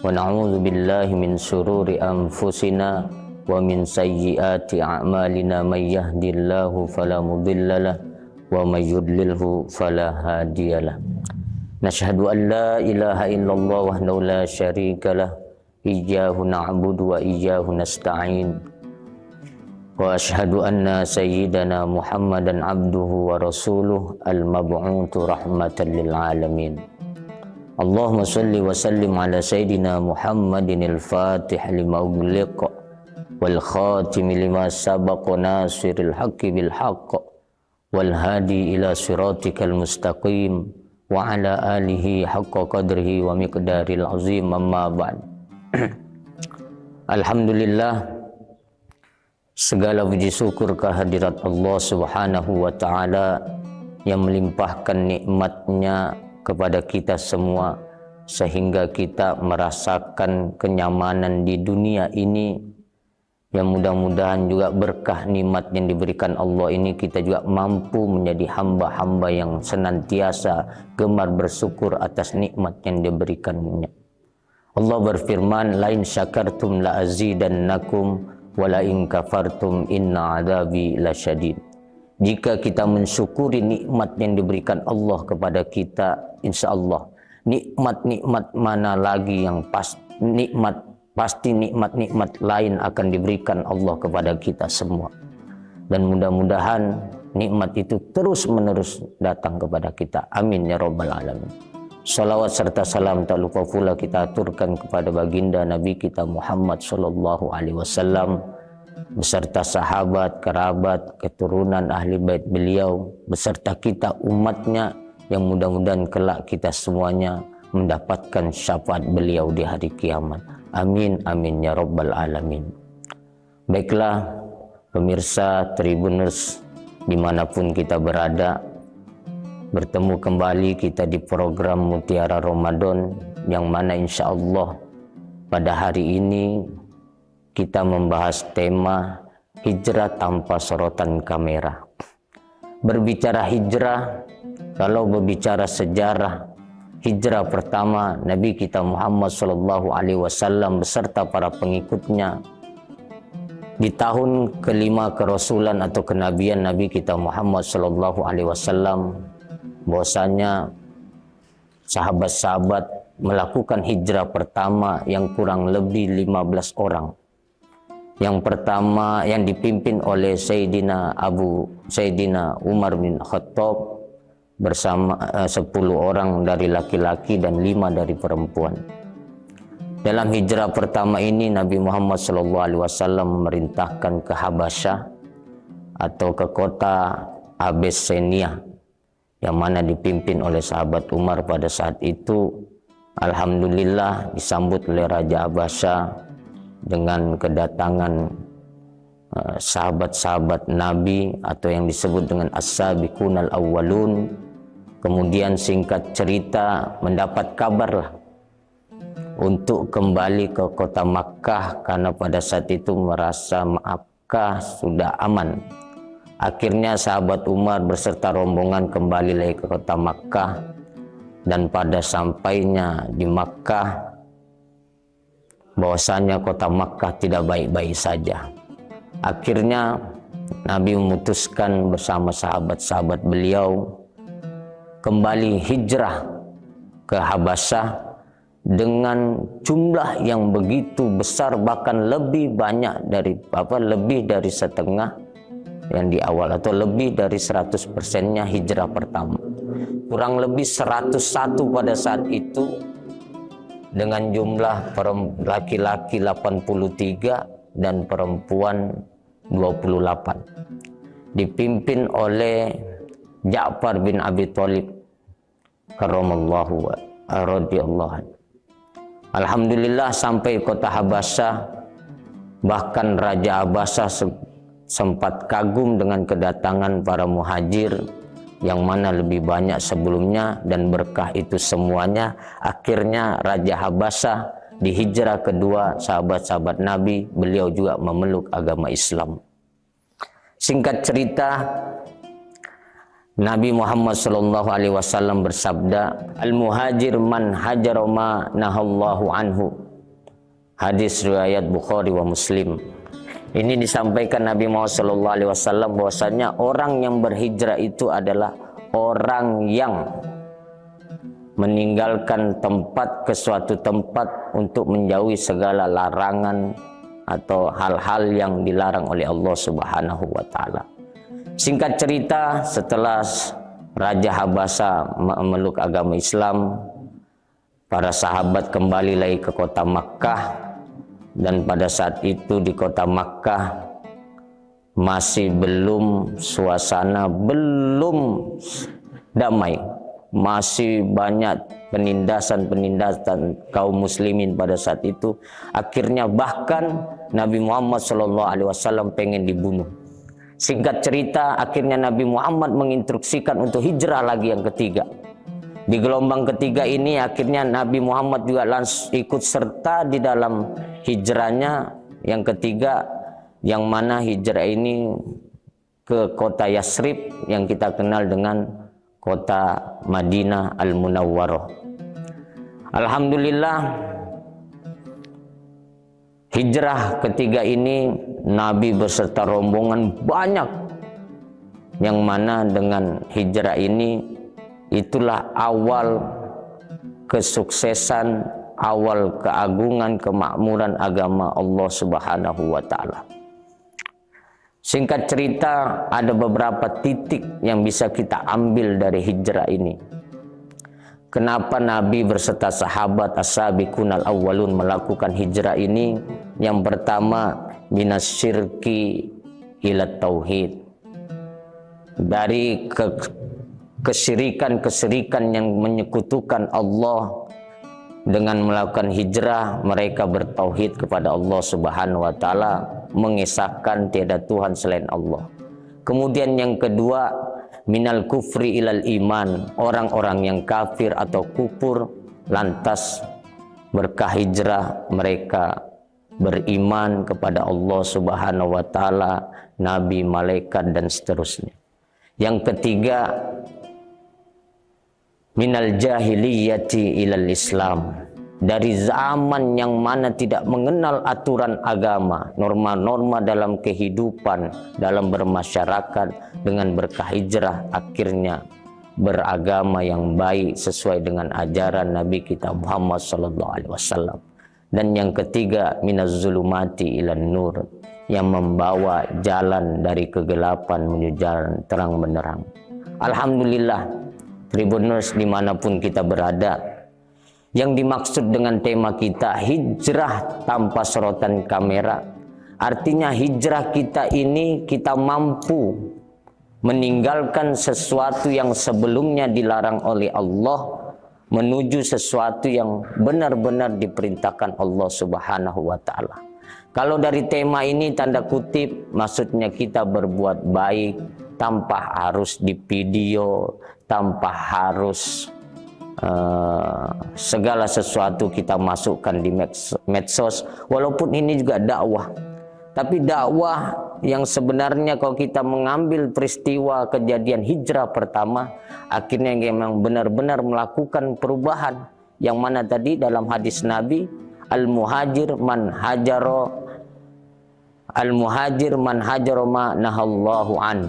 wa na'udzu billahi min syururi anfusina wa min sayyiati a'malina, may yahdihillahu fala mudhillalah wa may yudlilhu fala hadiyalah. Nashhadu an la ilaha illallah wahdahu la syarikalah, iyyahu na'budu wa iyyahu nasta'in, wa ashhadu anna sayyidana Muhammadan abduhu wa rasuluh al-mab'utu rahmatan lil alamin. Allahumma salli wa sallim ala sayyidina Muhammadin al-fatih lima ughliq wal khatim lima sabaq nasiril haqqi bil haqq wal hadi ila siratikal mustaqim wa ala alihi haqqa qadrihi wa miqdaril azim, amma ba'd. Alhamdulillah, segala puji syukur kehadirat Allah Subhanahu wa taala yang melimpahkan nikmatnya kepada kita semua sehingga kita merasakan kenyamanan di dunia ini, yang mudah-mudahan juga berkah nikmat yang diberikan Allah ini kita juga mampu menjadi hamba-hamba yang senantiasa gemar bersyukur atas nikmat yang diberikannya. Allah berfirman, lain syakartum la azidannakum wa la in kafartum inna adzabi lasyadid. Jika kita mensyukuri nikmat yang diberikan Allah kepada kita, insya Allah nikmat-nikmat mana lagi yang pasti nikmat-nikmat lain akan diberikan Allah kepada kita semua. Dan mudah-mudahan nikmat itu terus-menerus datang kepada kita. Amin ya rabbal alamin. Salawat serta salam tak lupa pula kita aturkan kepada baginda Nabi kita Muhammad sallallahu alaihi wasallam beserta sahabat, kerabat, keturunan ahli bait beliau, beserta kita umatnya, yang mudah-mudahan kelak kita semuanya mendapatkan syafaat beliau di hari kiamat. Amin amin ya rabbal alamin. Baiklah pemirsa Tribuners dimanapun kita berada, bertemu kembali kita di program Mutiara Ramadan, yang mana insya Allah pada hari ini kita membahas tema hijrah tanpa sorotan kamera. berbicara hijrah, kalau berbicara sejarah, hijrah pertama Nabi kita Muhammad SAW beserta para pengikutnya di tahun kelima kerasulan atau kenabian Nabi kita Muhammad SAW, bahwasanya sahabat-sahabat melakukan hijrah pertama yang kurang lebih 15 orang. Yang pertama yang dipimpin oleh Sayyidina Umar bin Khattab bersama 10 orang dari laki-laki dan 5 dari perempuan. Dalam hijrah pertama ini Nabi Muhammad SAW memerintahkan ke Habasyah atau ke kota Abyssinia yang mana dipimpin oleh sahabat Umar pada saat itu. Alhamdulillah disambut oleh Raja Habasyah dengan kedatangan sahabat-sahabat Nabi atau yang disebut dengan As-Sabiqunal Awwalun. Kemudian singkat cerita mendapat kabar lah untuk kembali ke kota Makkah karena pada saat itu merasa Makkah sudah aman. Akhirnya sahabat Umar beserta rombongan kembali lagi ke kota Makkah, dan pada sampainya di Makkah bahwasanya kota Makkah tidak baik-baik saja. Akhirnya Nabi memutuskan bersama sahabat-sahabat beliau kembali hijrah ke Habasyah dengan jumlah yang begitu besar, bahkan lebih banyak lebih dari setengah yang di awal atau lebih dari 100%-nya hijrah pertama. Kurang lebih 101 pada saat itu dengan jumlah laki-laki 83 dan perempuan 28, dipimpin oleh Ja'far bin Abi Thalib karramallahu radhiyallahu anhu. Alhamdulillah sampai kota Habasyah, bahkan Raja Habasyah sempat kagum dengan kedatangan para muhajir yang mana lebih banyak sebelumnya, dan berkah itu semuanya akhirnya Raja Habasyah di hijrah kedua sahabat-sahabat Nabi, beliau juga memeluk agama Islam. Singkat cerita, Nabi Muhammad SAW bersabda, "Al-muhajir man hajara ma nahallahu anhu." Hadis riwayat Bukhari wa Muslim. Ini disampaikan Nabi Muhammad SAW bahwasanya orang yang berhijrah itu adalah orang yang meninggalkan tempat ke suatu tempat untuk menjauhi segala larangan atau hal-hal yang dilarang oleh Allah Subhanahu wa taala. Singkat cerita, setelah Raja Habasyah memeluk agama Islam, para sahabat kembali lagi ke kota Makkah. Dan pada saat itu di kota Makkah masih belum belum damai, masih banyak penindasan kaum muslimin pada saat itu. Akhirnya bahkan Nabi Muhammad SAW pengen dibunuh. Singkat cerita, akhirnya Nabi Muhammad menginstruksikan untuk hijrah lagi yang ketiga. Di gelombang ketiga ini akhirnya Nabi Muhammad juga langsung ikut serta di dalam hijrahnya yang ketiga, yang mana hijrah ini ke kota Yasrib yang kita kenal dengan kota Madinah Al-Munawwarah. Alhamdulillah, hijrah ketiga ini Nabi beserta rombongan banyak, yang mana dengan hijrah ini itulah awal kesuksesan, awal keagungan, kemakmuran agama Allah Subhanahu wa taala. Singkat cerita, ada beberapa titik yang bisa kita ambil dari hijrah ini. Kenapa Nabi berserta sahabat As-Sabiqunal Awwalun melakukan hijrah ini? Yang pertama, minasyirki ila tauhid. Dari kesyirikan yang menyekutukan Allah, dengan melakukan hijrah mereka bertauhid kepada Allah Subhanahu wa taala, mengesahkan tiada Tuhan selain Allah. Kemudian yang kedua, minal kufri ilal iman, orang-orang yang kafir atau kufur lantas berkah hijrah mereka beriman kepada Allah Subhanahu wa taala, nabi, malaikat dan seterusnya. Yang ketiga, minal jahiliyati ilal Islam, dari zaman yang mana tidak mengenal aturan agama, norma-norma dalam kehidupan, dalam bermasyarakat, dengan berkah hijrah akhirnya beragama yang baik sesuai dengan ajaran Nabi kita Muhammad SAW. Dan yang ketiga, minaz zulumati ilan nur, yang membawa jalan dari kegelapan menuju jalan terang benderang. Alhamdulillah, Tribuners dimanapun kita berada, yang dimaksud dengan tema kita hijrah tanpa sorotan kamera, artinya hijrah kita ini kita mampu meninggalkan sesuatu yang sebelumnya dilarang oleh Allah menuju sesuatu yang benar-benar diperintahkan Allah Subhanahu wa Ta'ala. Kalau dari tema ini tanda kutip maksudnya kita berbuat baik tanpa harus di video, tanpa harus segala sesuatu kita masukkan di medsos, walaupun ini juga dakwah. Tapi dakwah yang sebenarnya kalau kita mengambil peristiwa kejadian hijrah pertama, akhirnya memang benar-benar melakukan perubahan. Yang mana tadi dalam hadis Nabi, al-muhajir man hajaro ma nahallahu an.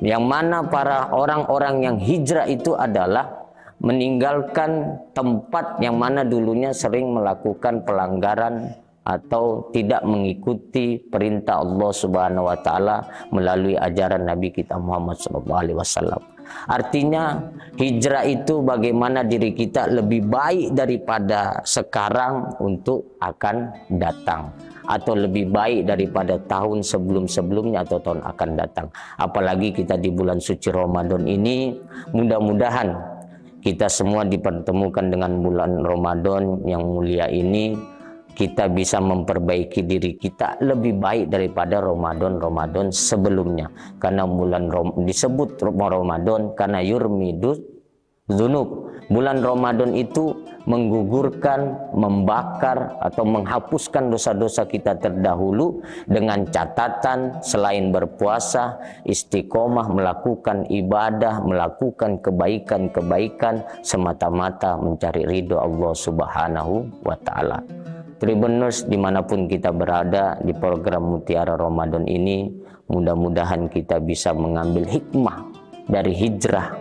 Yang mana para orang-orang yang hijrah itu adalah meninggalkan tempat yang mana dulunya sering melakukan pelanggaran atau tidak mengikuti perintah Allah Subhanahu wa Ta'ala melalui ajaran Nabi kita Muhammad SAW. Artinya hijrah itu bagaimana diri kita lebih baik daripada sekarang untuk akan datang, atau lebih baik daripada tahun sebelum-sebelumnya atau tahun akan datang. Apalagi kita di bulan suci Ramadan ini, mudah-mudahan kita semua dipertemukan dengan bulan Ramadan yang mulia ini, kita bisa memperbaiki diri kita lebih baik daripada Ramadan sebelumnya. Karena bulan disebut Ramadan karena yurmidus dzunub. Bulan Ramadan itu menggugurkan, membakar atau menghapuskan dosa-dosa kita terdahulu, dengan catatan selain berpuasa, istiqomah melakukan ibadah, melakukan kebaikan-kebaikan semata-mata mencari ridho Allah Subhanahu wa Ta'ala. Tribuners dimanapun kita berada di program Mutiara Ramadan ini, mudah-mudahan kita bisa mengambil hikmah dari hijrah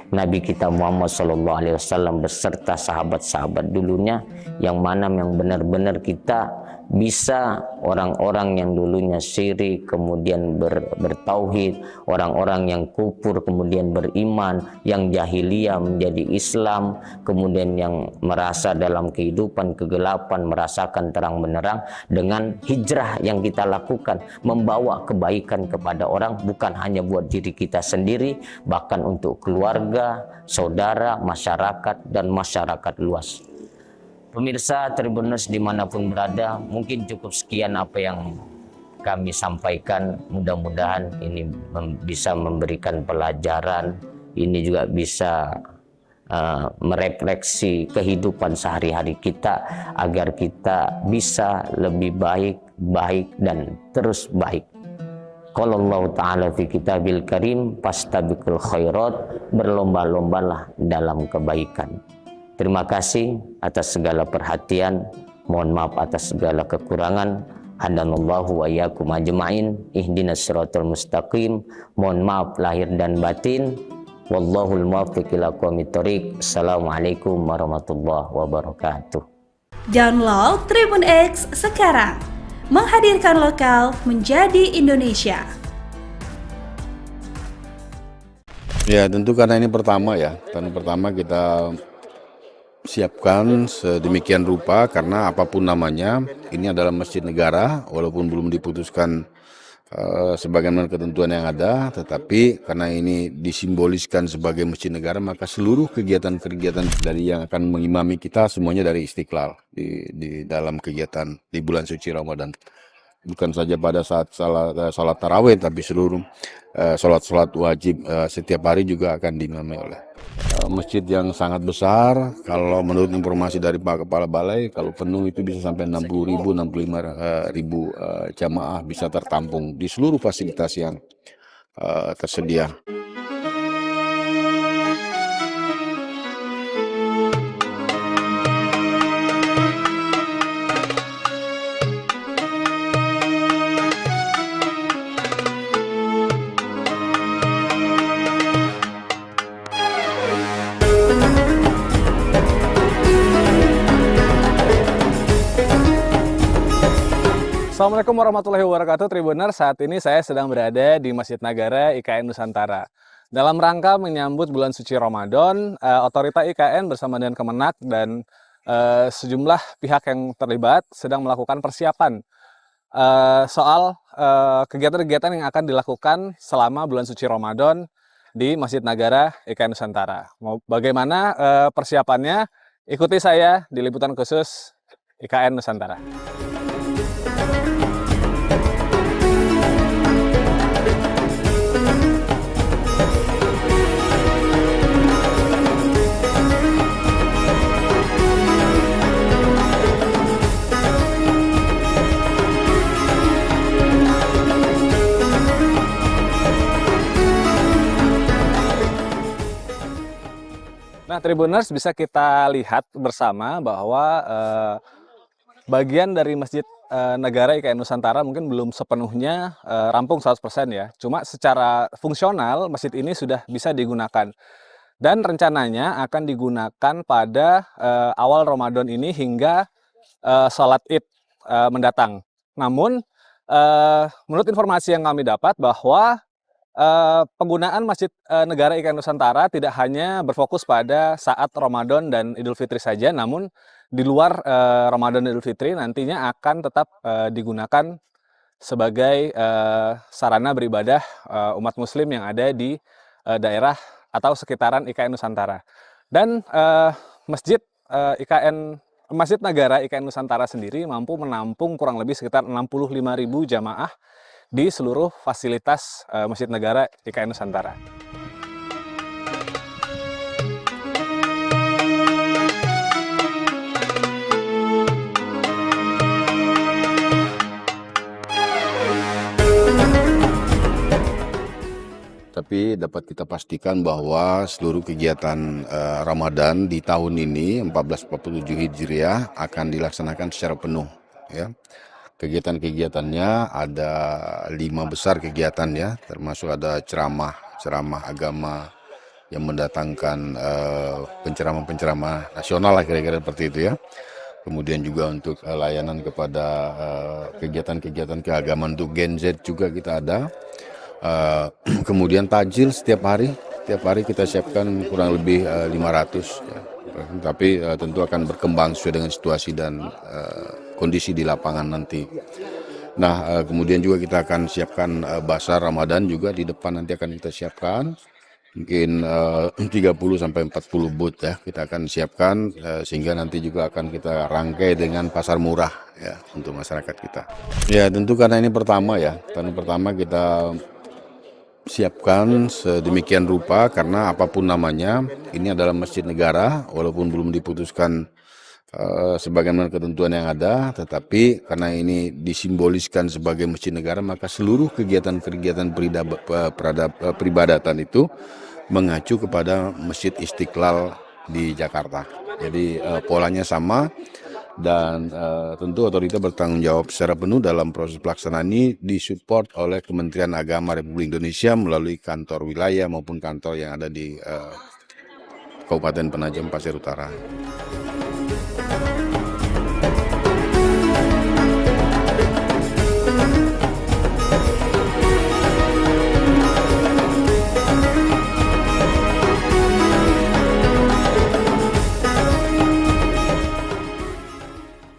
Nabi kita Muhammad SAW beserta sahabat-sahabat dulunya, yang mana yang benar-benar kita bisa orang-orang yang dulunya syirik kemudian bertauhid, orang-orang yang kufur kemudian beriman, yang jahiliyah menjadi Islam, kemudian yang merasa dalam kehidupan kegelapan merasakan terang benderang. Dengan hijrah yang kita lakukan membawa kebaikan kepada orang, bukan hanya buat diri kita sendiri, bahkan untuk keluarga, saudara, masyarakat, dan masyarakat luas. Pemirsa Tribuners dimanapun berada, mungkin cukup sekian apa yang kami sampaikan. Mudah-mudahan ini bisa memberikan pelajaran, ini juga bisa merefleksi kehidupan sehari-hari kita, agar kita bisa lebih baik dan terus baik. Qala Allah Ta'ala fi kitabil karim, fastabiqul khairat, berlomba-lombalah dalam kebaikan. Terima kasih atas segala perhatian. Mohon maaf atas segala kekurangan. Hadanallahu wa iyyakum ajma'in. Ihdinas siratal mustaqim. Mohon maaf lahir dan batin. Wallahul muwaffiq ila aqwamit thoriq. Assalamualaikum warahmatullahi wabarakatuh. Download Tribun X sekarang. Menghadirkan lokal menjadi Indonesia. Ya, tentu karena ini pertama ya. Tahun pertama kita siapkan sedemikian rupa, karena apapun namanya, ini adalah masjid negara, walaupun belum diputuskan sebagaimana ketentuan yang ada, tetapi karena ini disimboliskan sebagai masjid negara, maka seluruh kegiatan-kegiatan dari yang akan mengimami kita semuanya dari Istiqlal di dalam kegiatan di bulan suci Ramadan. Bukan saja pada saat salat tarawih, tapi seluruh salat-salat wajib setiap hari juga akan diimami oleh masjid yang sangat besar. Kalau menurut informasi dari Pak Kepala Balai, kalau penuh itu bisa sampai 60.000, 65.000 jamaah bisa tertampung di seluruh fasilitas yang tersedia. Assalamualaikum warahmatullahi wabarakatuh Tribuners. Saat ini saya sedang berada di Masjid Nagara IKN Nusantara. Dalam rangka menyambut bulan suci Ramadan, otorita IKN bersama dengan Kemenak dan sejumlah pihak yang terlibat sedang melakukan persiapan soal kegiatan-kegiatan yang akan dilakukan selama bulan suci Ramadan di Masjid Nagara IKN Nusantara. Bagaimana persiapannya? Ikuti saya di liputan khusus IKN Nusantara. Nah, Tribuners, bisa kita lihat bersama bahwa bagian dari Masjid Nagara IKN Nusantara mungkin belum sepenuhnya rampung 100% ya. Cuma secara fungsional masjid ini sudah bisa digunakan. Dan rencananya akan digunakan pada awal Ramadan ini hingga sholat Id mendatang. Namun, menurut informasi yang kami dapat bahwa penggunaan Masjid Nagara IKN Nusantara tidak hanya berfokus pada saat Ramadan dan Idul Fitri saja, namun di luar Ramadan dan Idul Fitri nantinya akan tetap digunakan sebagai sarana beribadah umat muslim yang ada di daerah atau sekitaran IKN Nusantara. Dan Masjid Nagara IKN Nusantara sendiri mampu menampung kurang lebih sekitar 65.000 jamaah di seluruh fasilitas Masjid Nagara IKN Nusantara. Tapi dapat kita pastikan bahwa seluruh kegiatan Ramadan di tahun ini 1447 Hijriah akan dilaksanakan secara penuh, ya. Kegiatan-kegiatannya ada 5 besar kegiatan ya, termasuk ada ceramah agama yang mendatangkan penceramah-penceramah nasional lah kira-kira seperti itu ya. Kemudian juga untuk layanan kepada kegiatan-kegiatan keagamaan untuk Gen Z juga kita ada. Kemudian tajil setiap hari kita siapkan kurang lebih 500 ya. Tapi tentu akan berkembang sesuai dengan situasi dan kondisi di lapangan nanti. Nah, kemudian juga kita akan siapkan bazar Ramadan juga di depan nanti akan kita siapkan. Mungkin 30 sampai 40 booth ya kita akan siapkan sehingga nanti juga akan kita rangkai dengan pasar murah ya untuk masyarakat kita. Ya, tentu karena ini pertama ya. Tahun pertama kita siapkan sedemikian rupa karena apapun namanya ini adalah Masjid Negara walaupun belum diputuskan sebagaimana ketentuan yang ada, tetapi karena ini disimboliskan sebagai Masjid Negara maka seluruh kegiatan-kegiatan peribadatan itu mengacu kepada Masjid Istiqlal di Jakarta. Jadi polanya sama dan tentu otorita bertanggung jawab secara penuh dalam proses pelaksanaan ini disupport oleh Kementerian Agama Republik Indonesia melalui kantor wilayah maupun kantor yang ada di Kabupaten Penajam Pasir Utara.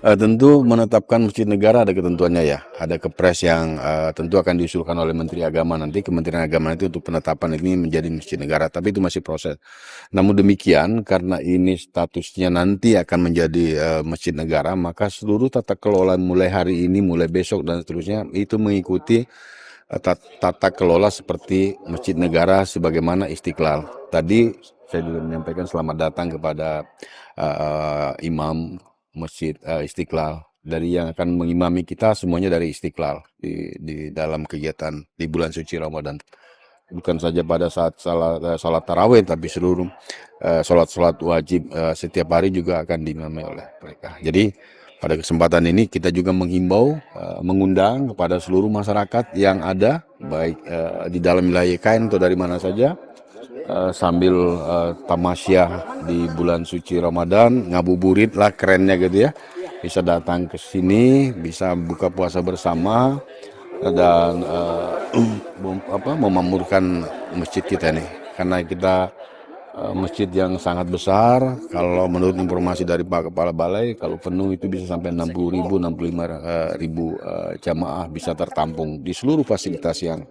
Tentu menetapkan Masjid Negara ada ketentuannya ya, ada kepres yang tentu akan diusulkan oleh Menteri Agama nanti, Kementerian Agama nanti untuk penetapan ini menjadi Masjid Negara, tapi itu masih proses. Namun demikian, karena ini statusnya nanti akan menjadi Masjid Negara, maka seluruh tata kelola mulai hari ini, mulai besok dan seterusnya itu mengikuti tata kelola seperti Masjid Negara sebagaimana Istiqlal. Tadi saya juga menyampaikan selamat datang kepada Imam Masjid Istiqlal dari yang akan mengimami kita semuanya dari Istiqlal di dalam kegiatan di bulan suci Ramadan. Bukan saja pada saat salat tarawih tapi seluruh salat wajib setiap hari juga akan diimami oleh mereka. Jadi pada kesempatan ini kita juga menghimbau mengundang kepada seluruh masyarakat yang ada baik di dalam wilayah IKN atau dari mana saja sambil tamasyah di bulan suci Ramadan, ngabuburit lah kerennya gitu ya. bisa datang ke sini, bisa buka puasa bersama dan memakmurkan masjid kita nih. Karena kita masjid yang sangat besar. Kalau menurut informasi dari Pak Kepala Balai, kalau penuh itu bisa sampai 60.000, 65.000 jamaah bisa tertampung di seluruh fasilitas yang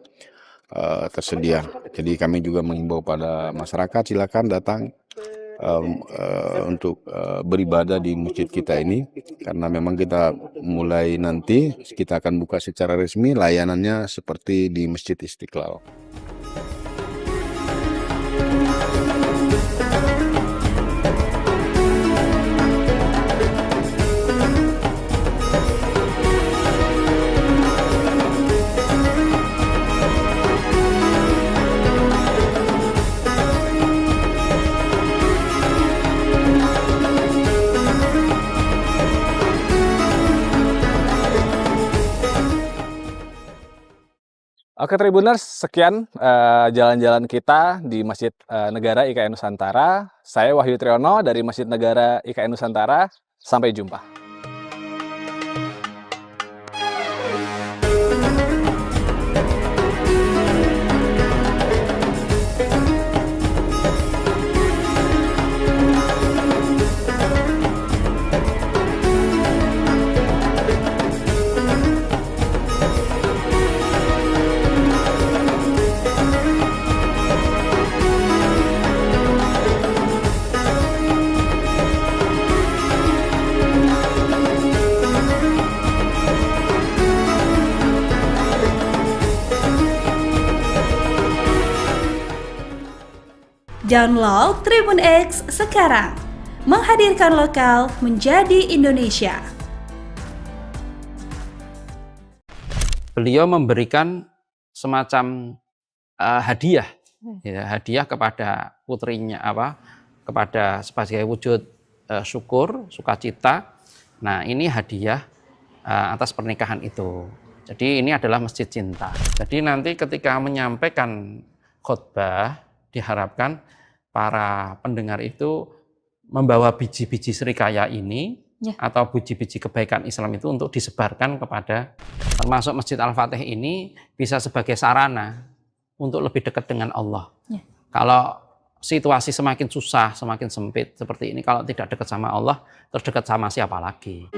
tersedia. Jadi kami juga mengimbau pada masyarakat, silakan datang untuk beribadah di masjid kita ini, karena memang kita mulai nanti kita akan buka secara resmi layanannya seperti di Masjid Istiqlal. Oke Tribuners, sekian jalan-jalan kita di Masjid Negara IKN Nusantara. Saya Wahyu Triyono dari Masjid Negara IKN Nusantara. Sampai jumpa. Download Tribun X sekarang, menghadirkan lokal menjadi Indonesia. Beliau memberikan semacam hadiah, ya, hadiah kepada putrinya, kepada sebagai wujud syukur, sukacita. Nah, ini hadiah atas pernikahan itu. Jadi ini adalah masjid cinta. Jadi nanti ketika menyampaikan khutbah, diharapkan para pendengar itu membawa biji-biji serikaya ini atau biji-biji kebaikan Islam itu untuk disebarkan kepada, termasuk Masjid Al-Fatih ini bisa sebagai sarana untuk lebih dekat dengan Allah. Kalau situasi semakin susah, semakin sempit seperti ini, kalau tidak dekat sama Allah, terus dekat sama siapa lagi?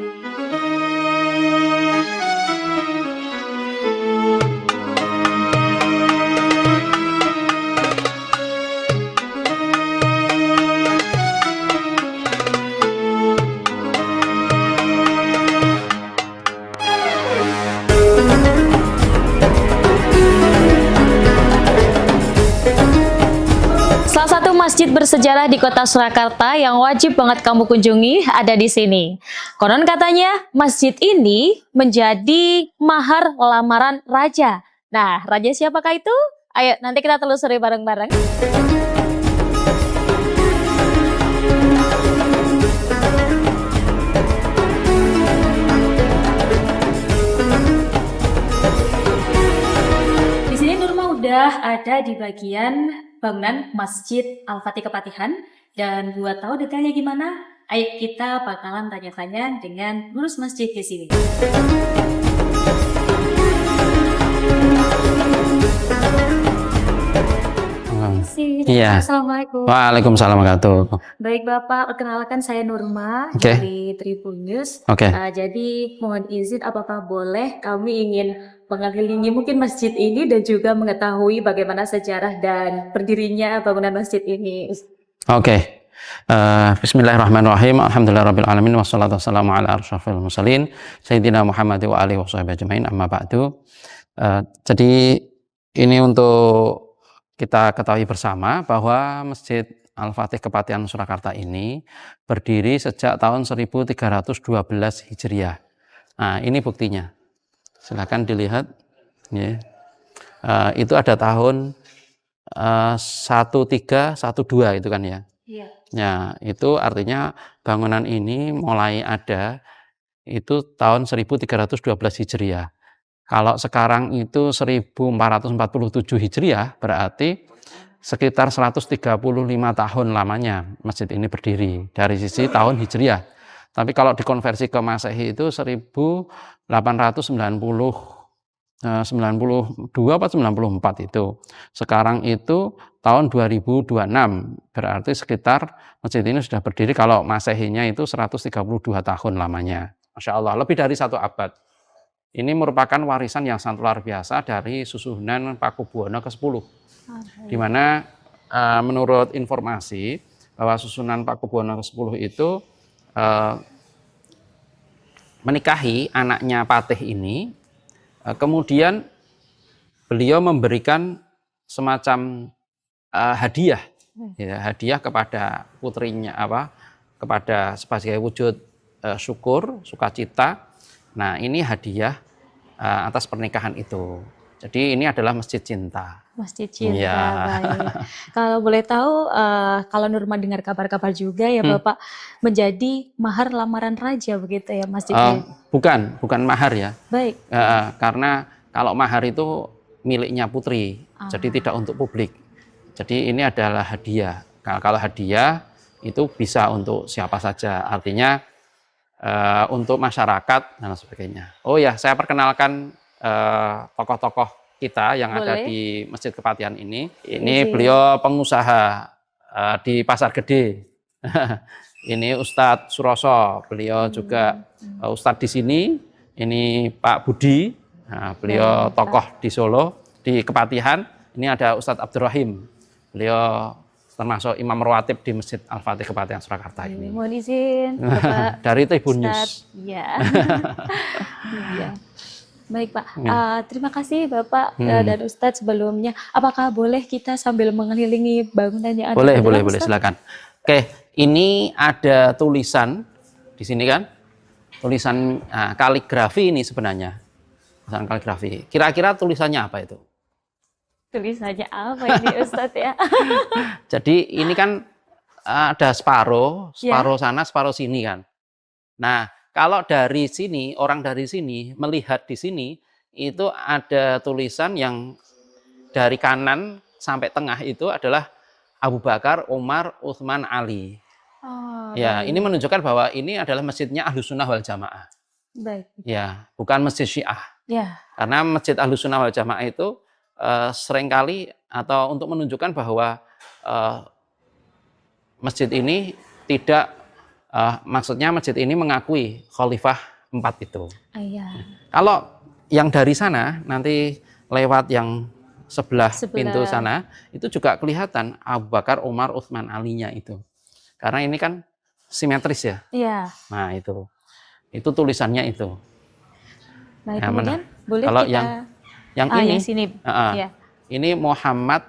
Salah satu masjid bersejarah di kota Surakarta yang wajib banget kamu kunjungi ada di sini. Konon katanya masjid ini menjadi mahar lamaran raja. Nah, raja siapakah itu? Ayo nanti kita telusuri bareng-bareng. Di sini Nurma udah ada di bagian bangunan Masjid Al-Fatih Kepatihan, dan buat tahu detailnya gimana, ayo kita bakalan tanya-tanya dengan ngurus masjid di sini. Iya. Assalamualaikum. Waalaikumsalam warahmatullahi. Baik Bapak, perkenalkan saya Nurma Oke. dari Tribun News. Oke. Jadi mohon izin, apakah boleh kami ingin mengelilingi mungkin masjid ini dan juga mengetahui bagaimana sejarah dan berdirinya bangunan masjid ini. Oke. Bismillahirrahmanirrahim. Alhamdulillahirabbil alamin wassalatu wassalamu ala asyrofil mursalin sayyidina Muhammad wa alihi washabihi ajmain, amma ba'du. Jadi ini untuk kita ketahui bersama bahwa Masjid Al-Fatih Kepatihan Surakarta ini berdiri sejak tahun 1312 Hijriah. Nah, ini buktinya. Silakan dilihat. Ya. Itu ada tahun 1312 itu kan ya. Iya. Ya, itu artinya bangunan ini mulai ada itu tahun 1312 Hijriah. Kalau sekarang itu 1447 Hijriah, berarti sekitar 135 tahun lamanya masjid ini berdiri dari sisi tahun Hijriah. Tapi kalau dikonversi ke Masehi itu 1892 atau 94 itu. Sekarang itu tahun 2026, berarti sekitar masjid ini sudah berdiri kalau Masehinya itu 132 tahun lamanya. Masya Allah, lebih dari 1 abad. Ini merupakan warisan yang sangat luar biasa dari Susunan Pakubuwono ke-10. Di mana menurut informasi bahwa Susunan Pakubuwono ke-10 itu menikahi anaknya Patih ini, kemudian beliau memberikan semacam hadiah, ya, hadiah kepada putrinya, kepada sebagai wujud syukur, sukacita. Nah, ini hadiah atas pernikahan itu. Jadi ini adalah masjid cinta. Masjid cinta, Ya. baik. Kalau boleh tahu, kalau Nurma dengar kabar-kabar juga ya Bapak, menjadi mahar lamaran raja begitu ya masjid ini? Bukan mahar ya. Baik. Karena kalau mahar itu miliknya putri, jadi tidak untuk publik. Jadi ini adalah hadiah. Kalau hadiah itu bisa untuk siapa saja, artinya untuk masyarakat dan sebagainya. Oh ya, saya perkenalkan tokoh-tokoh kita yang ada di Masjid Kepatihan ini. Ini beliau pengusaha di Pasar Gede. Ini Ustadz Suroso, beliau juga Ustadz di sini. Ini Pak Budi, nah, beliau tokoh di Solo, di Kepatihan. Ini ada Ustadz Abdurrahim, beliau termasuk imam rawatib di Masjid Al-Fatih Kepatihan Surakarta ini. Mohon izin, Bapak. Dari Tribun News. Iya. Iya. Baik Pak, terima kasih Bapak dan Ustadz sebelumnya. Apakah boleh kita sambil mengelilingi bangunan yang ada? Boleh, silakan. Oke, ini ada tulisan di sini kan, tulisan kaligrafi ini sebenarnya, tulisan kaligrafi. Kira-kira tulisannya apa itu? Tulisannya apa ini Ustadz ya? Jadi ini kan ada separuh sana, separuh sini kan. Nah, kalau dari sini, orang dari sini melihat di sini, itu ada tulisan yang dari kanan sampai tengah itu adalah Abu Bakar, Umar, Utsman, Ali. Ya, ini menunjukkan bahwa ini adalah masjidnya Ahlus Sunnah wal Jamaah. Baik. Ya, bukan masjid Syiah. Ya. Karena masjid Ahlus Sunnah wal Jamaah itu seringkali atau untuk menunjukkan bahwa masjid ini tidak maksudnya masjid ini mengakui Khalifah 4 itu. Iya. Kalau yang dari sana nanti lewat yang sebelah pintu sana itu juga kelihatan Abu Bakar, Umar, Utsman, Alinya itu. Karena ini kan simetris ya. Iya. Nah itu tulisannya itu. Baik, Nah, kemudian boleh kalau kita yang ini, yang sini. Ya. ini Muhammad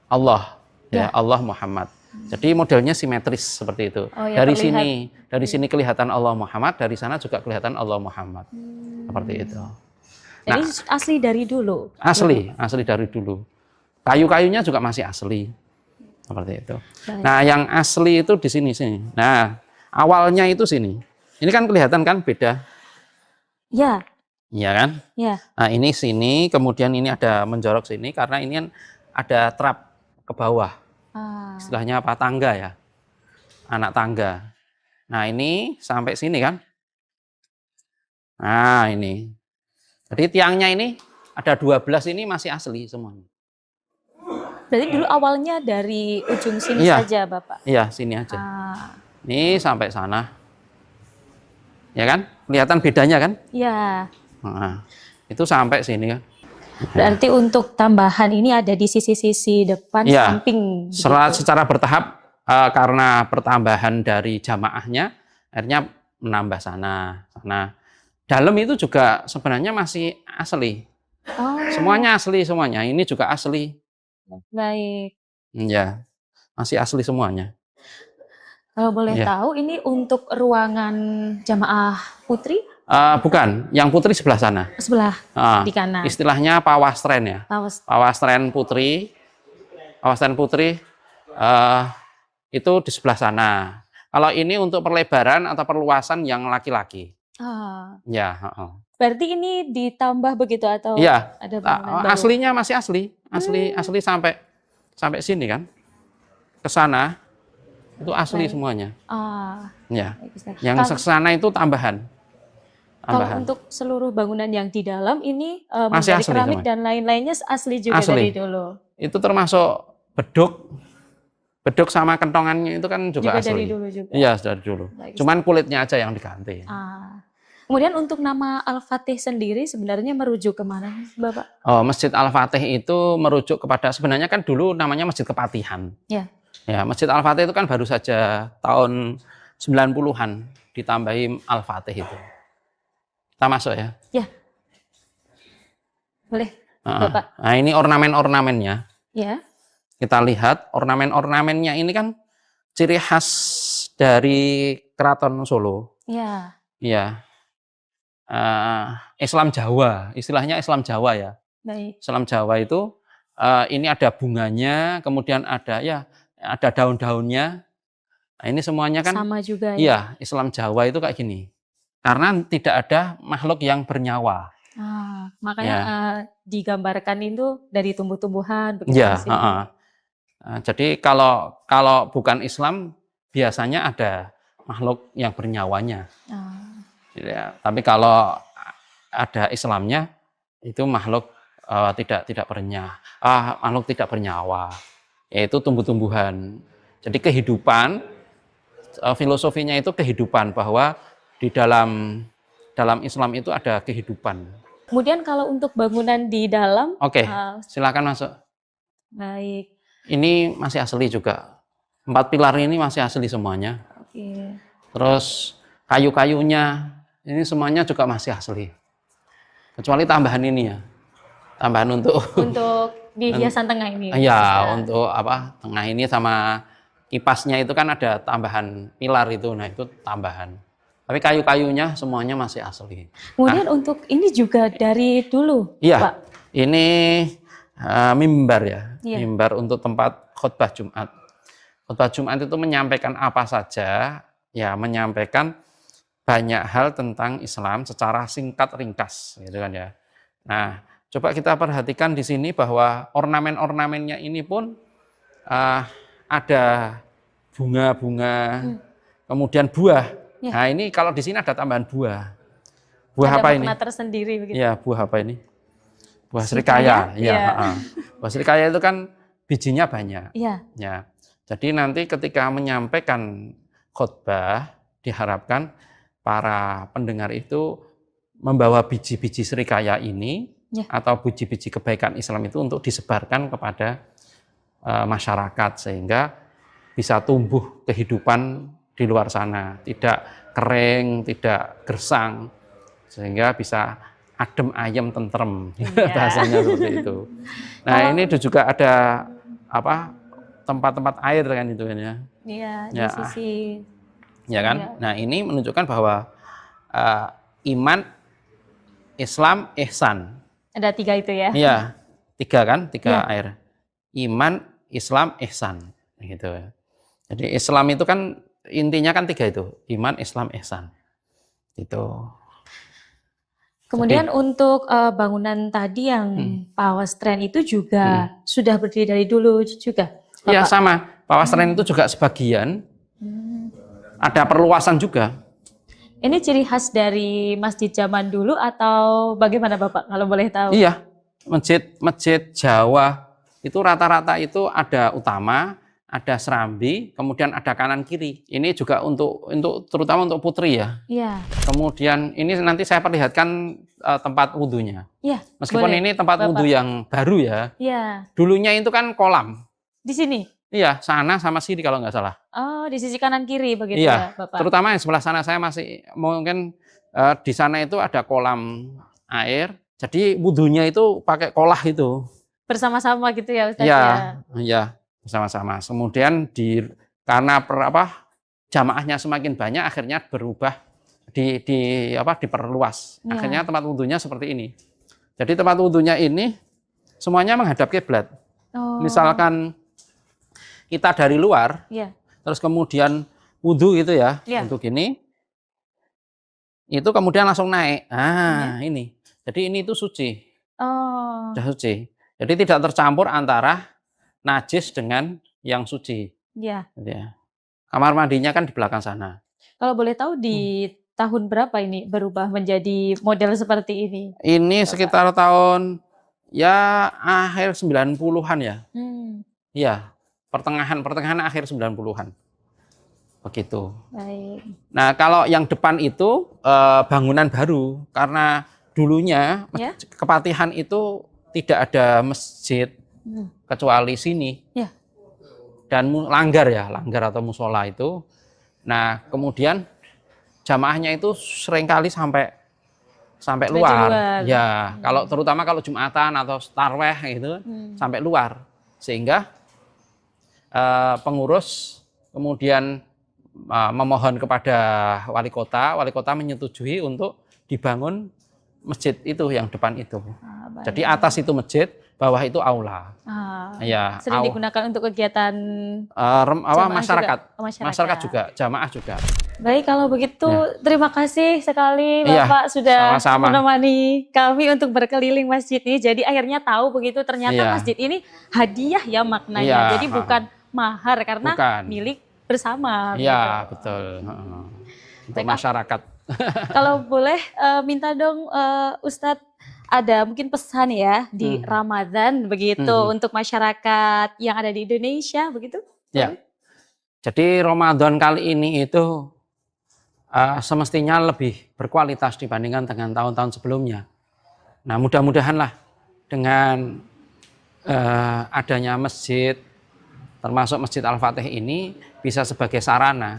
Allah, ya Allah Muhammad. Jadi modelnya simetris seperti itu. Oh, ya, dari terlihat. sini kelihatan Allah Muhammad, dari sana juga kelihatan Allah Muhammad. Seperti itu. Jadi asli dari dulu. Asli dari dulu. Kayu-kayunya juga masih asli. Seperti itu. Baik. Nah, yang asli itu di sini. Nah, awalnya itu sini. Ini kan kelihatan kan beda. Ya. Iya kan? Ya. Nah, ini sini, kemudian ini ada menjorok sini karena ini kan ada trap ke bawah. Istilahnya apa? Tangga ya. Anak tangga. Nah, ini sampai sini kan? Nah, ini. Jadi tiangnya ini ada 12 ini masih asli semuanya. Berarti dulu awalnya dari ujung sini saja, Bapak? Iya, sini aja. Ini sampai sana. Ya kan? Kelihatan bedanya kan? Iya. Nah, itu sampai sini kan. Berarti untuk tambahan ini ada di sisi-sisi depan, samping. Secara bertahap karena pertambahan dari jamaahnya, akhirnya menambah sana. Dalam itu juga sebenarnya masih asli. Semuanya asli semuanya. Ini juga asli. Baik. Ya, masih asli semuanya. Kalau boleh tahu, ini untuk ruangan jamaah putri? Bukan, yang putri sebelah sana. Sebelah, di kanan. Istilahnya pawastren ya. Pawastren putri. Pawastren putri itu di sebelah sana. Kalau ini untuk perlebaran atau perluasan yang laki-laki. Ya. Berarti ini ditambah begitu atau ada bangunan baru? Aslinya masih asli sampai sini kan. Ke sana. Itu asli Baik. semuanya. Ya. Baik, Ustaz. Yang sana itu tambahan. Kalau untuk seluruh bangunan yang di dalam ini Masih dari asli keramik semuanya. dan lain-lainnya asli juga Asli. dari dulu. Itu termasuk beduk sama kentongannya itu kan juga asli. Dari dulu juga. Iya, dari dulu. Baik, Cuman kulitnya aja yang diganti. Kemudian untuk nama Al-Fatih sendiri sebenarnya merujuk kemana, Bapak? Oh, Masjid Al-Fatih itu merujuk kepada, sebenarnya kan dulu namanya Masjid Kepatihan. Ya. Ya, Masjid Al-Fatih itu kan baru saja tahun 90-an ditambahi Al-Fatih itu. Kita masuk ya. Ya. Boleh, Bapak. Nah, ini ornamen-ornamennya. Ya. Kita lihat ornamen-ornamennya ini kan ciri khas dari Keraton Solo. Ya. Iya. Islam Jawa, istilahnya Islam Jawa ya. Baik. Islam Jawa itu ini ada bunganya, kemudian ada daun-daunnya. Nah, ini semuanya kan Sama juga ya. Iya, Islam Jawa itu kayak gini. Karena tidak ada makhluk yang bernyawa. Makanya digambarkan itu dari tumbuh-tumbuhan begitu. Iya, di sini. jadi kalau bukan Islam biasanya ada makhluk yang bernyawannya. Ya, tapi kalau ada Islamnya itu makhluk makhluk tidak bernyawa, yaitu tumbuh-tumbuhan. Jadi kehidupan, filosofinya itu kehidupan, bahwa di dalam Islam itu ada kehidupan. Kemudian kalau untuk bangunan di dalam, Oke, silakan masuk. baik. Ini masih asli juga. 4 pilar ini masih asli semuanya. Oke. Terus kayu-kayunya ini semuanya juga masih asli. Kecuali tambahan ini ya. Tambahan untuk di hiasan tengah ini. Iya, untuk tengah ini sama kipasnya itu kan ada tambahan pilar itu. Nah, itu tambahan. Tapi kayu-kayunya semuanya masih asli. Kemudian untuk ini juga dari dulu, Iya. Pak. Ini mimbar ya. Iya. Mimbar untuk tempat khutbah Jumat. Khutbah Jumat itu menyampaikan apa saja, ya menyampaikan banyak hal tentang Islam secara singkat ringkas, gitu kan ya. Nah, coba kita perhatikan di sini bahwa ornamen-ornamennya ini pun ada bunga-bunga, kemudian buah. Ya. Nah, ini kalau di sini ada tambahan buah. Buah Ada apa ini? makna tersendiri begitu. Iya, buah apa ini? Buah Srikaya? srikaya. Iya, Iya. Buah srikaya itu kan bijinya banyak. Iya. Ya. Jadi nanti ketika menyampaikan khutbah diharapkan para pendengar itu membawa biji-biji srikaya ini atau biji-biji kebaikan Islam itu untuk disebarkan kepada masyarakat sehingga bisa tumbuh kehidupan di luar sana, tidak kering, tidak gersang, sehingga bisa adem ayem tentrem, bahasanya seperti itu. Nah, ini juga ada tempat-tempat air kan itu kan ya. Iya, di Ya. sisi Ya kan? Iya. Nah, ini menunjukkan bahwa iman, Islam, ihsan. ada 3 itu ya. Iya, 3 kan? 3 Iya. air. Iman, Islam, ihsan. Gitu. Jadi Islam itu kan intinya kan 3 itu. Iman, Islam, ihsan. Gitu. Kemudian untuk bangunan tadi yang Pawastren itu juga sudah berdiri dari dulu juga. Iya, Bapak? sama. Pawastren itu juga sebagian. Ada perluasan juga. Ini ciri khas dari masjid zaman dulu atau bagaimana Bapak kalau boleh tahu? Iya, masjid Jawa itu rata-rata itu ada utama, ada serambi, kemudian ada kanan kiri. Ini juga untuk terutama untuk putri ya. Iya. Kemudian ini nanti saya perlihatkan tempat wudhunya. Iya. Meskipun boleh, ini tempat Bapak. wudhu yang baru ya. Iya. Dulunya itu kan kolam. Di sini. Iya, sana sama sini kalau nggak salah. Oh, di sisi kanan kiri begitu Iya, ya, Bapak. terutama yang sebelah sana saya masih mungkin di sana itu ada kolam air. Jadi wudhunya itu pakai kolah itu. Bersama-sama gitu ya, Ustaz Iya, ya. iya, bersama-sama. Kemudian karena jamaahnya semakin banyak, akhirnya berubah diperluas. Iya. Akhirnya tempat wudhunya seperti ini. Jadi tempat wudhunya ini semuanya menghadap kiblat. Oh. Misalkan kita dari luar, Iya. terus kemudian wudhu gitu ya, Iya. untuk ini, itu kemudian langsung naik. Ini. Jadi ini itu suci, Oh. sudah suci. Jadi tidak tercampur antara najis dengan yang suci. Iya. Gitu ya. Kamar mandinya kan di belakang sana. Kalau boleh tahu di tahun berapa ini berubah menjadi model seperti ini? Ini sekitar tahun ya akhir 90-an ya. Iya, pertengahan akhir 90-an. Begitu. Baik. Nah, kalau yang depan itu bangunan baru karena dulunya Kepatihan itu tidak ada masjid kecuali sini. Ya. Dan langgar atau musola itu. Nah, kemudian jamaahnya itu seringkali sampai luar. Ya, terutama kalau Jumatan atau tarweh gitu sampai luar. Sehingga pengurus kemudian memohon kepada wali kota menyetujui untuk dibangun masjid itu yang depan itu. Jadi atas itu masjid, bawah itu aula. Ya, sering digunakan untuk kegiatan masyarakat juga, jamaah juga. Baik, kalau begitu terima kasih sekali Bapak sudah menemani kami untuk berkeliling masjid ini. Jadi akhirnya tahu begitu ternyata masjid ini hadiah ya maknanya. Jadi bukan mahar karena milik bersama. Iya, betul. Untuk masyarakat. Kalau boleh minta dong Ustadz, ada mungkin pesan ya di Ramadan begitu untuk masyarakat yang ada di Indonesia begitu? Ya. Jadi Ramadan kali ini itu semestinya lebih berkualitas dibandingkan dengan tahun-tahun sebelumnya. Nah, mudah-mudahanlah dengan adanya masjid, termasuk Masjid Al-Fatih ini bisa sebagai sarana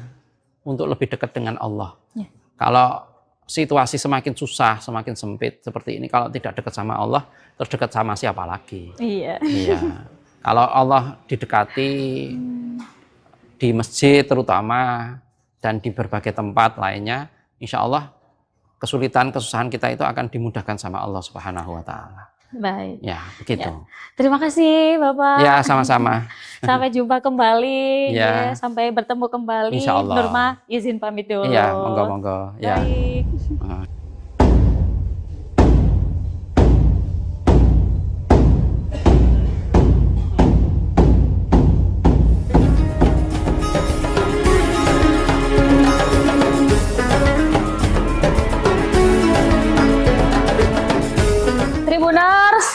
untuk lebih dekat dengan Allah. Ya. Kalau situasi semakin susah, semakin sempit seperti ini, kalau tidak dekat sama Allah, terus dekat sama siapa lagi? Iya. Iya. Kalau Allah didekati di masjid terutama dan di berbagai tempat lainnya, insya Allah kesulitan-kesusahan kita itu akan dimudahkan sama Allah Subhanahu wa Ta'ala. Baik. Ya, begitu. Ya. Terima kasih Bapak. Ya, sama-sama. Sampai jumpa kembali. Ya. Sampai bertemu kembali. Insya Allah. Nurma izin pamit dulu. Iya, monggo-monggo. Ya. Baik.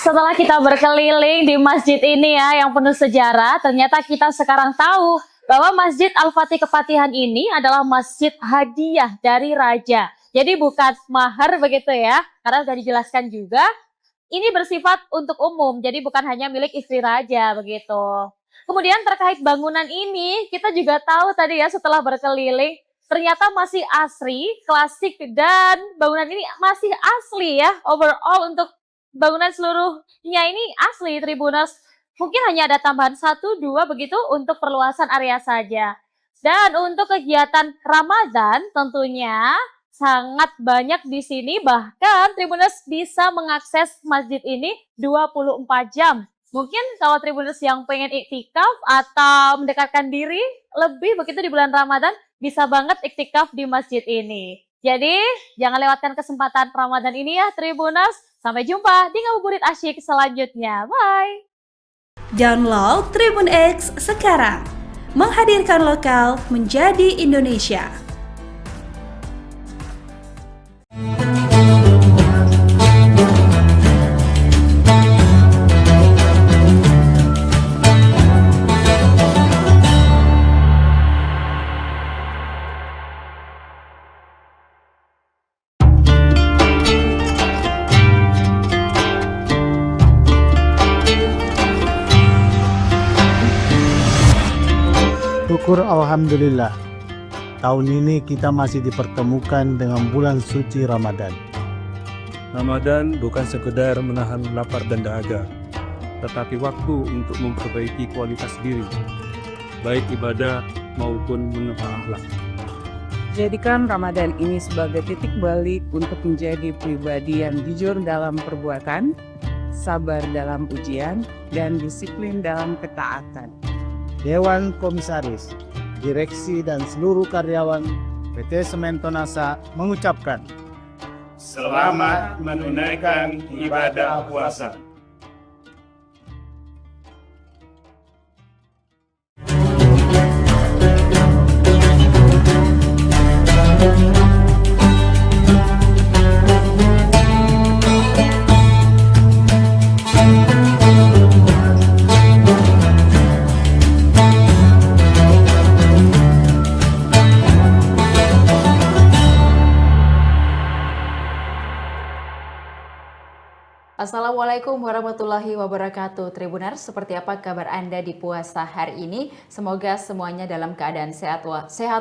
Setelah kita berkeliling di masjid ini ya yang penuh sejarah, ternyata kita sekarang tahu bahwa Masjid Al-Fatih Kepatihan ini adalah masjid hadiah dari raja. Jadi bukan mahar begitu ya, karena sudah dijelaskan juga ini bersifat untuk umum, jadi bukan hanya milik istri raja begitu. Kemudian terkait bangunan ini, kita juga tahu tadi ya setelah berkeliling, ternyata masih asri, klasik, dan bangunan ini masih asli ya, overall untuk bangunan seluruhnya ini asli Tribuners. Mungkin hanya ada tambahan 1-2 begitu untuk perluasan area saja. Dan untuk kegiatan Ramadan tentunya sangat banyak di sini. Bahkan Tribuners bisa mengakses masjid ini 24 jam. Mungkin kalau Tribuners yang pengen iktikaf atau mendekatkan diri lebih begitu di bulan Ramadan, bisa banget iktikaf di masjid ini. Jadi jangan lewatkan kesempatan Ramadan ini ya Tribuners. Sampai jumpa di Ngabuburit Asyik selanjutnya. Bye. Download Tribun X sekarang. Menghadirkan lokal menjadi Indonesia. Syukur Alhamdulillah, tahun ini kita masih dipertemukan dengan bulan suci Ramadan. Ramadan bukan sekedar menahan lapar dan dahaga, tetapi waktu untuk memperbaiki kualitas diri, baik ibadah maupun menata akhlak. Jadikan Ramadan ini sebagai titik balik untuk menjadi pribadi yang jujur dalam perbuatan, sabar dalam ujian, dan disiplin dalam ketaatan. Dewan Komisaris, Direksi dan seluruh karyawan PT Semen Tonasa mengucapkan selamat menunaikan ibadah puasa. Assalamualaikum warahmatullahi wabarakatuh. Tribuners, seperti apa kabar Anda di puasa hari ini? Semoga semuanya dalam keadaan sehat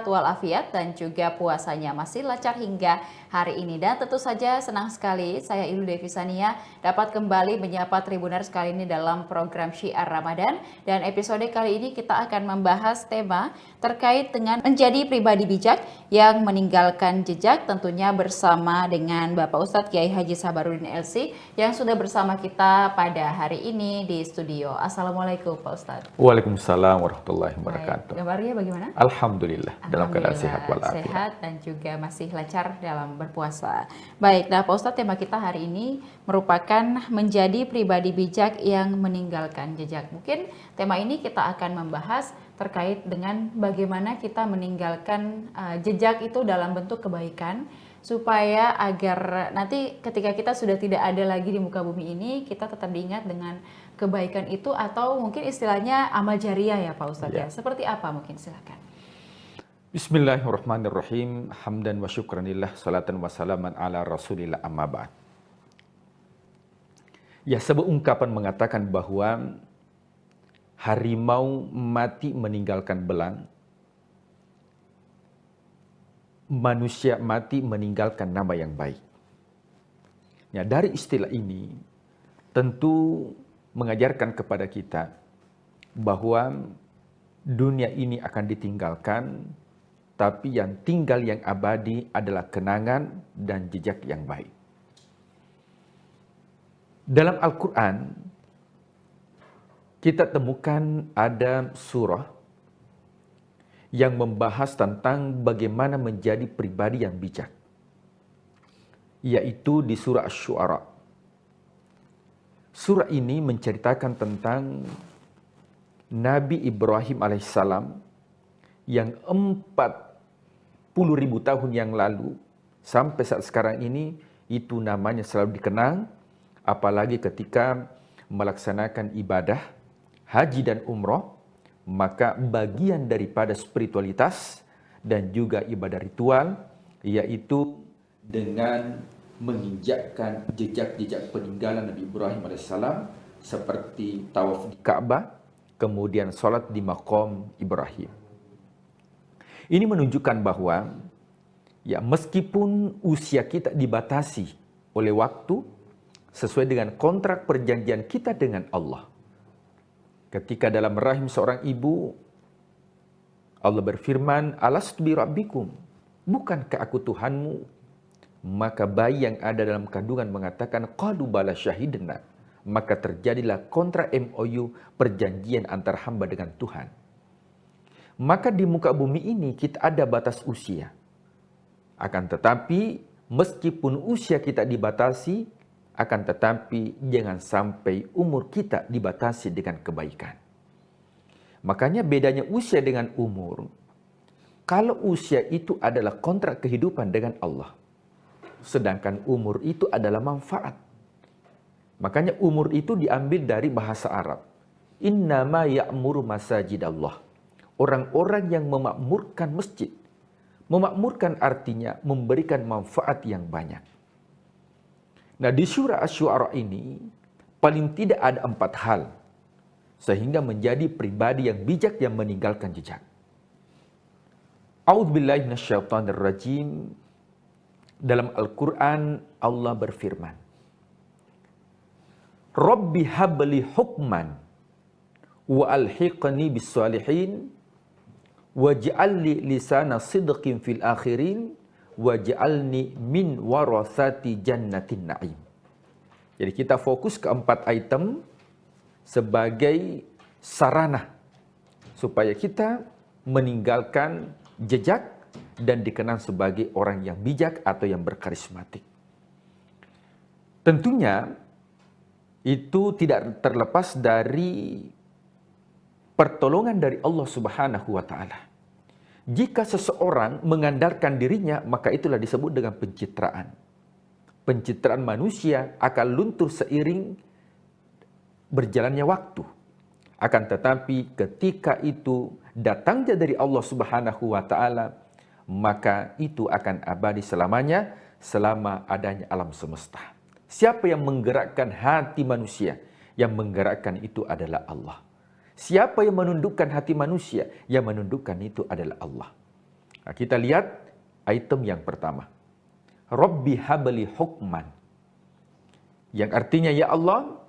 walafiat dan juga puasanya masih lancar hingga hari ini. Dan tentu saja senang sekali saya Ilu Devisania dapat kembali menyapa Tribuners kali ini dalam program Syiar Ramadan. Dan episode kali ini kita akan membahas tema terkait dengan menjadi pribadi bijak yang meninggalkan jejak, tentunya bersama dengan Bapak Ustadz Kiai Haji Sabarudin LC yang sudah bersama kita pada hari ini di studio. Assalamualaikum Pak Ustadz. Waalaikumsalam warahmatullahi wabarakatuh. Kabarnya bagaimana? Alhamdulillah, dalam keadaan sehat walafiat. Sehat dan juga masih lancar dalam berpuasa. Baik, nah Pak Ustadz, tema kita hari ini merupakan menjadi pribadi bijak yang meninggalkan jejak. Mungkin tema ini kita akan membahas terkait dengan bagaimana kita meninggalkan jejak itu dalam bentuk kebaikan, supaya agar nanti ketika kita sudah tidak ada lagi di muka bumi ini, kita tetap diingat dengan kebaikan itu, atau mungkin istilahnya amal jariah ya Pak Ustadz ya. Seperti apa mungkin, silakan. Bismillahirrahmanirrahim. Hamdan wa syukranillah, salatan wa salaman ala rasulillah, amma ba'd. Ya, sebuah ungkapan mengatakan bahwa harimau mati meninggalkan belang, manusia mati meninggalkan nama yang baik. Ya, dari istilah ini tentu mengajarkan kepada kita bahwa dunia ini akan ditinggalkan, tapi yang tinggal yang abadi adalah kenangan dan jejak yang baik. Dalam Al-Quran kita temukan ada surah yang membahas tentang bagaimana menjadi pribadi yang bijak, yaitu di surah Asy-Syu'ara. Surah ini menceritakan tentang Nabi Ibrahim alaihissalam yang 40.000 tahun yang lalu sampai saat sekarang ini itu namanya selalu dikenang, apalagi ketika melaksanakan ibadah haji dan umroh, maka bagian daripada spiritualitas dan juga ibadah ritual, yaitu dengan menginjakkan jejak-jejak peninggalan Nabi Ibrahim alaihissalam seperti tawaf di Ka'bah, kemudian sholat di maqam Ibrahim. Ini menunjukkan bahwa ya meskipun usia kita dibatasi oleh waktu sesuai dengan kontrak perjanjian kita dengan Allah. Ketika dalam rahim seorang ibu, Allah berfirman, "Alastu bi rabbikum?" Bukankah aku Tuhanmu? Maka bayi yang ada dalam kandungan mengatakan, "Qalu bala syahidna." Maka terjadilah kontrak MOU, perjanjian antar hamba dengan Tuhan. Maka di muka bumi ini kita ada batas usia. Akan tetapi meskipun usia kita dibatasi, akan tetapi jangan sampai umur kita dibatasi dengan kebaikan. Makanya bedanya usia dengan umur. Kalau usia itu adalah kontrak kehidupan dengan Allah, sedangkan umur itu adalah manfaat. Makanya umur itu diambil dari bahasa Arab. Innama ya'muru masajidallah. Orang-orang yang memakmurkan masjid. Memakmurkan artinya memberikan manfaat yang banyak. Nah, di surah Asy-Syu'ara ini paling tidak ada 4 hal sehingga menjadi pribadi yang bijak yang meninggalkan jejak. A'udzubillahi minasyaitonirrajim. Dalam Al-Qur'an Allah berfirman, "Rabbi habli hukman wa alhiqni bis salihin waj'alni lisana sidqin fil akhirin waj'alni min warathati jannatin na'im." Jadi kita fokus ke 4 item sebagai sarana supaya kita meninggalkan jejak dan dikenal sebagai orang yang bijak atau yang berkarismatik. Tentunya itu tidak terlepas dari pertolongan dari Allah Subhanahu wa taala. Jika seseorang mengandalkan dirinya, maka itulah disebut dengan pencitraan. Pencitraan manusia akan luntur seiring berjalannya waktu. Akan tetapi ketika itu datangnya dari Allah Subhanahu wa taala, maka itu akan abadi selamanya selama adanya alam semesta. Siapa yang menggerakkan hati manusia? Yang menggerakkan itu adalah Allah. Siapa yang menundukkan hati manusia? Yang menundukkan itu adalah Allah. Nah, kita lihat item yang pertama. Rabbi habli hukman. Yang artinya, ya Allah,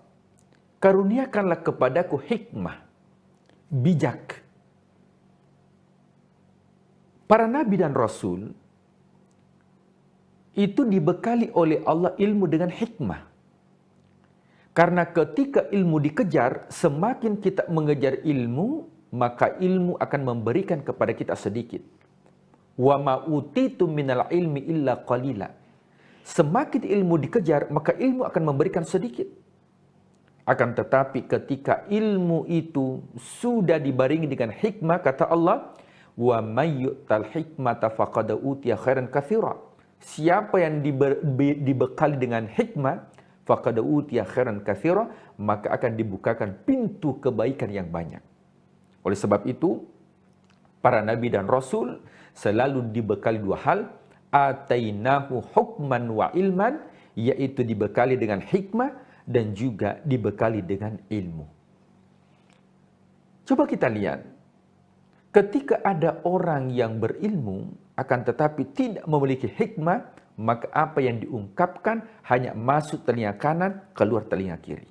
karuniakanlah kepadaku hikmah, bijak. Para nabi dan rasul itu dibekali oleh Allah ilmu dengan hikmah. Karena ketika ilmu dikejar, semakin kita mengejar ilmu, maka ilmu akan memberikan kepada kita sedikit. Wa ma utitu minal ilmi illa qalila. Semakin ilmu dikejar, maka ilmu akan memberikan sedikit. Akan tetapi ketika ilmu itu sudah dibarengi dengan hikmah, kata Allah, wa may yu'tal hikmata faqad utiya khairan katsira. Siapa yang dibekali dengan hikmah, faqad utiya khairan katsira, maka akan dibukakan pintu kebaikan yang banyak. Oleh sebab itu, para nabi dan rasul selalu dibekali dua hal, atainahu hukman wa ilman, yaitu dibekali dengan hikmah dan juga dibekali dengan ilmu. Coba kita lihat, ketika ada orang yang berilmu akan tetapi tidak memiliki hikmah, maka apa yang diungkapkan hanya masuk telinga kanan, keluar telinga kiri.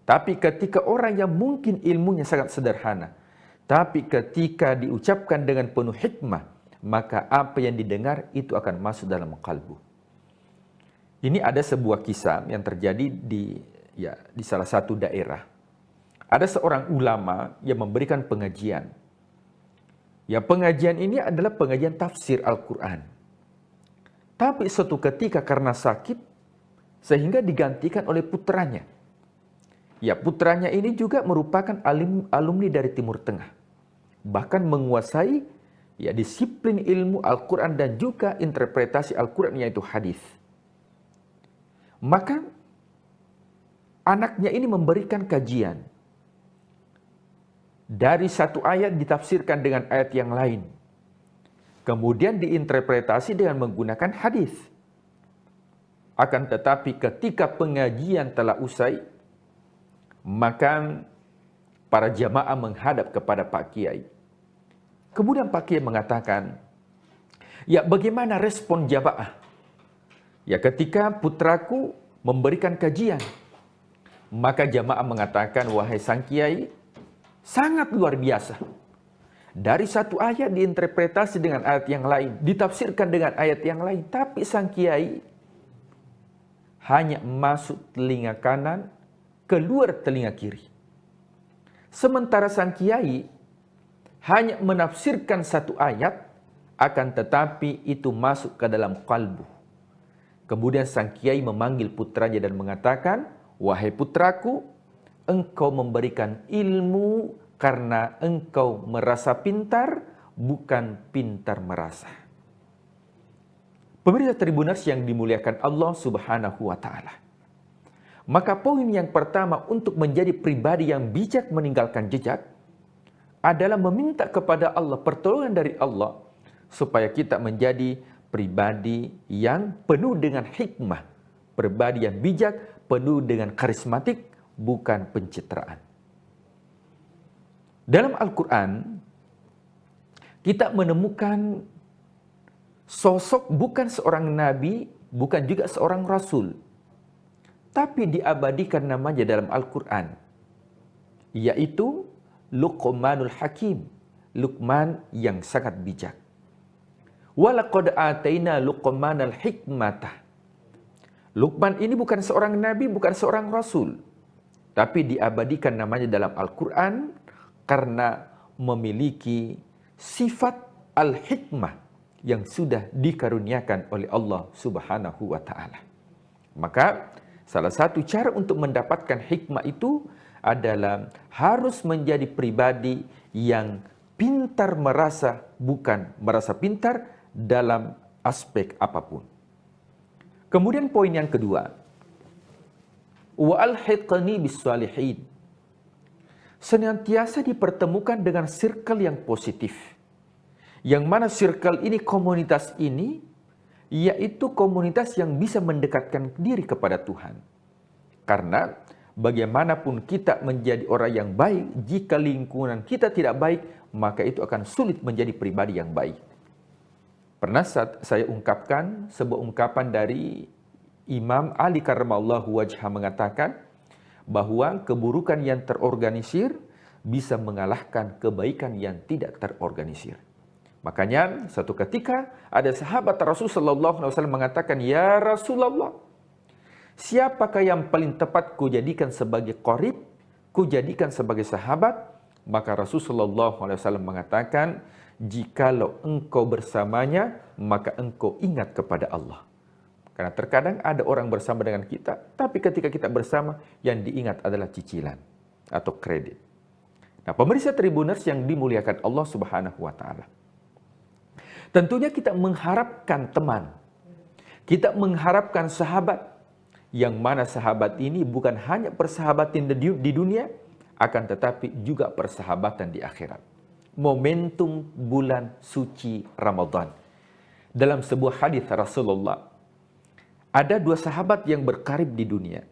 Tapi ketika orang yang mungkin ilmunya sangat sederhana, tapi ketika diucapkan dengan penuh hikmah, maka apa yang didengar itu akan masuk dalam kalbu. Ini ada sebuah kisah yang terjadi di salah satu daerah. Ada seorang ulama yang memberikan pengajian. Ya, pengajian ini adalah pengajian tafsir Al-Quran. Tapi suatu ketika karena sakit, sehingga digantikan oleh putranya. Ya, putranya ini juga merupakan alumni dari Timur Tengah. Bahkan menguasai disiplin ilmu Al-Quran dan juga interpretasi Al-Quran, yaitu hadis. Maka anaknya ini memberikan kajian. Dari satu ayat ditafsirkan dengan ayat yang lain. Kemudian diinterpretasi dengan menggunakan hadis. Akan tetapi ketika pengajian telah usai, maka para jamaah menghadap kepada Pak Kiai. Kemudian Pak Kiai mengatakan, ya bagaimana respon jamaah? Ya ketika putraku memberikan kajian, maka jamaah mengatakan, wahai sang Kiai, sangat luar biasa. Dari satu ayat diinterpretasi dengan ayat yang lain, ditafsirkan dengan ayat yang lain, tapi sang Kiai hanya masuk telinga kanan, keluar telinga kiri. Sementara sang Kiai hanya menafsirkan satu ayat, akan tetapi itu masuk ke dalam kalbu. Kemudian sang Kiai memanggil putranya dan mengatakan, wahai putraku, engkau memberikan ilmu karena engkau merasa pintar, bukan pintar merasa. Pemirsa Tribuners yang dimuliakan Allah Subhanahu wa Ta'ala. Maka poin yang pertama untuk menjadi pribadi yang bijak meninggalkan jejak adalah meminta kepada Allah pertolongan dari Allah supaya kita menjadi pribadi yang penuh dengan hikmah, pribadi yang bijak, penuh dengan karismatik, bukan pencitraan. Dalam Al-Quran, kita menemukan sosok bukan seorang nabi, bukan juga seorang rasul, tapi diabadikan namanya dalam Al-Quran, yaitu Luqmanul Hakim, Luqman yang sangat bijak. Walaqad ataina Luqmanal hikmata. Luqman ini bukan seorang nabi, bukan seorang rasul, tapi diabadikan namanya dalam Al-Quran karena memiliki sifat al-hikmah yang sudah dikaruniakan oleh Allah Subhanahu wa Ta'ala. Maka salah satu cara untuk mendapatkan hikmah itu adalah harus menjadi pribadi yang pintar merasa, bukan merasa pintar dalam aspek apapun. Kemudian poin yang kedua, wa alhiqni bis salihin. Senantiasa dipertemukan dengan circle yang positif. Yang mana circle ini, komunitas ini yaitu komunitas yang bisa mendekatkan diri kepada Tuhan. Karena bagaimanapun kita menjadi orang yang baik, jika lingkungan kita tidak baik, maka itu akan sulit menjadi pribadi yang baik. Pernah saya ungkapkan sebuah ungkapan dari Imam Ali karramallahu wajhah mengatakan bahwa keburukan yang terorganisir bisa mengalahkan kebaikan yang tidak terorganisir. Makanya suatu ketika ada sahabat Rasul sallallahu alaihi wasallam mengatakan, "Ya Rasulullah, siapakah yang paling tepat ku jadikan sebagai qarib, ku jadikan sebagai sahabat?" Maka Rasul sallallahu alaihi wasallam mengatakan, "Jikalau engkau bersamanya, maka engkau ingat kepada Allah." Karena terkadang ada orang bersama dengan kita, tapi ketika kita bersama, yang diingat adalah cicilan atau kredit. Nah, pemirsa Tribuners yang dimuliakan Allah Subhanahu wa taala. Tentunya kita mengharapkan teman. Kita mengharapkan sahabat. Yang mana sahabat ini bukan hanya persahabatan di dunia, akan tetapi juga persahabatan di akhirat. Momentum bulan suci Ramadan. Dalam sebuah hadis Rasulullah, ada dua sahabat yang berkarib di dunia.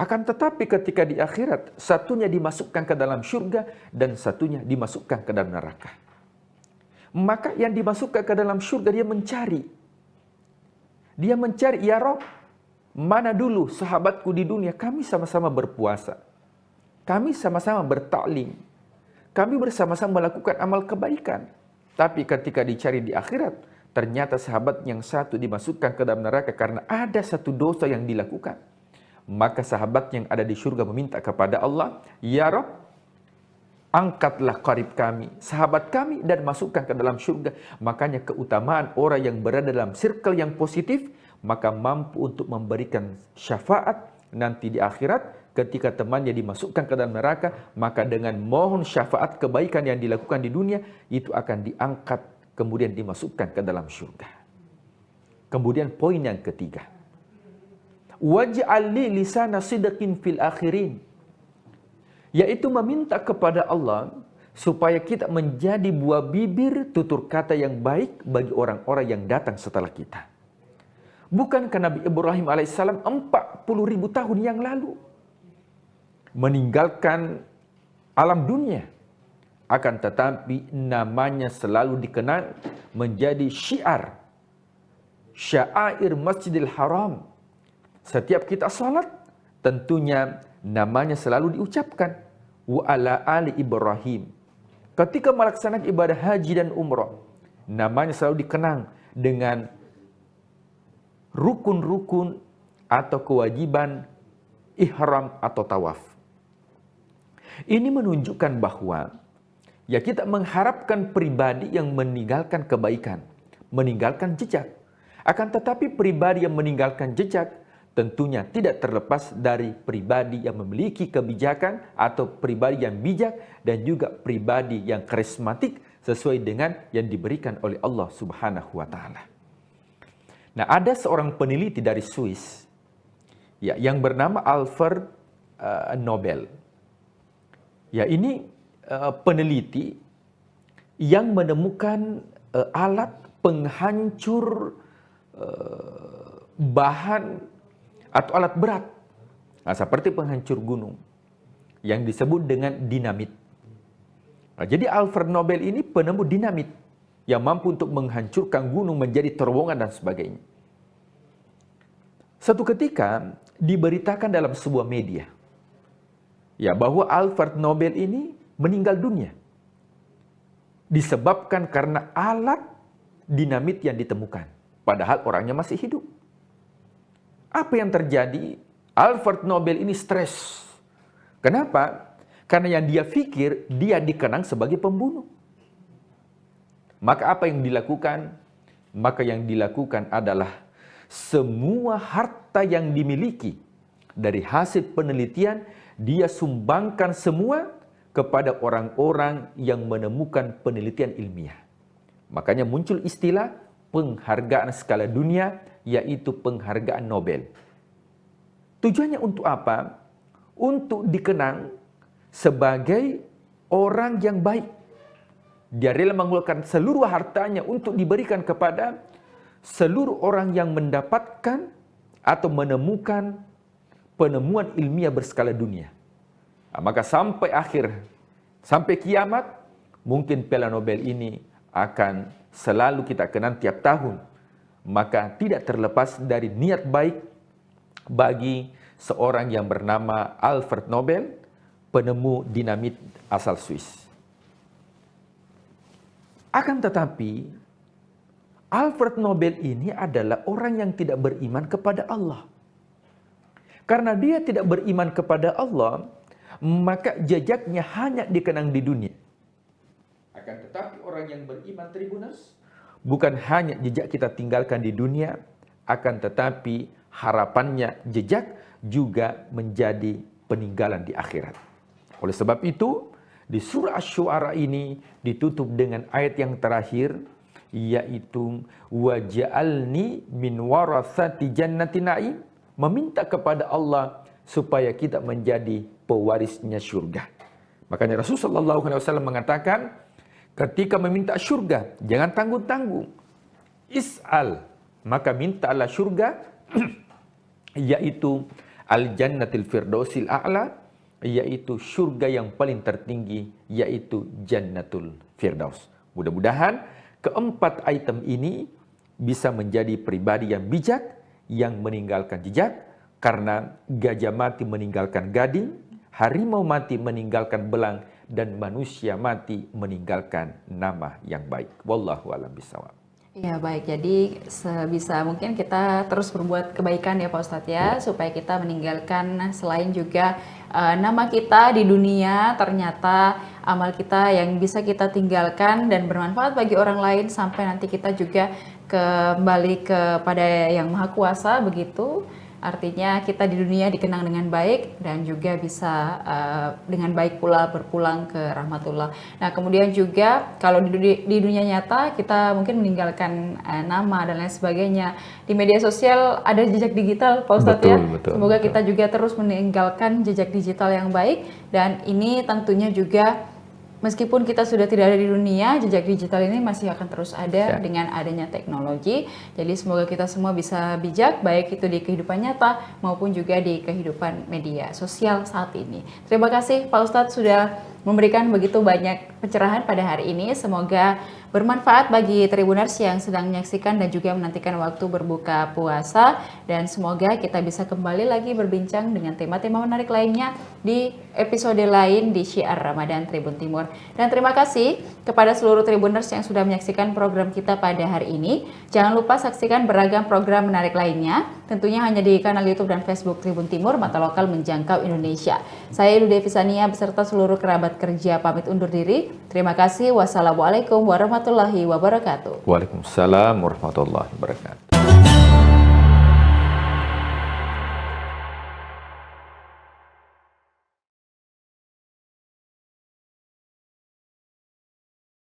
Akan tetapi ketika di akhirat, satunya dimasukkan ke dalam surga dan satunya dimasukkan ke dalam neraka. Maka yang dimasukkan ke dalam surga dia mencari. Dia mencari, "Ya Rob, mana dulu sahabatku di dunia? Kami sama-sama berpuasa. Kami sama-sama bertaklim. Kami bersama-sama melakukan amal kebaikan. Tapi ketika dicari di akhirat, ternyata sahabat yang satu dimasukkan ke dalam neraka karena ada satu dosa yang dilakukan." Maka sahabat yang ada di surga meminta kepada Allah, "Ya Rob, angkatlah qarib kami, sahabat kami, dan masukkan ke dalam surga." Makanya keutamaan orang yang berada dalam circle yang positif, maka mampu untuk memberikan syafaat nanti di akhirat ketika temannya dimasukkan ke dalam neraka, maka dengan mohon syafaat kebaikan yang dilakukan di dunia, itu akan diangkat kemudian dimasukkan ke dalam surga. Kemudian poin yang ketiga, waj'al li lisana sidqin fil akhirin, yaitu meminta kepada Allah supaya kita menjadi buah bibir tutur kata yang baik bagi orang-orang yang datang setelah kita. Bukankah Nabi Ibrahim alaihissalam 40.000 tahun yang lalu meninggalkan alam dunia, akan tetapi namanya selalu dikenal menjadi syair Masjidil Haram. Setiap kita salat, tentunya namanya selalu diucapkan, wa ala ali Ibrahim. Ketika melaksanakan ibadah haji dan umrah, namanya selalu dikenang dengan rukun-rukun atau kewajiban ihram atau tawaf. Ini menunjukkan bahwa ya kita mengharapkan pribadi yang meninggalkan kebaikan, meninggalkan jejak. Akan tetapi pribadi yang meninggalkan jejak tentunya tidak terlepas dari pribadi yang memiliki kebijakan atau pribadi yang bijak dan juga pribadi yang karismatik sesuai dengan yang diberikan oleh Allah Subhanahu wa taala. Nah, ada seorang peneliti dari Swiss ya yang bernama Alfred Nobel. Ya, ini peneliti yang menemukan alat penghancur bahan atau alat berat, nah, seperti penghancur gunung yang disebut dengan dinamit. Nah, jadi Alfred Nobel ini penemu dinamit yang mampu untuk menghancurkan gunung menjadi terowongan dan sebagainya. Suatu ketika diberitakan dalam sebuah media ya bahwa Alfred Nobel ini meninggal dunia disebabkan karena alat dinamit yang ditemukan, padahal orangnya masih hidup. Apa yang terjadi? Alfred Nobel ini stres. Kenapa? Karena yang dia pikir dia dikenang sebagai pembunuh. Maka apa yang dilakukan? Maka yang dilakukan adalah semua harta yang dimiliki dari hasil penelitian dia sumbangkan semua kepada orang-orang yang menemukan penelitian ilmiah. Makanya muncul istilah penghargaan skala dunia, yaitu penghargaan Nobel. Tujuannya untuk apa? Untuk dikenang sebagai orang yang baik. Dia rela mengeluarkan seluruh hartanya untuk diberikan kepada seluruh orang yang mendapatkan atau menemukan penemuan ilmiah berskala dunia. Maka sampai akhir, sampai kiamat, mungkin Piala Nobel ini akan selalu kita kenang tiap tahun. Maka tidak terlepas dari niat baik bagi seorang yang bernama Alfred Nobel, penemu dinamit asal Swiss. Akan tetapi, Alfred Nobel ini adalah orang yang tidak beriman kepada Allah. Karena dia tidak beriman kepada Allah, maka jejaknya hanya dikenang di dunia. Akan tetapi orang yang beriman, Tribuners, bukan hanya jejak kita tinggalkan di dunia, akan tetapi harapannya jejak juga menjadi peninggalan di akhirat. Oleh sebab itu, di surah Asy-Syu'ara ini ditutup dengan ayat yang terakhir, yaitu waj'alni min warathati jannati na'im, meminta kepada Allah supaya kita menjadi pewarisnya surga. Makanya Rasulullah SAW mengatakan, ketika meminta surga, jangan tanggung-tanggung. Is'al, maka mintalah surga, yaitu al-jannatil firdausil a'la, yaitu surga yang paling tertinggi, yaitu jannatul firdaus. Mudah-mudahan keempat item ini bisa menjadi pribadi yang bijak, yang meninggalkan jejak, karena gajah mati meninggalkan gading, harimau mati meninggalkan belang, dan manusia mati meninggalkan nama yang baik. Wallahu a'lam bishawab. Ya baik, jadi sebisa mungkin kita terus berbuat kebaikan ya Pak Ustadz ya, supaya kita meninggalkan selain juga nama kita di dunia, ternyata amal kita yang bisa kita tinggalkan dan bermanfaat bagi orang lain, sampai nanti kita juga kembali kepada Yang Maha Kuasa begitu. Artinya kita di dunia dikenang dengan baik dan juga bisa dengan baik pula berpulang ke rahmatullah. Nah kemudian juga kalau di dunia nyata kita mungkin meninggalkan nama dan lain sebagainya. Di media sosial ada jejak digital Pak Ustadz ya. Semoga kita juga terus meninggalkan jejak digital yang baik, dan ini tentunya juga meskipun kita sudah tidak ada di dunia, jejak digital ini masih akan terus ada dengan adanya teknologi. Jadi semoga kita semua bisa bijak, baik itu di kehidupan nyata maupun juga di kehidupan media sosial saat ini. Terima kasih Pak Ustadz sudah memberikan begitu banyak pencerahan pada hari ini. Semoga bermanfaat bagi Tribuners yang sedang menyaksikan dan juga menantikan waktu berbuka puasa. Dan semoga kita bisa kembali lagi berbincang dengan tema-tema menarik lainnya di episode lain di Syiar Ramadan Tribun Timur. Dan terima kasih kepada seluruh Tribuners yang sudah menyaksikan program kita pada hari ini. Jangan lupa saksikan beragam program menarik lainnya, tentunya hanya di kanal YouTube dan Facebook Tribun Timur, mata lokal menjangkau Indonesia. Saya Idu Devi Sania beserta seluruh kerabat kerja pamit undur diri. Terima kasih. Wassalamualaikum warahmatullahi wabarakatuh. Waalaikumsalam warahmatullahi wabarakatuh.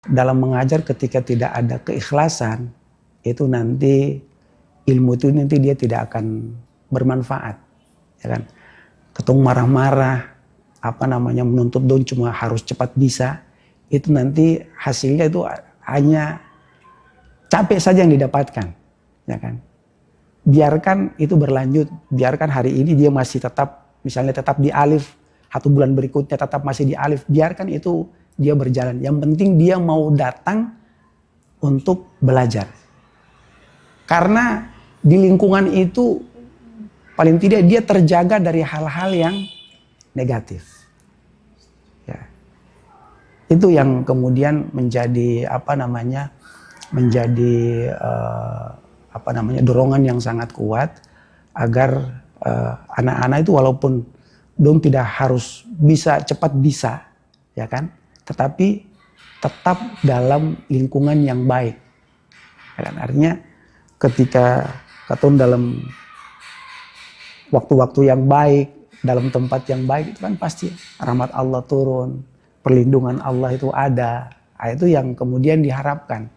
Dalam mengajar ketika tidak ada keikhlasan, itu nanti ilmu itu nanti dia tidak akan bermanfaat, ya kan? Ketung marah-marah, menuntut don cuma harus cepat bisa, itu nanti hasilnya itu hanya capek saja yang didapatkan, ya kan? Biarkan itu berlanjut, biarkan hari ini dia masih tetap, misalnya tetap di alif, 1 bulan berikutnya tetap masih di alif, biarkan itu dia berjalan. Yang penting dia mau datang untuk belajar. Karena di lingkungan itu paling tidak dia terjaga dari hal-hal yang negatif. Ya. Itu yang kemudian menjadi dorongan yang sangat kuat agar anak-anak itu walaupun dong tidak harus bisa cepat bisa, ya kan? Tetapi tetap dalam lingkungan yang baik. Dan artinya ketika ketun dalam waktu-waktu yang baik, dalam tempat yang baik, itu kan pasti rahmat Allah turun, perlindungan Allah itu ada. Nah, itu yang kemudian diharapkan.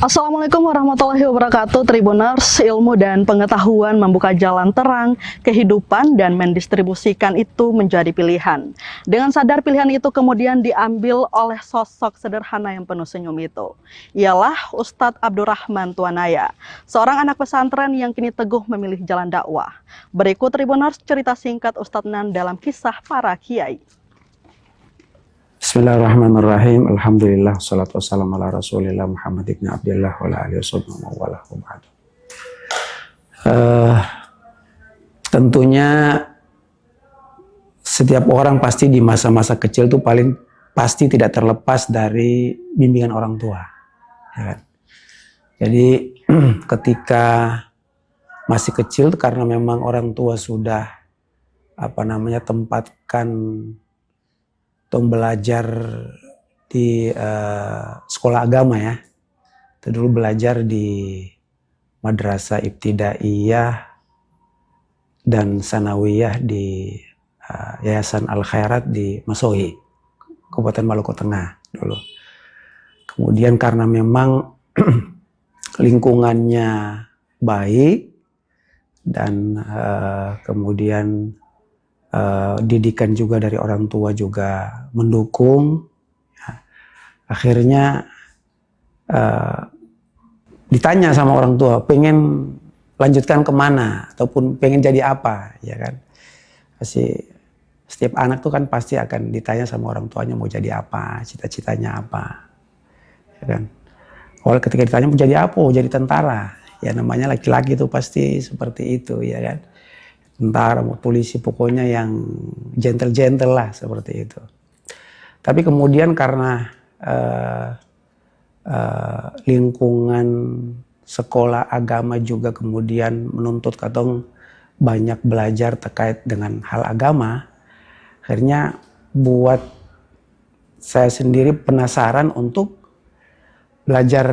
Assalamualaikum warahmatullahi wabarakatuh. Tribuners, ilmu dan pengetahuan membuka jalan terang kehidupan dan mendistribusikan itu menjadi pilihan. Dengan sadar pilihan itu kemudian diambil oleh sosok sederhana yang penuh senyum itu. Ialah Ustadz Abdurrahman Tuanaya, seorang anak pesantren yang kini teguh memilih jalan dakwah. Berikut Tribuners cerita singkat Ustadz Nan dalam kisah para kiai. Bismillahirrahmanirrahim. Alhamdulillah, salatu wassalamu ala rasulillah Muhammad ibn Abdillah wa ala alihi wa tentunya setiap orang pasti di masa-masa kecil itu paling pasti tidak terlepas dari bimbingan orang tua. Ya kan? Jadi ketika masih kecil karena memang orang tua sudah tempatkan untuk belajar di sekolah agama ya. Itu dulu belajar di Madrasah Ibtidaiyah dan Sanawiyah di Yayasan Al Khairat di Masohi, Kabupaten Maluku Tengah dulu. Kemudian karena memang lingkungannya baik dan kemudian didikan juga dari orang tua juga mendukung, ya. Akhirnya ditanya sama orang tua, pengen lanjutkan kemana ataupun pengen jadi apa, ya kan? Pasti setiap anak tuh kan pasti akan ditanya sama orang tuanya mau jadi apa, cita-citanya apa, ya kan? Awal ketika ditanya mau jadi apa, mau jadi tentara, ya namanya laki-laki tuh pasti seperti itu, ya kan? Tentara, polisi, pokoknya yang gentle-gentle lah seperti itu. Tapi kemudian karena lingkungan sekolah agama juga kemudian menuntut katong banyak belajar terkait dengan hal agama, akhirnya buat saya sendiri penasaran untuk belajar,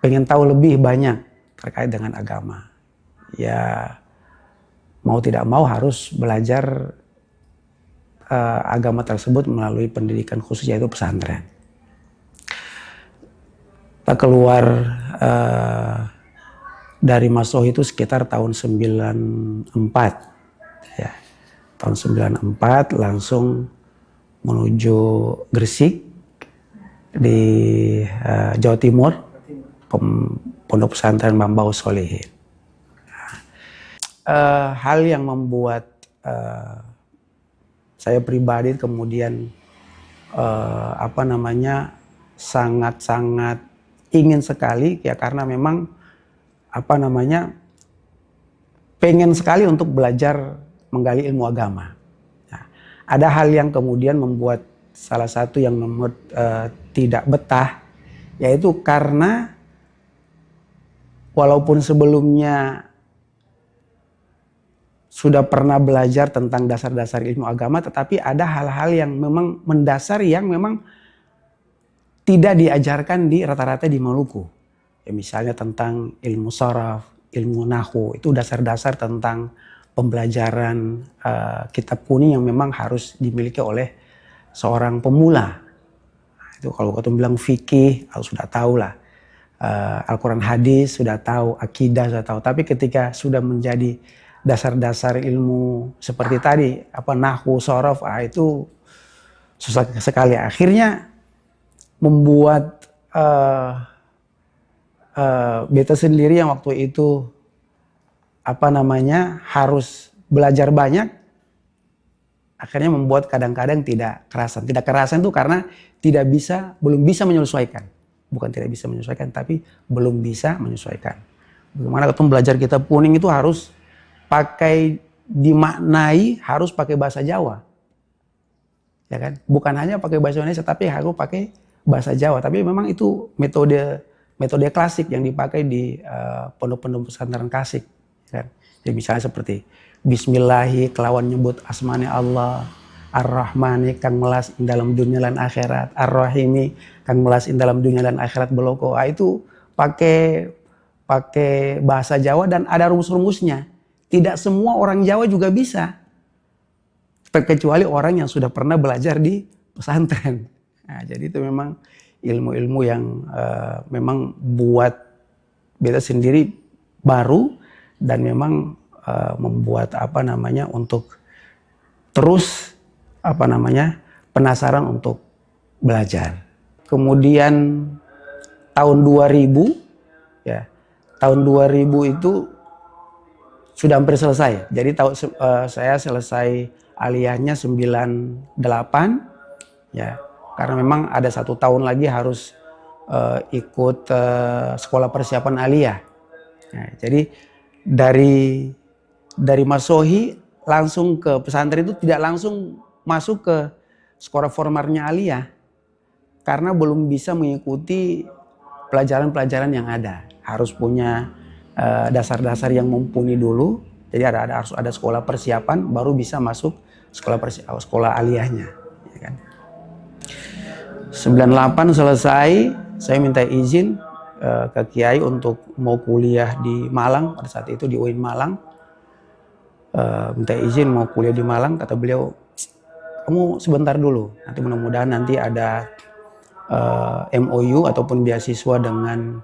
pengen tahu lebih banyak terkait dengan agama. Ya mau tidak mau harus belajar agama tersebut melalui pendidikan khusus yaitu pesantren. Kita keluar dari Masohi itu sekitar tahun 94. Ya. Tahun 94 langsung menuju Gresik di Jawa Timur, Pondok Pesantren Mambaus Sholihin. Hal yang membuat saya pribadi kemudian sangat-sangat ingin sekali ya karena memang pengen sekali untuk belajar menggali ilmu agama. Nah, ada hal yang kemudian membuat salah satu yang membuat tidak betah, yaitu karena walaupun sebelumnya sudah pernah belajar tentang dasar-dasar ilmu agama, tetapi ada hal-hal yang memang mendasar yang memang tidak diajarkan di rata-rata di Maluku. Ya, misalnya tentang ilmu sharaf, ilmu nahwu, itu dasar-dasar tentang pembelajaran kitab kuning yang memang harus dimiliki oleh seorang pemula. Nah, itu kalau kita bilang fikih, sudah tahu lah. Al-Quran hadis sudah tahu, akidah sudah tahu. Tapi ketika sudah menjadi dasar-dasar ilmu seperti tadi, nahwu, sharaf, itu susah sekali. Akhirnya membuat beta sendiri yang waktu itu harus belajar banyak, akhirnya membuat kadang-kadang tidak kerasan. Tidak kerasan itu karena belum bisa menyesuaikan. Bukan tidak bisa menyesuaikan, tapi belum bisa menyesuaikan. Bagaimana ketemu belajar kitab kuning itu harus dimaknai harus pakai bahasa Jawa, ya kan? Bukan hanya pakai bahasa Indonesia, tapi harus pakai bahasa Jawa. Tapi memang itu metode klasik yang dipakai di pondok-pondok pesantren klasik, kan? Jadi misalnya seperti Bismillahi kelawan nyebut asmane Allah, Ar-Rahmani kang melas ing dalam dunia dan akhirat, Ar-Rahimi kang melas ing dalam dunia dan akhirat beloko. Itu pakai bahasa Jawa dan ada rumus-rumusnya. Tidak semua orang Jawa juga bisa, terkecuali orang yang sudah pernah belajar di pesantren. Nah, jadi itu memang ilmu-ilmu yang memang buat beta sendiri baru dan memang membuat untuk terus penasaran untuk belajar. Kemudian tahun 2000 ya, tahun 2000 itu sudah hampir selesai. Jadi saya selesai aliyahnya 98 ya, karena memang ada 1 tahun lagi harus ikut sekolah persiapan aliyah. Nah, jadi dari Masohi langsung ke pesantren itu tidak langsung masuk ke sekolah formalnya aliyah karena belum bisa mengikuti pelajaran-pelajaran yang ada. Harus punya dasar-dasar yang mumpuni dulu. Jadi harus ada sekolah persiapan baru bisa masuk sekolah aliyahnya. Ya kan? 98 selesai, saya minta izin ke Kiai untuk mau kuliah di Malang. Pada saat itu di UIN Malang. Minta izin mau kuliah di Malang, kata beliau, kamu sebentar dulu, nanti mudah-mudahan nanti ada MOU ataupun beasiswa dengan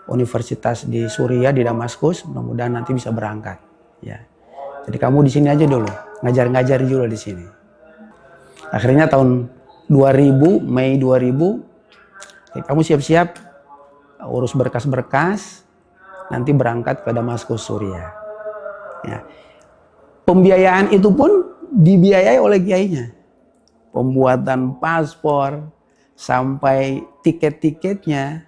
universitas di Suriah, di Damaskus, mudah-mudahan nanti bisa berangkat. Ya. Jadi kamu di sini aja dulu, ngajar-ngajar dulu di sini. Akhirnya tahun 2000, Mei 2000, kamu siap-siap urus berkas-berkas, nanti berangkat ke Damaskus, Suriah. Ya. Pembiayaan itu pun dibiayai oleh kiainya. Pembuatan paspor sampai tiket-tiketnya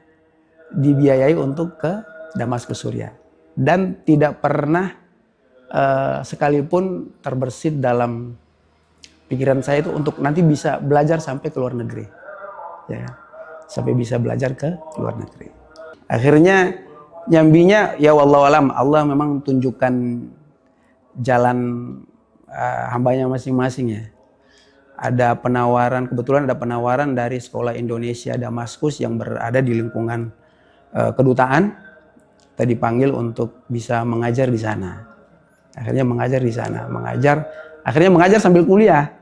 dibiayai untuk ke Damaskus, Suriah. Dan tidak pernah sekalipun terbersit dalam pikiran saya itu untuk nanti bisa belajar sampai ke luar negeri. Ya, sampai bisa belajar ke luar negeri. Akhirnya nyambinya ya wallahualam, Allah memang tunjukkan jalan hambanya masing-masing ya. Ada penawaran, kebetulan ada penawaran dari Sekolah Indonesia Damaskus yang berada di lingkungan kedutaan. Kita dipanggil untuk bisa mengajar di sana. Akhirnya mengajar di sana, akhirnya mengajar sambil kuliah.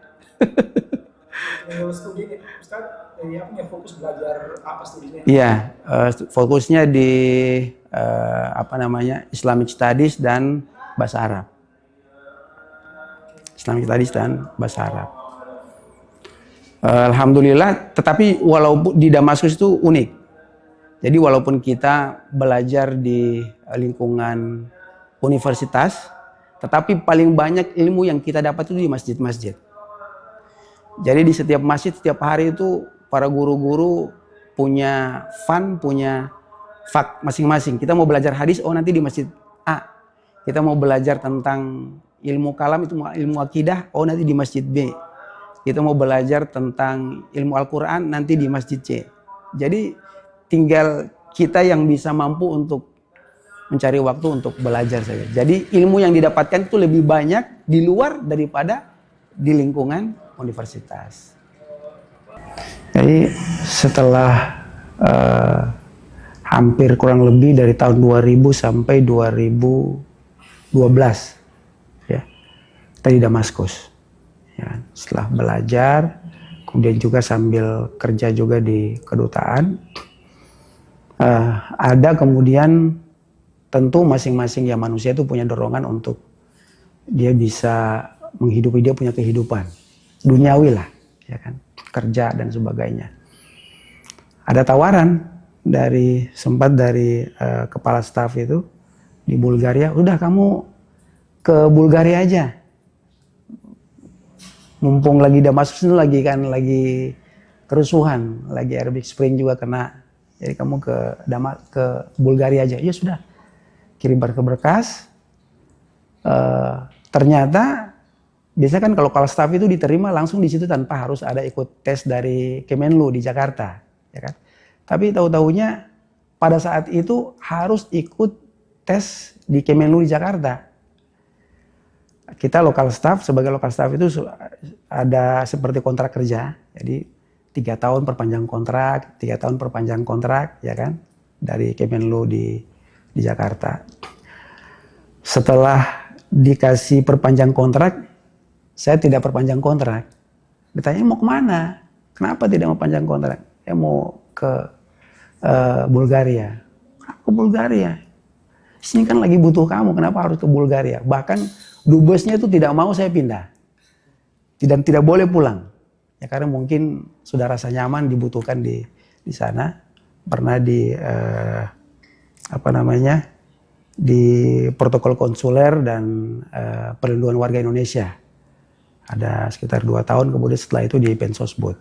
Studi Ustaz, punya fokus belajar apa studinya? Iya, fokusnya di Islamic Studies dan Bahasa Arab. Islamic Studies dan Bahasa Arab. Alhamdulillah, tetapi walaupun di Damaskus itu unik. Jadi walaupun kita belajar di lingkungan universitas, tetapi paling banyak ilmu yang kita dapat itu di masjid-masjid. Jadi di setiap masjid, setiap hari itu para guru-guru punya punya fak masing-masing. Kita mau belajar hadis, oh nanti di masjid A. Kita mau belajar tentang ilmu kalam, itu ilmu akidah, oh nanti di masjid B. Kita mau belajar tentang ilmu Al-Quran, nanti di masjid C. Jadi tinggal kita yang bisa mampu untuk mencari waktu untuk belajar saja. Jadi ilmu yang didapatkan itu lebih banyak di luar daripada di lingkungan universitas. Jadi setelah hampir kurang lebih dari tahun 2000 sampai 2012 ya, kita di Damaskus. Ya, setelah belajar, kemudian juga sambil kerja juga di kedutaan, ada kemudian tentu masing-masing ya manusia itu punya dorongan untuk dia bisa menghidupi, dia punya kehidupan duniawi lah, ya kan, kerja dan sebagainya. Ada tawaran sempat dari kepala staf itu di Bulgaria, udah kamu ke Bulgaria aja. Mumpung lagi Damaskus itu lagi kerusuhan, lagi Arabic Spring juga kena. Jadi kamu ke Bulgaria aja. Ya sudah, kirim berkas. Ternyata biasanya kan kalau kepala staf itu diterima langsung di situ tanpa harus ada ikut tes dari Kemenlu di Jakarta, ya kan? Tapi tahu-tahunya pada saat itu harus ikut tes di Kemenlu di Jakarta. Kita lokal staff, sebagai lokal staff itu ada seperti kontrak kerja. Jadi 3 tahun perpanjang kontrak, 3 tahun perpanjang kontrak, ya kan, dari Kemenlu di Jakarta. Setelah dikasih perpanjang kontrak, saya tidak perpanjang kontrak. Ditanya mau kemana? Kenapa tidak mau panjang kontrak? Ya mau ke Bulgaria. Kenapa ke Bulgaria? Sini kan lagi butuh kamu, kenapa harus ke Bulgaria? Bahkan dubesnya itu tidak mau saya pindah. Tidak boleh pulang. Ya karena mungkin sudah rasa nyaman dibutuhkan di sana. Pernah di di protokol konsuler dan perlindungan warga Indonesia. Ada sekitar 2 tahun, kemudian setelah itu di Pensosbud.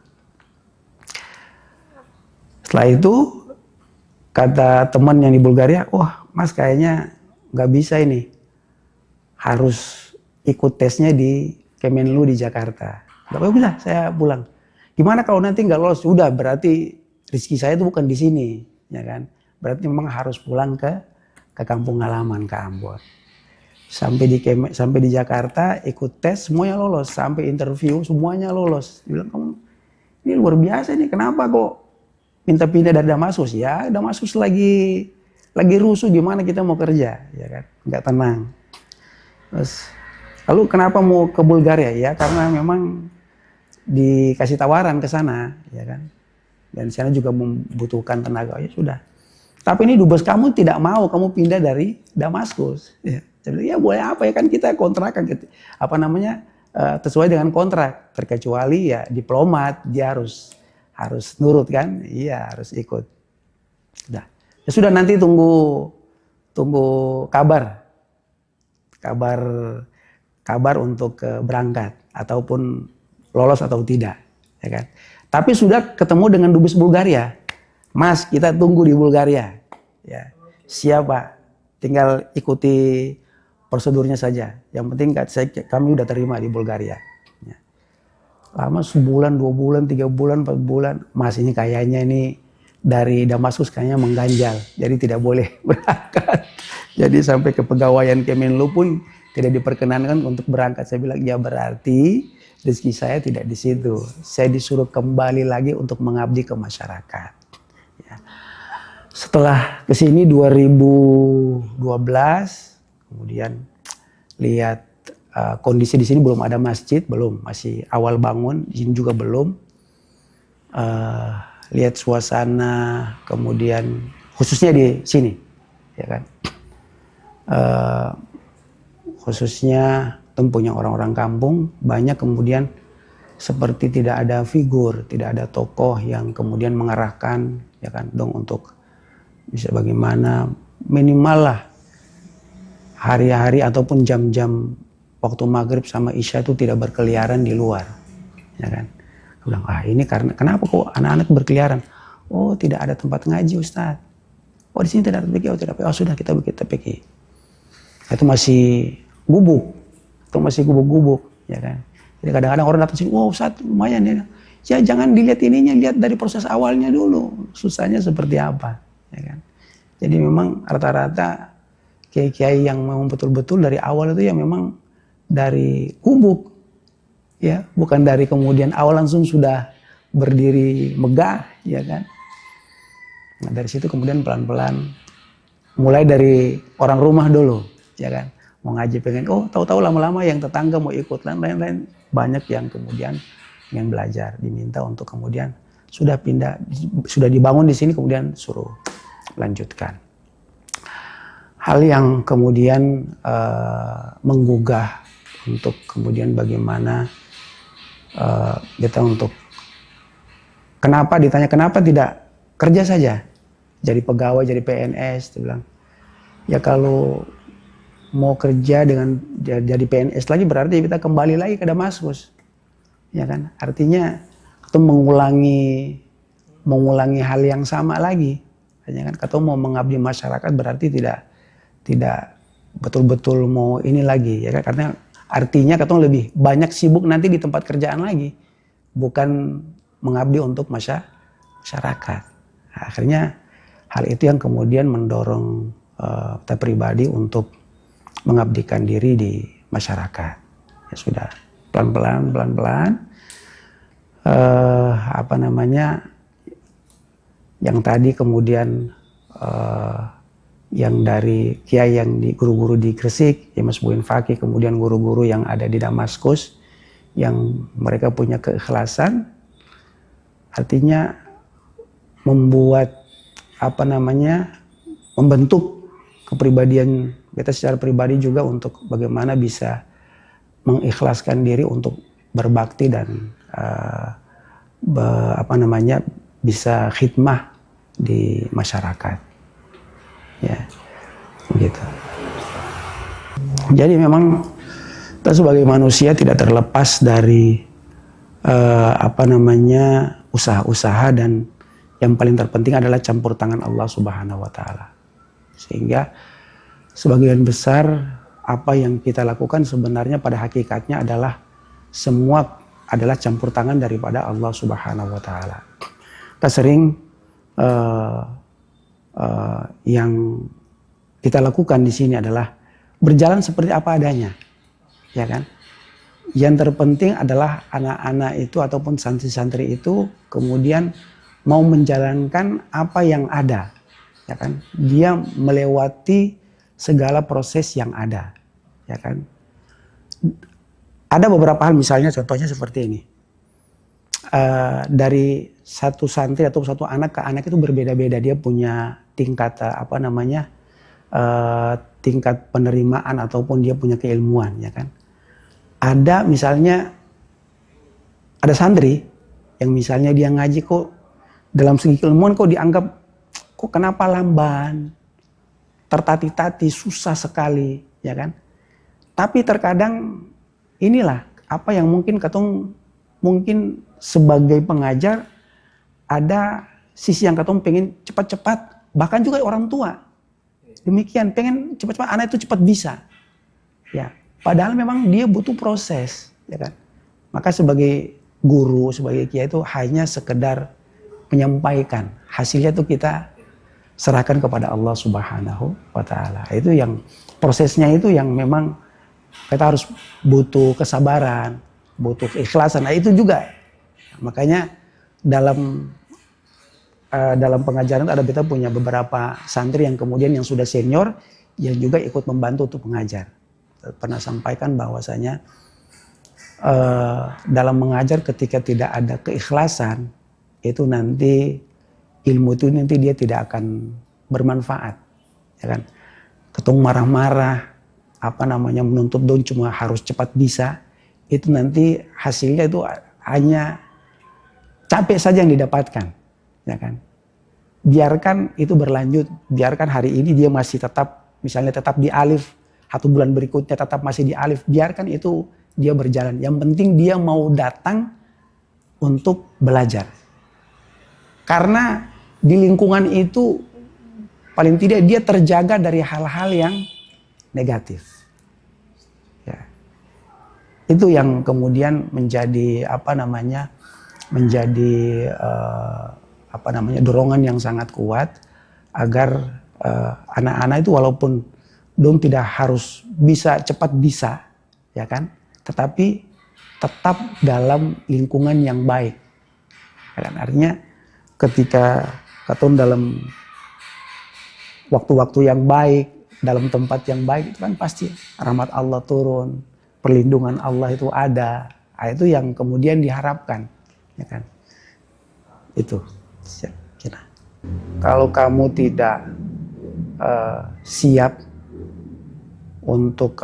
Setelah itu kata teman yang di Bulgaria, wah Mas kayaknya nggak bisa ini, harus ikut tesnya di Kemenlu di Jakarta. Gak bisa, saya pulang. Gimana kalau nanti nggak lolos? Udah, berarti rezeki saya itu bukan di sini, ya kan? Berarti memang harus pulang ke kampung halaman, ke Ambon. Sampai di Jakarta ikut tes, semuanya lolos. Sampai interview semuanya lolos. Bilang, kamu ini luar biasa nih, kenapa kok minta pindah dari Damaskus? Ya Damaskus lagi rusuh, gimana kita mau kerja, ya kan? Nggak tenang. Terus lalu kenapa mau ke Bulgaria? Ya karena memang dikasih tawaran ke sana, ya kan? Dan sana juga membutuhkan tenaga. Ya sudah. Tapi ini dubes kamu tidak mau kamu pindah dari Damaskus. Ya, jadi ya boleh apa ya, kan kita kontrak gitu. Sesuai dengan kontrak. Terkecuali ya diplomat, dia harus nurut kan? Iya, harus ikut. Sudah. Ya sudah, nanti tunggu kabar untuk berangkat ataupun lolos atau tidak, ya kan? Tapi sudah ketemu dengan dubes Bulgaria. Mas, kita tunggu di Bulgaria. Ya, siap Pak. Tinggal ikuti prosedurnya saja. Yang penting kami udah terima di Bulgaria. Ya. Lama sebulan, 2 bulan, 3 bulan, 4 bulan. Mas, ini kayaknya ini dari Damaskus kayaknya mengganjal. Jadi tidak boleh berangkat. Jadi sampai ke pegawaian Kemenlu pun tidak diperkenankan untuk berangkat. Saya bilang, ya berarti rezeki saya tidak di situ. Saya disuruh kembali lagi untuk mengabdi ke masyarakat. Ya. Setelah kesini 2012, kemudian lihat kondisi di sini belum ada masjid, masih awal bangun, di sini juga belum. Lihat suasana, kemudian khususnya di sini, ya kan? Khususnya tempuhnya orang-orang kampung, banyak kemudian seperti tidak ada figur, tidak ada tokoh yang kemudian mengarahkan, ya kan, dong, untuk bisa bagaimana minimal lah hari-hari ataupun jam-jam waktu maghrib sama isya itu tidak berkeliaran di luar, ya kan. Aku bilang, ini karena kenapa kok anak-anak berkeliaran? Oh, tidak ada tempat ngaji, Ustaz. Oh, di sini tidak ada TPQ, tidak. Oh, sudah kita bikin TPQ. Itu masih gubuk. Itu masih gubuk-gubuk, ya kan. Jadi kadang-kadang orang datang sini, wow Ustaz lumayan ya. Ya jangan dilihat ininya, lihat dari proses awalnya dulu. Susahnya seperti apa, ya kan. Jadi memang rata-rata kiai-kiai yang memang betul-betul dari awal itu ya memang dari gubuk, ya, bukan dari kemudian awal langsung sudah berdiri megah, ya kan. Nah dari situ kemudian pelan-pelan mulai dari orang rumah dulu, ya kan. Mau ngaji pengen, oh tahu-tahu lama-lama yang tetangga mau ikut, lain-lain banyak yang kemudian ingin belajar, diminta untuk kemudian sudah pindah, sudah dibangun di sini kemudian suruh lanjutkan. Hal yang kemudian menggugah untuk kemudian bagaimana kita untuk kenapa ditanya kenapa tidak kerja saja jadi pegawai, jadi PNS, dia bilang ya kalau mau kerja dengan jadi PNS lagi berarti kita kembali lagi ke Damaskus, ya kan? Artinya itu mengulangi hal yang sama lagi, ya kan? Atau mau mengabdi masyarakat berarti tidak betul-betul mau ini lagi, ya kan? Karena artinya kita lebih banyak sibuk nanti di tempat kerjaan lagi, bukan mengabdi untuk masyarakat. Nah, akhirnya hal itu yang kemudian mendorong kita pribadi untuk mengabdikan diri di masyarakat. Ya sudah, pelan-pelan yang tadi kemudian yang dari kiai yang di guru-guru di Gresik, ya Mas Buin Fakih, kemudian guru-guru yang ada di Damaskus yang mereka punya keikhlasan, artinya membuat membentuk kepribadian kita secara pribadi juga untuk bagaimana bisa mengikhlaskan diri untuk berbakti dan bisa khidmah di masyarakat, ya, gitu. Jadi memang kita sebagai manusia tidak terlepas dari usaha-usaha, dan yang paling terpenting adalah campur tangan Allah Subhanahu wa Ta'ala. Sehingga sebagian besar apa yang kita lakukan sebenarnya pada hakikatnya adalah semua adalah campur tangan daripada Allah Subhanahu wa Ta'ala. Kita sering yang kita lakukan di sini adalah berjalan seperti apa adanya, ya kan? Yang terpenting adalah anak-anak itu ataupun santri-santri itu kemudian mau menjalankan apa yang ada, ya kan? Dia melewati segala proses yang ada, ya kan? Ada beberapa hal, misalnya contohnya seperti ini. Dari satu santri atau satu anak ke anak itu berbeda-beda. Dia punya tingkat tingkat penerimaan ataupun dia punya keilmuan, ya kan. Ada misalnya ada santri yang misalnya dia ngaji kok dalam segi keilmuan kok dianggap kok kenapa lamban, tertati-tati, susah sekali, ya kan. Tapi terkadang inilah apa yang mungkin sebagai pengajar ada sisi yang pengen cepat-cepat, bahkan juga orang tua demikian pengen cepat-cepat anak itu cepat bisa, ya, padahal memang dia butuh proses, ya kan. Maka sebagai guru, sebagai kiai itu hanya sekedar menyampaikan, hasilnya itu kita serahkan kepada Allah Subhanahu wa Ta'ala. Itu yang prosesnya itu yang memang kita harus butuh kesabaran, butuh keikhlasan. Nah itu juga. Makanya dalam pengajaran ada kita punya beberapa santri yang kemudian yang sudah senior yang juga ikut membantu untuk mengajar. Pernah sampaikan bahwasanya dalam mengajar ketika tidak ada keikhlasan itu nanti ilmu itu nanti dia tidak akan bermanfaat, ya kan. Ketung marah-marah, menuntut dong cuma harus cepat bisa, itu nanti hasilnya itu hanya capek saja yang didapatkan, ya kan. Biarkan itu berlanjut, biarkan hari ini dia masih tetap di alif, 1 bulan berikutnya tetap masih di alif, biarkan itu dia berjalan. Yang penting dia mau datang untuk belajar. Karena di lingkungan itu paling tidak dia terjaga dari hal-hal yang negatif. Ya. Itu yang kemudian menjadi dorongan yang sangat kuat agar anak-anak itu walaupun dong tidak harus bisa cepat bisa, ya kan, tetapi tetap dalam lingkungan yang baik. Ya kan? Artinya ketika katun dalam waktu-waktu yang baik, dalam tempat yang baik, itu kan pasti rahmat Allah turun, perlindungan Allah itu ada. Nah, itu yang kemudian diharapkan, ya kan. Itu. Kira. Kalau kamu tidak siap untuk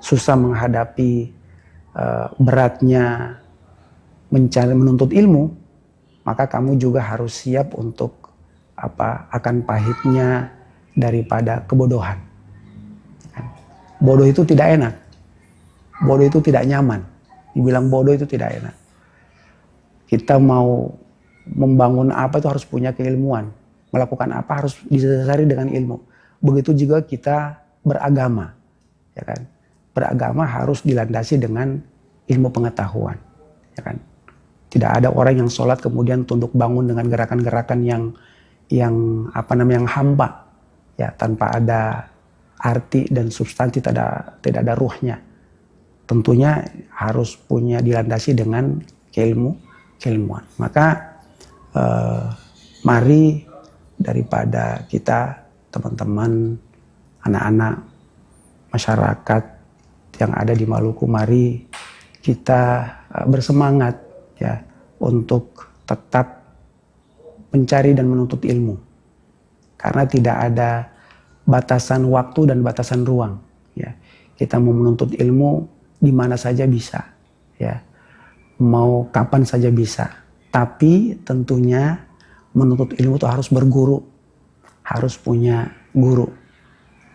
susah menghadapi beratnya menuntut ilmu, maka kamu juga harus siap untuk akan pahitnya daripada kebodohan. Bodoh itu tidak enak, bodoh itu tidak nyaman. Dibilang bodoh itu tidak enak. Kita mau membangun apa itu harus punya keilmuan, melakukan apa harus didasari dengan ilmu. Begitu juga kita beragama, ya kan. Beragama harus dilandasi dengan ilmu pengetahuan, ya kan. Tidak ada orang yang sholat kemudian tunduk bangun dengan gerakan-gerakan yang hampa, ya, tanpa ada arti dan substansi, tidak ada ruhnya. Tentunya harus punya dilandasi dengan keilmuan. Maka mari daripada kita teman-teman, anak-anak, masyarakat yang ada di Maluku, mari kita bersemangat, ya, untuk tetap mencari dan menuntut ilmu. Karena tidak ada batasan waktu dan batasan ruang. Ya. Kita mau menuntut ilmu di mana saja bisa. Ya. Mau kapan saja bisa. Tapi tentunya menuntut ilmu itu harus berguru. Harus punya guru.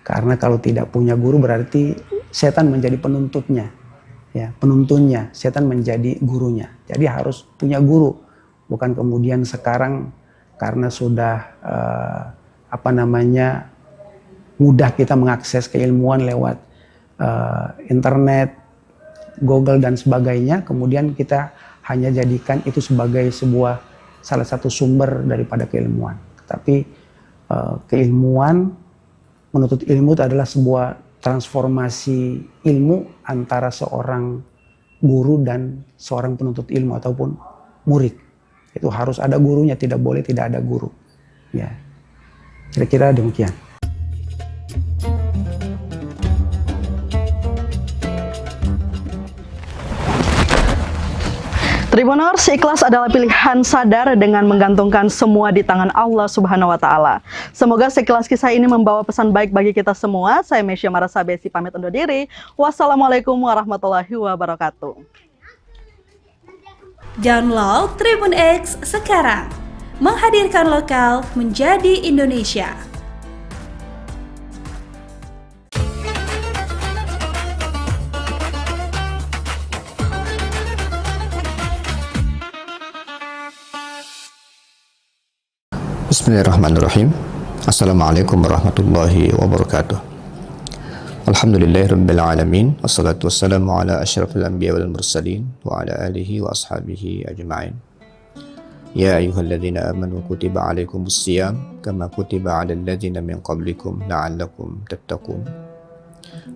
Karena kalau tidak punya guru berarti setan menjadi penuntutnya. Ya, penuntunnya, setan menjadi gurunya. Jadi harus punya guru. Bukan kemudian sekarang karena sudah mudah kita mengakses keilmuan lewat internet, Google dan sebagainya, kemudian kita hanya jadikan itu sebagai salah satu sumber daripada keilmuan. Tapi keilmuan, menuntut ilmu itu adalah sebuah transformasi ilmu antara seorang guru dan seorang penuntut ilmu ataupun murid. Itu harus ada gurunya, tidak boleh tidak ada guru. Ya, kira-kira demikian. Tribuners, ikhlas adalah pilihan sadar dengan menggantungkan semua di tangan Allah Subhanahu wa Ta'ala. Semoga sekilas kisah ini membawa pesan baik bagi kita semua. Saya Mesya Marasabesi pamit undur diri. Wassalamualaikum warahmatullahi wabarakatuh. Download Tribun X sekarang, menghadirkan lokal menjadi Indonesia. Bismillahirrahmanirrahim. Assalamualaikum warahmatullahi wabarakatuh. Alhamdulillahirabbil alamin, wassalatu wassalamu ala asyrafil anbiya wal mursalin wa ala alihi wa ashabihi ajma'in. Ya ayyuhalladzina amanu kutiba alaikumus shiyam kama kutiba alal ladzina min qablikum la'allakum tattaqun.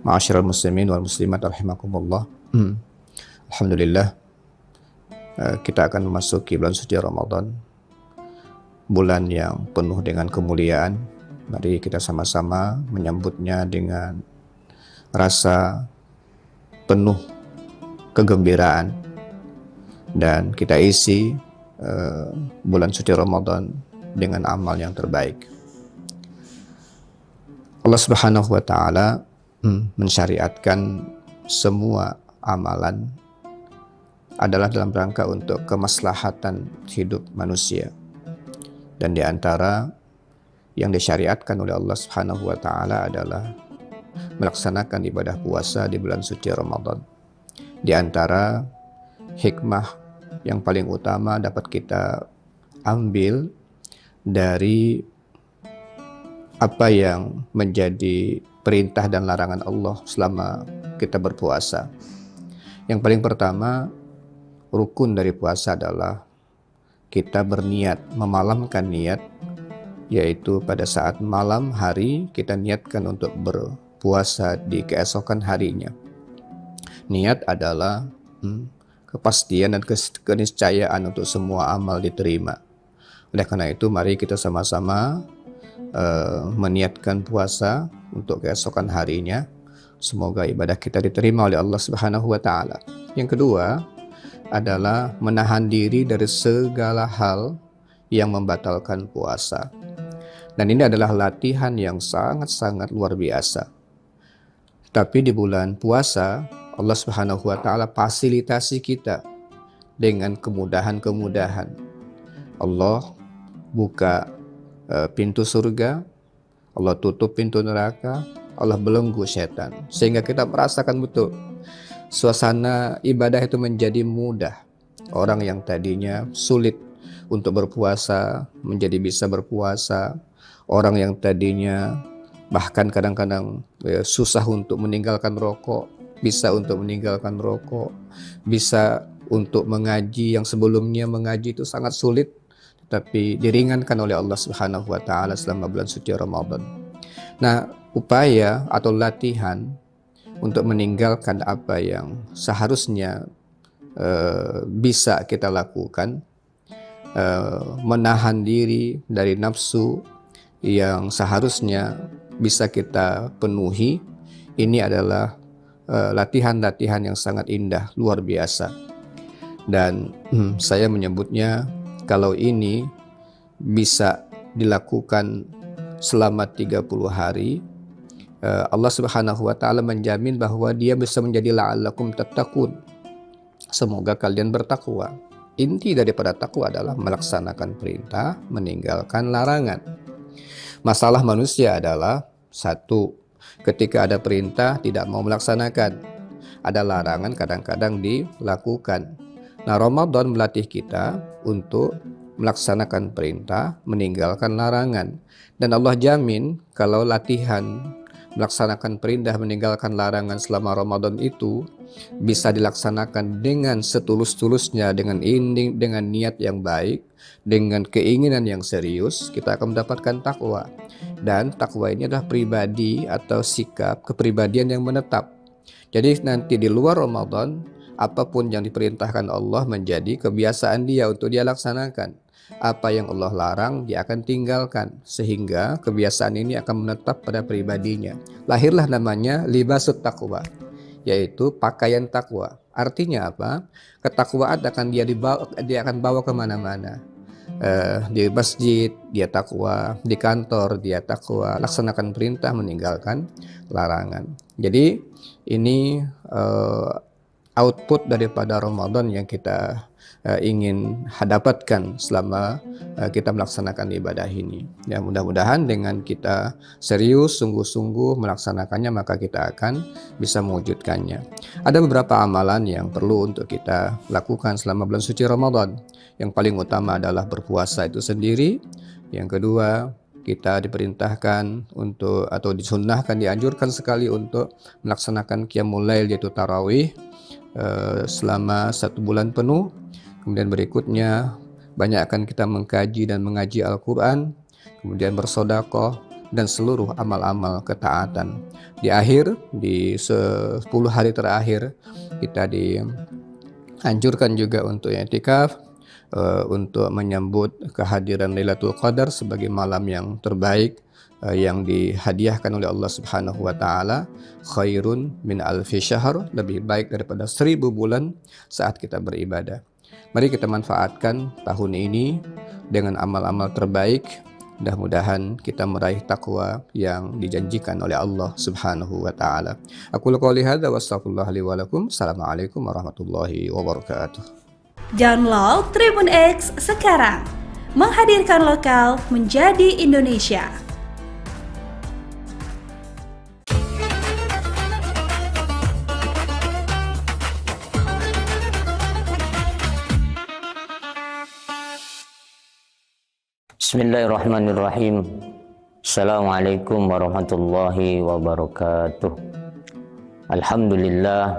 Ma'asyiral muslimin wal muslimat rahimakumullah. Alhamdulillah, kita akan memasuki bulan suci Ramadan, bulan yang penuh dengan kemuliaan. Mari kita sama-sama menyambutnya dengan rasa penuh kegembiraan, dan kita isi bulan suci Ramadan dengan amal yang terbaik. Allah Subhanahu wa Ta'ala mensyariatkan semua amalan adalah dalam rangka untuk kemaslahatan hidup manusia. Dan di antara yang disyariatkan oleh Allah Subhanahu wa Ta'ala adalah melaksanakan ibadah puasa di bulan suci Ramadan. Di antara hikmah yang paling utama dapat kita ambil dari apa yang menjadi perintah dan larangan Allah selama kita berpuasa. Yang paling pertama, rukun dari puasa adalah kita berniat, memalamkan niat, yaitu pada saat malam hari kita niatkan untuk berpuasa di keesokan harinya. Niat adalah kepastian dan keniscayaan untuk semua amal diterima. Oleh karena itu, mari kita sama-sama meniatkan puasa untuk keesokan harinya. Semoga ibadah kita diterima oleh Allah Subhanahu wa Ta'ala. Yang kedua adalah menahan diri dari segala hal yang membatalkan puasa. Dan ini adalah latihan yang sangat-sangat luar biasa. Tapi di bulan puasa, Allah Subhanahu wa Ta'ala fasilitasi kita dengan kemudahan-kemudahan. Allah buka pintu surga, Allah tutup pintu neraka, Allah belenggu setan, sehingga kita merasakan betul suasana ibadah itu menjadi mudah. Orang yang tadinya sulit untuk berpuasa menjadi bisa berpuasa. Orang yang tadinya bahkan kadang-kadang susah untuk meninggalkan rokok, bisa untuk meninggalkan rokok. Bisa untuk mengaji yang sebelumnya mengaji itu sangat sulit, tapi diringankan oleh Allah Subhanahu wa Ta'ala selama bulan suci Ramadan. Nah, upaya atau latihan untuk meninggalkan apa yang seharusnya bisa kita lakukan, menahan diri dari nafsu yang seharusnya bisa kita penuhi, ini adalah latihan-latihan yang sangat indah, luar biasa. Dan saya menyebutnya, kalau ini bisa dilakukan selama 30 hari, Allah Subhanahu wa taala menjamin bahwa dia bisa menjadi la'allakum tattaqun. Semoga kalian bertakwa. Inti daripada takwa adalah melaksanakan perintah, meninggalkan larangan. Masalah manusia adalah satu, ketika ada perintah tidak mau melaksanakan, ada larangan kadang-kadang dilakukan. Nah, Ramadan melatih kita untuk melaksanakan perintah, meninggalkan larangan. Dan Allah jamin kalau latihan melaksanakan perintah, meninggalkan larangan selama Ramadan itu bisa dilaksanakan dengan setulus-tulusnya, dengan niat yang baik, dengan keinginan yang serius, kita akan mendapatkan takwa. Dan takwa ini adalah pribadi atau sikap kepribadian yang menetap. Jadi nanti di luar Ramadan, apapun yang diperintahkan Allah menjadi kebiasaan dia untuk dia laksanakan. Apa yang Allah larang dia akan tinggalkan, sehingga kebiasaan ini akan menetap pada pribadinya. Lahirlah namanya libasut taqwa, yaitu pakaian takwa. Artinya apa? Ketakwaan akan dia akan bawa kemana-mana. Di masjid dia takwa, di kantor dia takwa, laksanakan perintah, meninggalkan larangan. Jadi ini output daripada Ramadan yang kita ingin dapatkan selama kita melaksanakan ibadah ini. Ya, mudah-mudahan dengan kita serius, sungguh-sungguh melaksanakannya, maka kita akan bisa mewujudkannya. Ada beberapa amalan yang perlu untuk kita lakukan selama bulan suci Ramadan. Yang paling utama adalah berpuasa itu sendiri. Yang kedua, kita diperintahkan untuk atau disunnahkan, dianjurkan sekali untuk melaksanakan qiyamul lail, yaitu tarawih selama 1 bulan penuh. Kemudian berikutnya banyakkan kita mengkaji dan mengaji Al-Quran, kemudian bersedekah dan seluruh amal-amal ketaatan. Di akhir, di 10 hari terakhir, kita dianjurkan juga untuk i'tikaf, untuk menyambut kehadiran Lailatul Qadar sebagai malam yang terbaik yang dihadiahkan oleh Allah Subhanahu wa taala. Khairun min alfi syahr, lebih baik daripada 1000 bulan saat kita beribadah. Mari kita manfaatkan tahun ini dengan amal-amal terbaik. Mudah-mudahan kita meraih takwa yang dijanjikan oleh Allah Subhanahu wa taala. Aku qouli hadza wa astaghfirullah li wa lakum. Assalamualaikum warahmatullahi wabarakatuh. Download Tribun X sekarang. Menghadirkan lokal menjadi Indonesia. Bismillahirrahmanirrahim. Assalamualaikum warahmatullahi wabarakatuh. Alhamdulillah,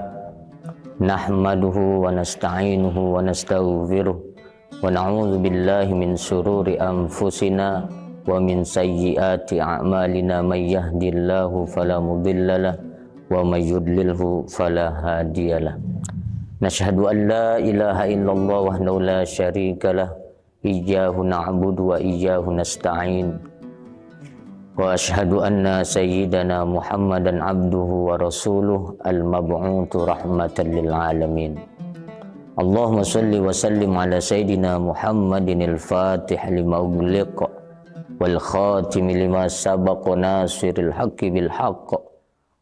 nahmaduhu wa nasta'inuhu wa nastaghfiruh wa na'udzu billahi min syururi anfusina wa min sayyiati a'malina, may yahdihillahu fala mudhillalah wa may yudlilhu fala hadiyalah. Nashhadu an la ilaha illallah wahdahu la syarikalah, iyyahu na'budu wa iyyahu nasta'in, wa ashhadu anna sayyidana Muhammadan abduhu wa rasuluh al-mab'utsu rahmatan lil alamin. Allahumma shalli wa sallim ala sayyidina Muhammadin al-fatih lima ughliq wal khatim lima sabaqa nasiril haqqi bil haqq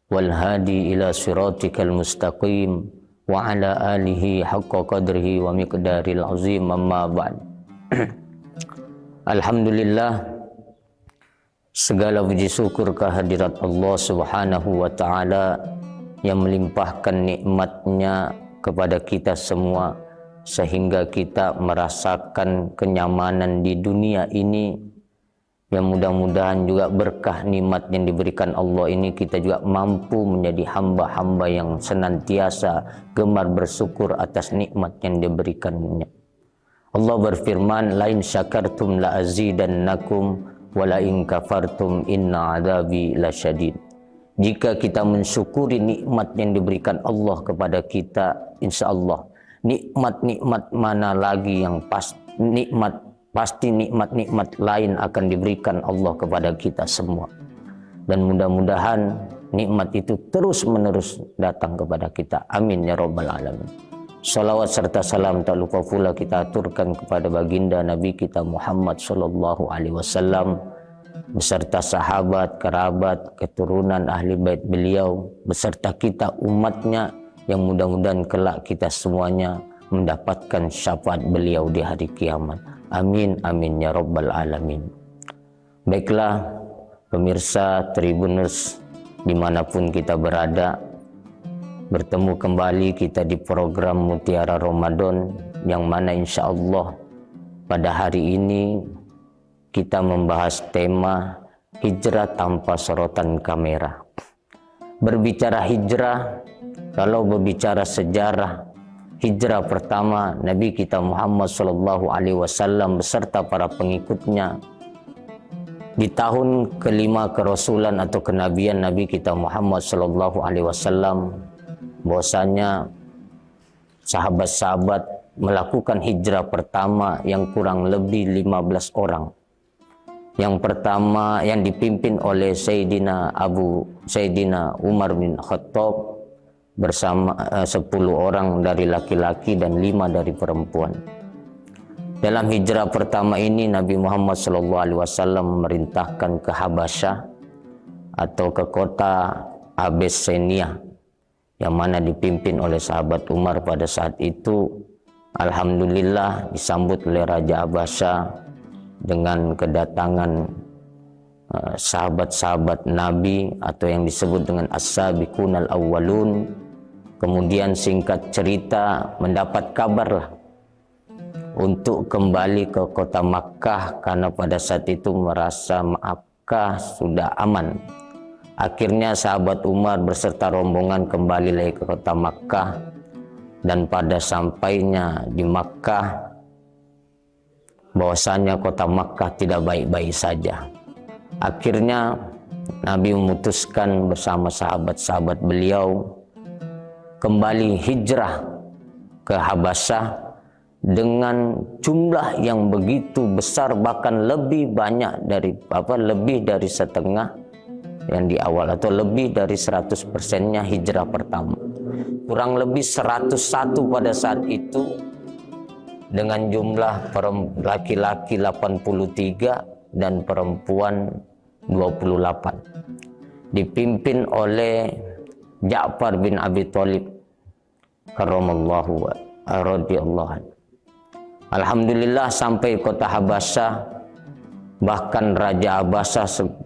wal hadi ila siratikal mustaqim wa ala alihi haqqa qadrihi wa miqdaril azim, amma ba'd. Alhamdulillah, segala puji syukur kehadirat Allah Subhanahu wa taala yang melimpahkan nikmatnya kepada kita semua, sehingga kita merasakan kenyamanan di dunia ini. Yang mudah-mudahan juga berkah nikmat yang diberikan Allah ini, kita juga mampu menjadi hamba-hamba yang senantiasa gemar bersyukur atas nikmat yang diberikannya. Allah berfirman, lain syakartum la azidannakum wa la in kafartum inna adzabi lasyadid. Jika kita mensyukuri nikmat yang diberikan Allah kepada kita, insya Allah nikmat-nikmat mana lagi yang pasti nikmat-nikmat lain akan diberikan Allah kepada kita semua. Dan mudah-mudahan nikmat itu terus-menerus datang kepada kita. Amin ya rabbal alamin. Salawat serta salam tak lupa pula kita aturkan kepada baginda Nabi kita Muhammad sallallahu alaihi wasallam beserta sahabat, kerabat, keturunan ahli bait beliau beserta kita umatnya yang mudah-mudahan kelak kita semuanya mendapatkan syafaat beliau di hari kiamat. Amin amin ya rabbal alamin. Baiklah pemirsa Tribuners dimanapun kita berada, bertemu kembali kita di program Mutiara Ramadan yang mana insya Allah pada hari ini kita membahas tema hijrah tanpa sorotan kamera. Berbicara hijrah, kalau berbicara sejarah, hijrah pertama Nabi kita Muhammad SAW beserta para pengikutnya di tahun kelima kerasulan atau kenabian Nabi kita Muhammad SAW, bahwasanya sahabat-sahabat melakukan hijrah pertama yang kurang lebih 15 orang. Yang pertama yang dipimpin oleh Sayyidina Umar bin Khattab bersama 10 orang dari laki-laki dan 5 dari perempuan. Dalam hijrah pertama ini Nabi Muhammad SAW memerintahkan ke Habasyah atau ke kota Abyssinia yang mana dipimpin oleh sahabat Umar pada saat itu. Alhamdulillah disambut oleh Raja Habasyah dengan kedatangan sahabat-sahabat Nabi atau yang disebut dengan As-Sabiqunal Awwalun. Kemudian singkat cerita mendapat kabar untuk kembali ke kota Makkah karena pada saat itu merasa Makkah sudah aman. Akhirnya sahabat Umar beserta rombongan kembali lagi ke kota Makkah, dan pada sampainya di Makkah bahwasanya kota Makkah tidak baik-baik saja. Akhirnya Nabi memutuskan bersama sahabat-sahabat beliau kembali hijrah ke Habasyah dengan jumlah yang begitu besar, bahkan lebih banyak lebih dari setengah yang di awal atau lebih dari 100%-nya hijrah pertama. Kurang lebih 101 pada saat itu dengan jumlah laki-laki 83 dan perempuan 28, dipimpin oleh Ja'far bin Abi Thalib karramallahu radhiyallahu anhu. Alhamdulillah sampai kota Habasyah, bahkan Raja Habasyah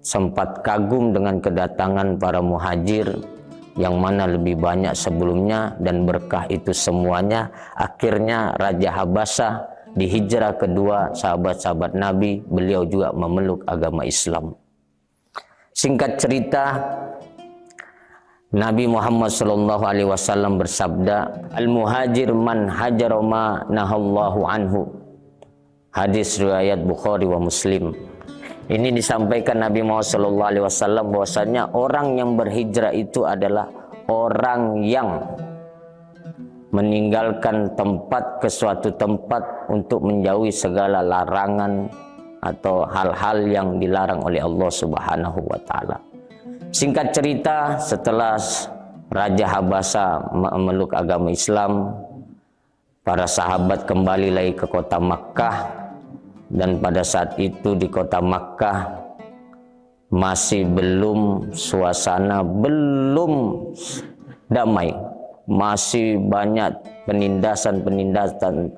sempat kagum dengan kedatangan para muhajir yang mana lebih banyak sebelumnya, dan berkah itu semuanya akhirnya Raja Habasyah di hijrah kedua sahabat-sahabat Nabi, beliau juga memeluk agama Islam. Singkat cerita, Nabi Muhammad SAW bersabda, Al-muhajir man hajara ma nahallahu anhu. Hadis riwayat Bukhari wa Muslim. Ini disampaikan Nabi Muhammad SAW bahwasanya orang yang berhijrah itu adalah orang yang meninggalkan tempat ke suatu tempat untuk menjauhi segala larangan atau hal-hal yang dilarang oleh Allah Subhanahu wa taala. Singkat cerita, setelah Raja Habasyah memeluk agama Islam, para sahabat kembali lagi ke kota Makkah. Dan pada saat itu di kota Makkah masih belum suasana, belum damai, masih banyak penindasan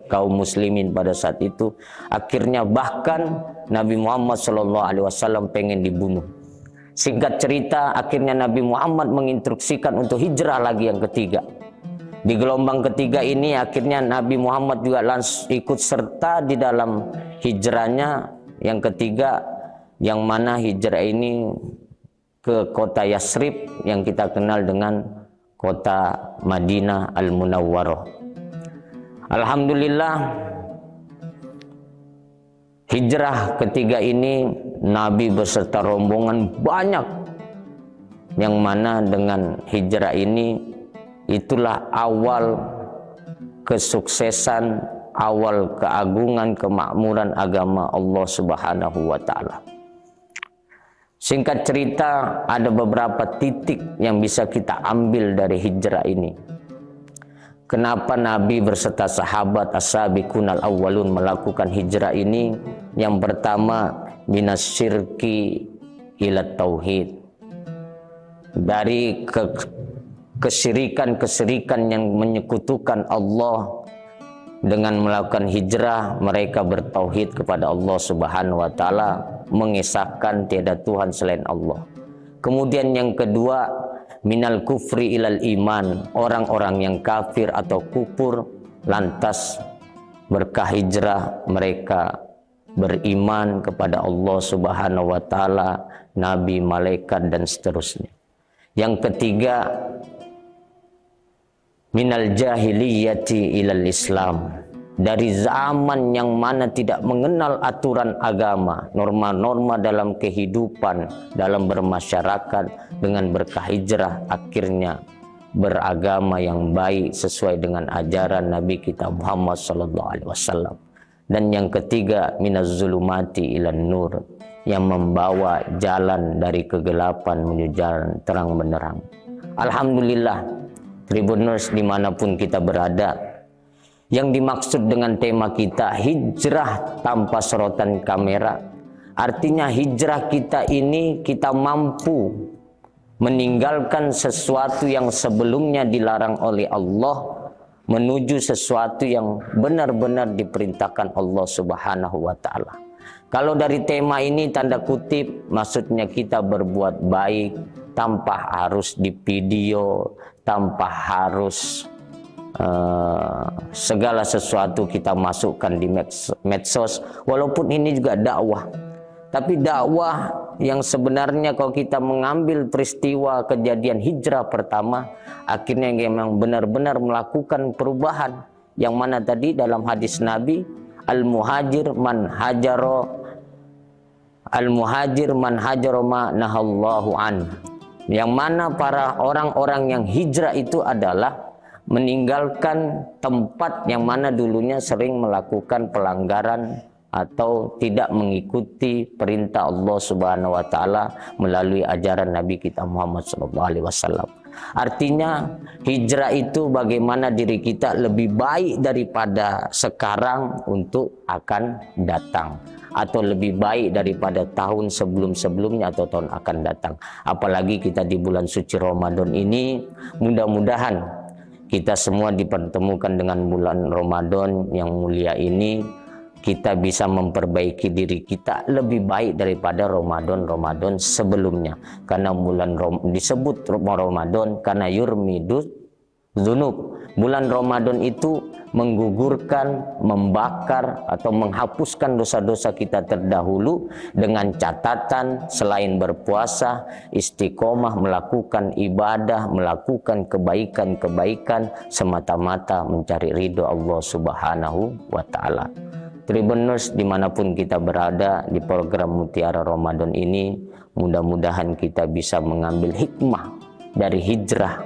kaum muslimin pada saat itu. Akhirnya bahkan Nabi Muhammad SAW pengen dibunuh. Singkat cerita, akhirnya Nabi Muhammad menginstruksikan untuk hijrah lagi yang ketiga. Di gelombang ketiga ini akhirnya Nabi Muhammad juga langsung ikut serta di dalam hijrahnya yang ketiga, yang mana hijrah ini ke kota Yasrib yang kita kenal dengan kota Madinah Al-Munawwarah. Alhamdulillah hijrah ketiga ini Nabi beserta rombongan banyak, yang mana dengan hijrah ini itulah awal kesuksesan, awal keagungan, kemakmuran agama Allah Subhanahu wa taala. Singkat cerita, ada beberapa titik yang bisa kita ambil dari hijrah ini. Kenapa Nabi berserta sahabat as-sabiqunal awwalun melakukan hijrah ini? Yang pertama, minasyirki ila tauhid. Dari kesyirikan-kesyirikan yang menyekutukan Allah, dengan melakukan hijrah mereka bertauhid kepada Allah Subhanahu wa taala, mengesahkan tiada Tuhan selain Allah. Kemudian yang kedua, minal kufri ilal iman, orang-orang yang kafir atau kufur lantas berkah hijrah mereka beriman kepada Allah Subhanahu wa taala, nabi, malaikat dan seterusnya. Yang ketiga, minal jahiliyati ilal Islam, dari zaman yang mana tidak mengenal aturan agama, norma-norma dalam kehidupan, dalam bermasyarakat, dengan berkah hijrah akhirnya beragama yang baik sesuai dengan ajaran Nabi kita Muhammad SAW. Dan yang ketiga, minaz zulumati ilan nur, yang membawa jalan dari kegelapan menuju jalan terang benderang. Alhamdulillah, Tribuners dimanapun kita berada, yang dimaksud dengan tema kita hijrah tanpa sorotan kamera, artinya hijrah kita ini kita mampu meninggalkan sesuatu yang sebelumnya dilarang oleh Allah, menuju sesuatu yang benar-benar diperintahkan Allah Subhanahu wa taala. Kalau dari tema ini tanda kutip, maksudnya kita berbuat baik tanpa harus di video, tanpa harus segala sesuatu kita masukkan di medsos, walaupun ini juga dakwah. Tapi dakwah yang sebenarnya kalau kita mengambil peristiwa kejadian hijrah pertama, akhirnya memang benar-benar melakukan perubahan. Yang mana tadi dalam hadis Nabi, al-muhajir man hajaro ma nahallahu an. Yang mana para orang-orang yang hijrah itu adalah meninggalkan tempat yang mana dulunya sering melakukan pelanggaran atau tidak mengikuti perintah Allah Subhanahu wa taala melalui ajaran Nabi kita Muhammad SAW. Artinya hijrah itu bagaimana diri kita lebih baik daripada sekarang untuk akan datang, atau lebih baik daripada tahun sebelum-sebelumnya atau tahun akan datang. Apalagi kita di bulan suci Ramadan ini, mudah-mudahan kita semua dipertemukan dengan bulan Ramadan yang mulia ini, kita bisa memperbaiki diri kita lebih baik daripada Ramadan sebelumnya. Karena bulan disebut Ramadan karena yurmidus dzunub. Bulan Ramadan itu menggugurkan, membakar atau menghapuskan dosa-dosa kita terdahulu, dengan catatan selain berpuasa, istiqomah melakukan ibadah, melakukan kebaikan-kebaikan semata-mata mencari ridho Allah Subhanahu wa taala. Tribuners dimanapun kita berada di program Mutiara Ramadan ini, mudah-mudahan kita bisa mengambil hikmah dari hijrah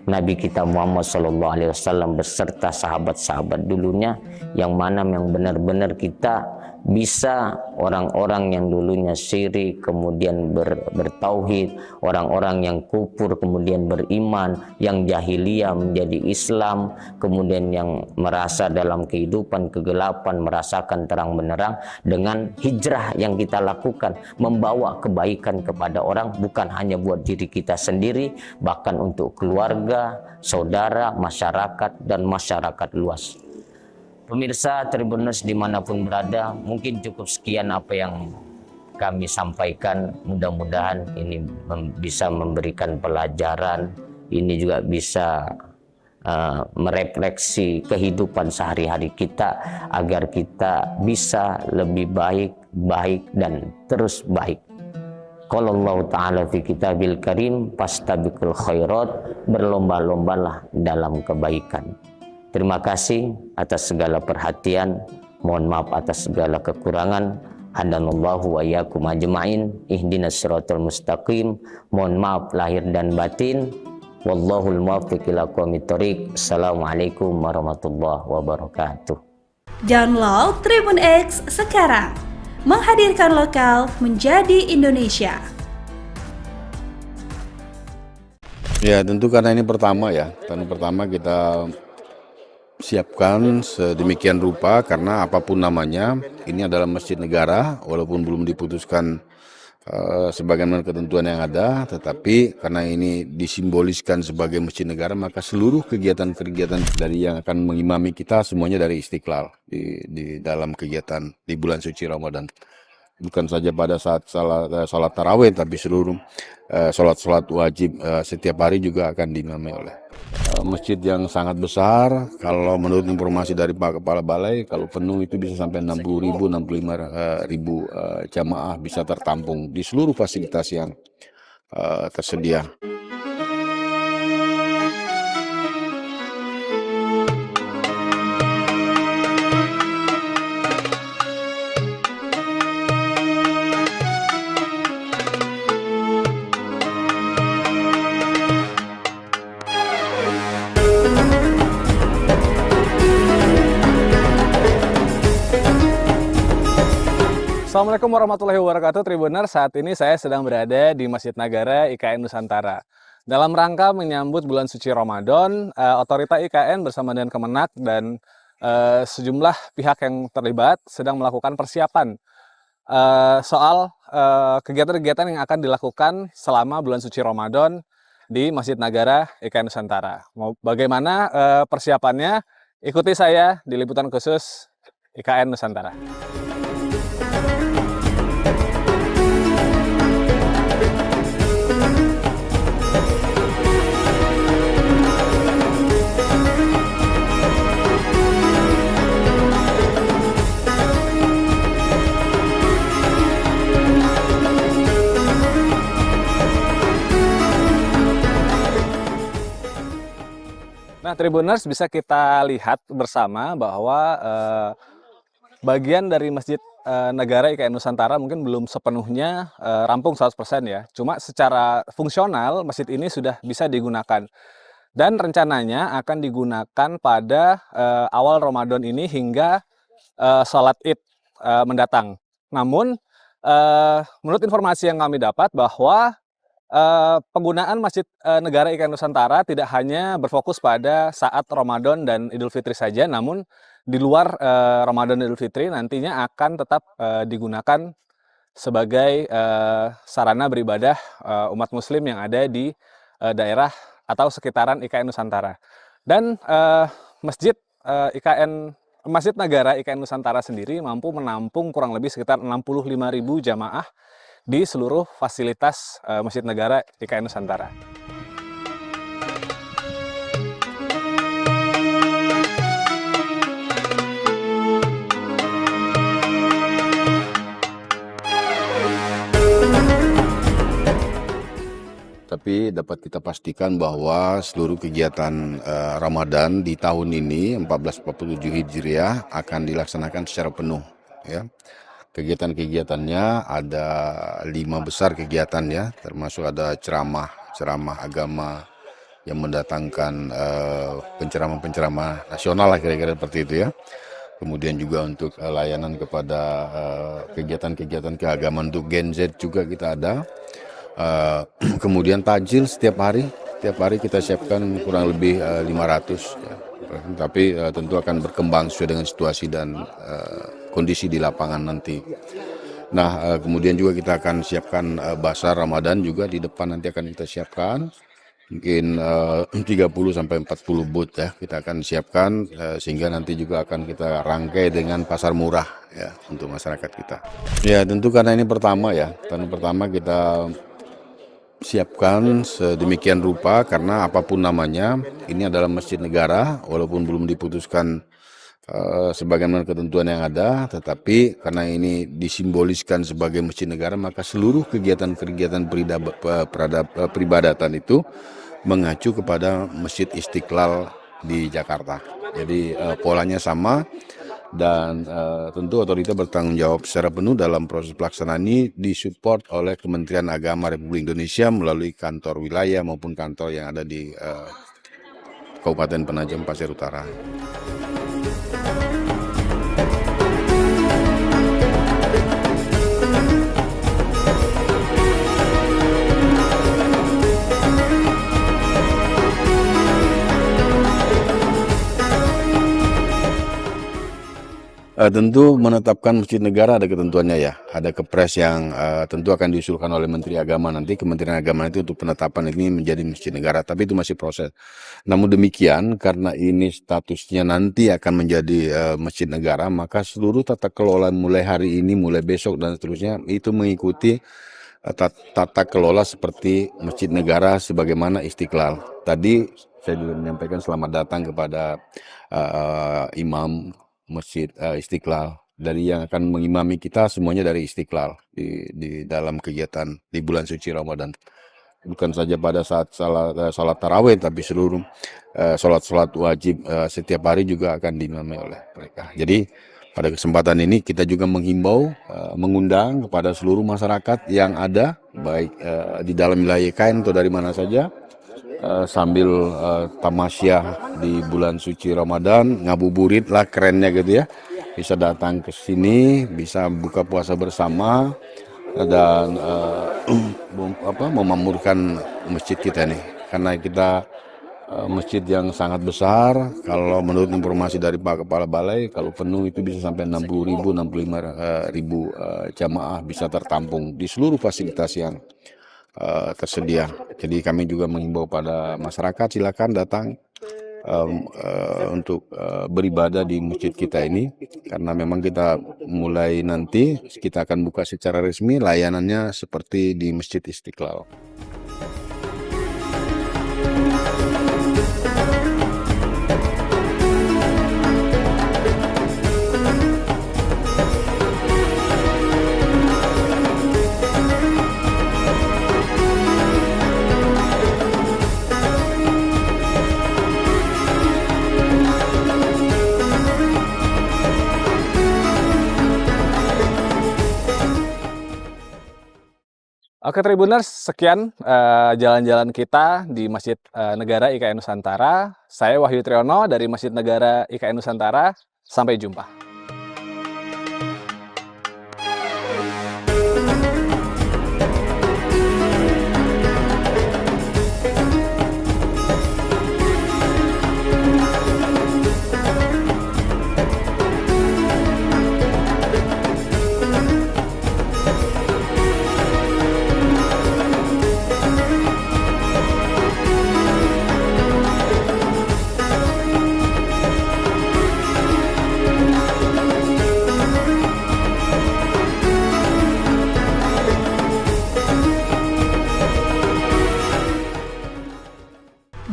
Nabi kita Muhammad SAW beserta sahabat-sahabat dulunya, yang mana yang benar-benar kita bisa orang-orang yang dulunya syirik kemudian bertauhid, orang-orang yang kufur kemudian beriman, yang jahiliyah menjadi Islam, kemudian yang merasa dalam kehidupan kegelapan merasakan terang benderang. Dengan hijrah yang kita lakukan, membawa kebaikan kepada orang, bukan hanya buat diri kita sendiri, bahkan untuk keluarga, saudara, masyarakat, dan masyarakat luas. Pemirsa Tribuners dimanapun berada, mungkin cukup sekian apa yang kami sampaikan. Mudah-mudahan ini bisa memberikan pelajaran, ini juga bisa merefleksi kehidupan sehari-hari kita, agar kita bisa lebih baik dan terus baik. Qala Allah Ta'ala fi kitabil karim, fastabiqul khairat, berlomba-lombalah dalam kebaikan. Terima kasih atas segala perhatian. Mohon maaf atas segala kekurangan. Hadanallahu wa iyyakum ajmain. Ihdinas siratal mustaqim. Mohon maaf lahir dan batin. Wallahul muwaffiq ila aqwamit thoriq. Assalamualaikum warahmatullahi wabarakatuh. Download Tribun X sekarang. Menghadirkan lokal menjadi Indonesia. Ya, tentu karena ini pertama ya. Tahun pertama kita siapkan sedemikian rupa karena apapun namanya, ini adalah masjid negara, walaupun belum diputuskan sebagaimana ketentuan yang ada, tetapi karena ini disimboliskan sebagai masjid negara, maka seluruh kegiatan-kegiatan dari yang akan mengimami kita semuanya dari Istiqlal di dalam kegiatan di bulan suci Ramadan. Bukan saja pada saat salat tarawih, tapi seluruh salat-salat wajib setiap hari juga akan diimami oleh masjid yang sangat besar. Kalau menurut informasi dari Pak Kepala Balai, kalau penuh itu bisa sampai 60.000, 65.000 jamaah bisa tertampung di seluruh fasilitas yang tersedia. Assalamualaikum warahmatullahi wabarakatuh Tribuners. Saat ini saya sedang berada di Masjid Nagara IKN Nusantara. Dalam rangka menyambut bulan suci Ramadan, Otorita IKN bersama dengan Kemenak dan sejumlah pihak yang terlibat sedang melakukan persiapan soal kegiatan-kegiatan yang akan dilakukan selama bulan suci Ramadan di Masjid Nagara IKN Nusantara. Bagaimana persiapannya? Ikuti saya di liputan khusus IKN Nusantara. Nah, Tribuners, bisa kita lihat bersama bahwa bagian dari Masjid Negara IKN Nusantara mungkin belum sepenuhnya rampung 100% ya. Cuma secara fungsional masjid ini sudah bisa digunakan. Dan rencananya akan digunakan pada awal Ramadan ini hingga sholat Id mendatang. Namun, menurut informasi yang kami dapat bahwa penggunaan Masjid Negara IKN Nusantara tidak hanya berfokus pada saat Ramadan dan Idul Fitri saja, namun di luar Ramadan dan Idul Fitri nantinya akan tetap digunakan sebagai sarana beribadah umat muslim yang ada di daerah atau sekitaran IKN Nusantara. Dan Masjid Negara IKN Nusantara sendiri mampu menampung kurang lebih sekitar 65.000 jamaah di seluruh fasilitas Masjid Negara IKN Nusantara. Tapi dapat kita pastikan bahwa seluruh kegiatan Ramadan di tahun ini 1447 Hijriah akan dilaksanakan secara penuh, ya. Kegiatan-kegiatannya ada 5 besar kegiatan ya, termasuk ada ceramah agama yang mendatangkan penceramah-penceramah nasional lah kira-kira seperti itu ya. Kemudian juga untuk layanan kepada kegiatan-kegiatan keagamaan untuk Gen Z juga kita ada. Kemudian tajil setiap hari kita siapkan kurang lebih 500 ya. Tapi tentu akan berkembang sesuai dengan situasi dan kondisi di lapangan nanti. Nah, kemudian juga kita akan siapkan bazar Ramadan juga di depan nanti akan kita siapkan. Mungkin 30 sampai 40 booth ya kita akan siapkan sehingga nanti juga akan kita rangkai dengan pasar murah ya untuk masyarakat kita. Ya, tentu karena ini pertama ya. Tahun pertama kita siapkan sedemikian rupa karena apapun namanya, ini adalah masjid negara walaupun belum diputuskan sebagaimana ketentuan yang ada, tetapi karena ini disimboliskan sebagai masjid negara, maka seluruh kegiatan-kegiatan peribadatan itu mengacu kepada Masjid Istiqlal di Jakarta. Jadi polanya sama dan tentu otorita bertanggung jawab secara penuh dalam proses pelaksanaan ini disupport oleh Kementerian Agama Republik Indonesia melalui kantor wilayah maupun kantor yang ada di Kabupaten Penajam Pasir Utara. Tentu menetapkan masjid negara ada ketentuannya ya. Ada kepres yang tentu akan diusulkan oleh Menteri Agama nanti. Kementerian Agama itu untuk penetapan ini menjadi masjid negara. Tapi itu masih proses. Namun demikian karena ini statusnya nanti akan menjadi masjid negara, maka seluruh tata kelola mulai hari ini, mulai besok dan seterusnya itu mengikuti tata kelola seperti masjid negara sebagaimana Istiqlal. Tadi saya juga menyampaikan selamat datang kepada imam Masjid Istiqlal, dari yang akan mengimami kita semuanya dari Istiqlal di dalam kegiatan di bulan suci Ramadan. Bukan saja pada saat salat tarawih, tapi seluruh salat wajib setiap hari juga akan diimami oleh mereka. Jadi pada kesempatan ini kita juga menghimbau, mengundang kepada seluruh masyarakat yang ada, baik di dalam wilayah IKN atau dari mana saja, sambil tamasyah di bulan suci Ramadan, ngabuburit lah kerennya gitu ya. Bisa datang ke sini, bisa buka puasa bersama dan memakmurkan masjid kita nih. Karena kita masjid yang sangat besar, kalau menurut informasi dari Pak Kepala Balai, kalau penuh itu bisa sampai 60.000, 65.000 jamaah bisa tertampung di seluruh fasilitas yang tersedia. Jadi kami juga menghimbau pada masyarakat silakan datang untuk beribadah di masjid kita ini, karena memang kita mulai nanti kita akan buka secara resmi layanannya seperti di Masjid Istiqlal. Oke Tribuners, sekian jalan-jalan kita di Masjid Negara IKN Nusantara. Saya Wahyu Triyono dari Masjid Negara IKN Nusantara. Sampai jumpa.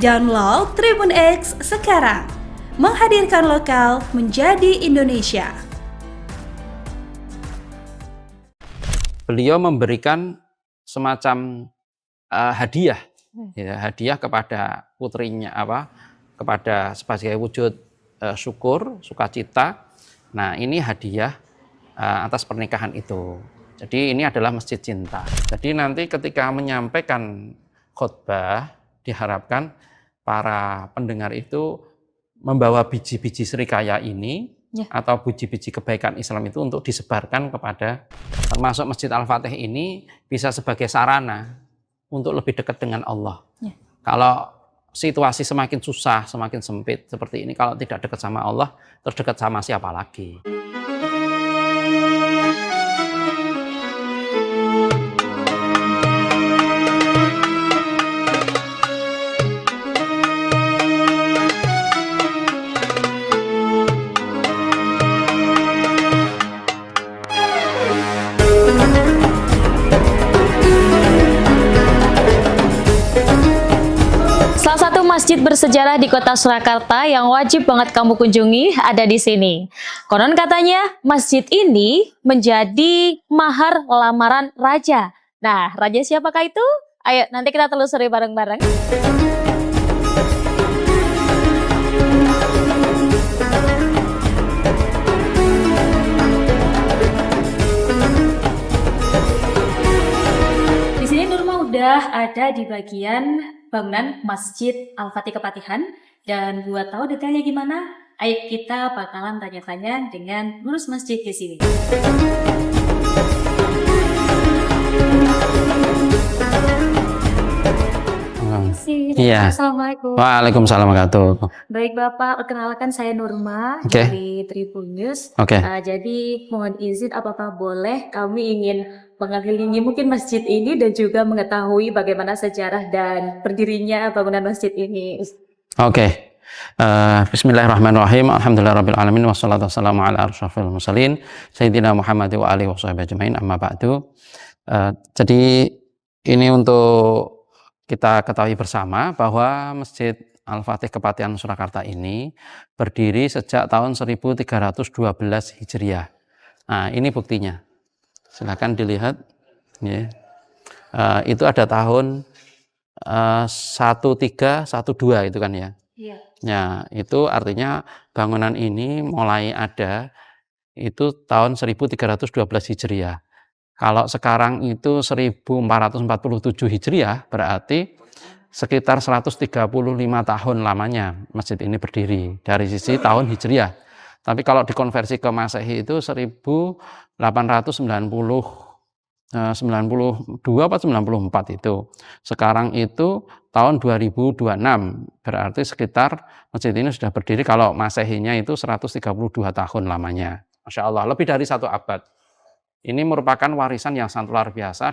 Download Tribun X sekarang, menghadirkan lokal menjadi Indonesia. Beliau memberikan semacam hadiah, ya, hadiah kepada putrinya, kepada sebagai wujud syukur, sukacita. Nah, ini hadiah atas pernikahan itu. Jadi ini adalah masjid cinta. Jadi nanti ketika menyampaikan khutbah, diharapkan para pendengar itu membawa biji-biji serikaya ini atau biji-biji kebaikan Islam itu untuk disebarkan kepada, termasuk Masjid Al-Fatih ini bisa sebagai sarana untuk lebih dekat dengan Allah. Kalau situasi semakin susah, semakin sempit seperti ini, kalau tidak dekat sama Allah, terus dekat sama siapa lagi? Salah satu masjid bersejarah di kota Surakarta yang wajib banget kamu kunjungi ada di sini. Konon katanya masjid ini menjadi mahar lamaran raja. Nah, raja siapakah itu? Ayo nanti kita telusuri bareng-bareng. Di sini Nurma udah ada di bagian bangunan Masjid Al-Fatih Kepatihan, dan buat tahu detailnya gimana, ayo kita bakalan tanya-tanya dengan ngurus masjid di sini. Iya. Assalamualaikum. Waalaikumsalam warahmatullahi wabarakatuh. Baik Bapak, perkenalkan saya Nurma Oke. dari Tribun News. Oke. Jadi mohon izin apakah boleh kami ingin mengelilingi mungkin masjid ini dan juga mengetahui bagaimana sejarah dan berdirinya bangunan masjid ini. Oke. Bismillahirrahmanirrahim. Alhamdulillahirabbil wassalatu wassalamu ala asyrofil mursalin sayyidina Muhammad wa alihi washabihi ajmain, amma ba'du. Jadi ini untuk kita ketahui bersama bahwa Masjid Al-Fatih Kepatihan Surakarta ini berdiri sejak tahun 1312 Hijriah. Nah, ini buktinya. Silakan dilihat. Ya. Itu ada tahun 1312 itu kan ya. Iya. Ya, itu artinya bangunan ini mulai ada itu tahun 1312 Hijriah. Kalau sekarang itu 1447 Hijriah, berarti sekitar 135 tahun lamanya masjid ini berdiri dari sisi tahun Hijriah. Tapi kalau dikonversi ke Masehi itu 1892 atau 94 itu. Sekarang itu tahun 2026, berarti sekitar masjid ini sudah berdiri kalau Masehinya itu 132 tahun lamanya. Masya Allah, lebih dari 1 abad. Ini merupakan warisan yang sangat luar biasa.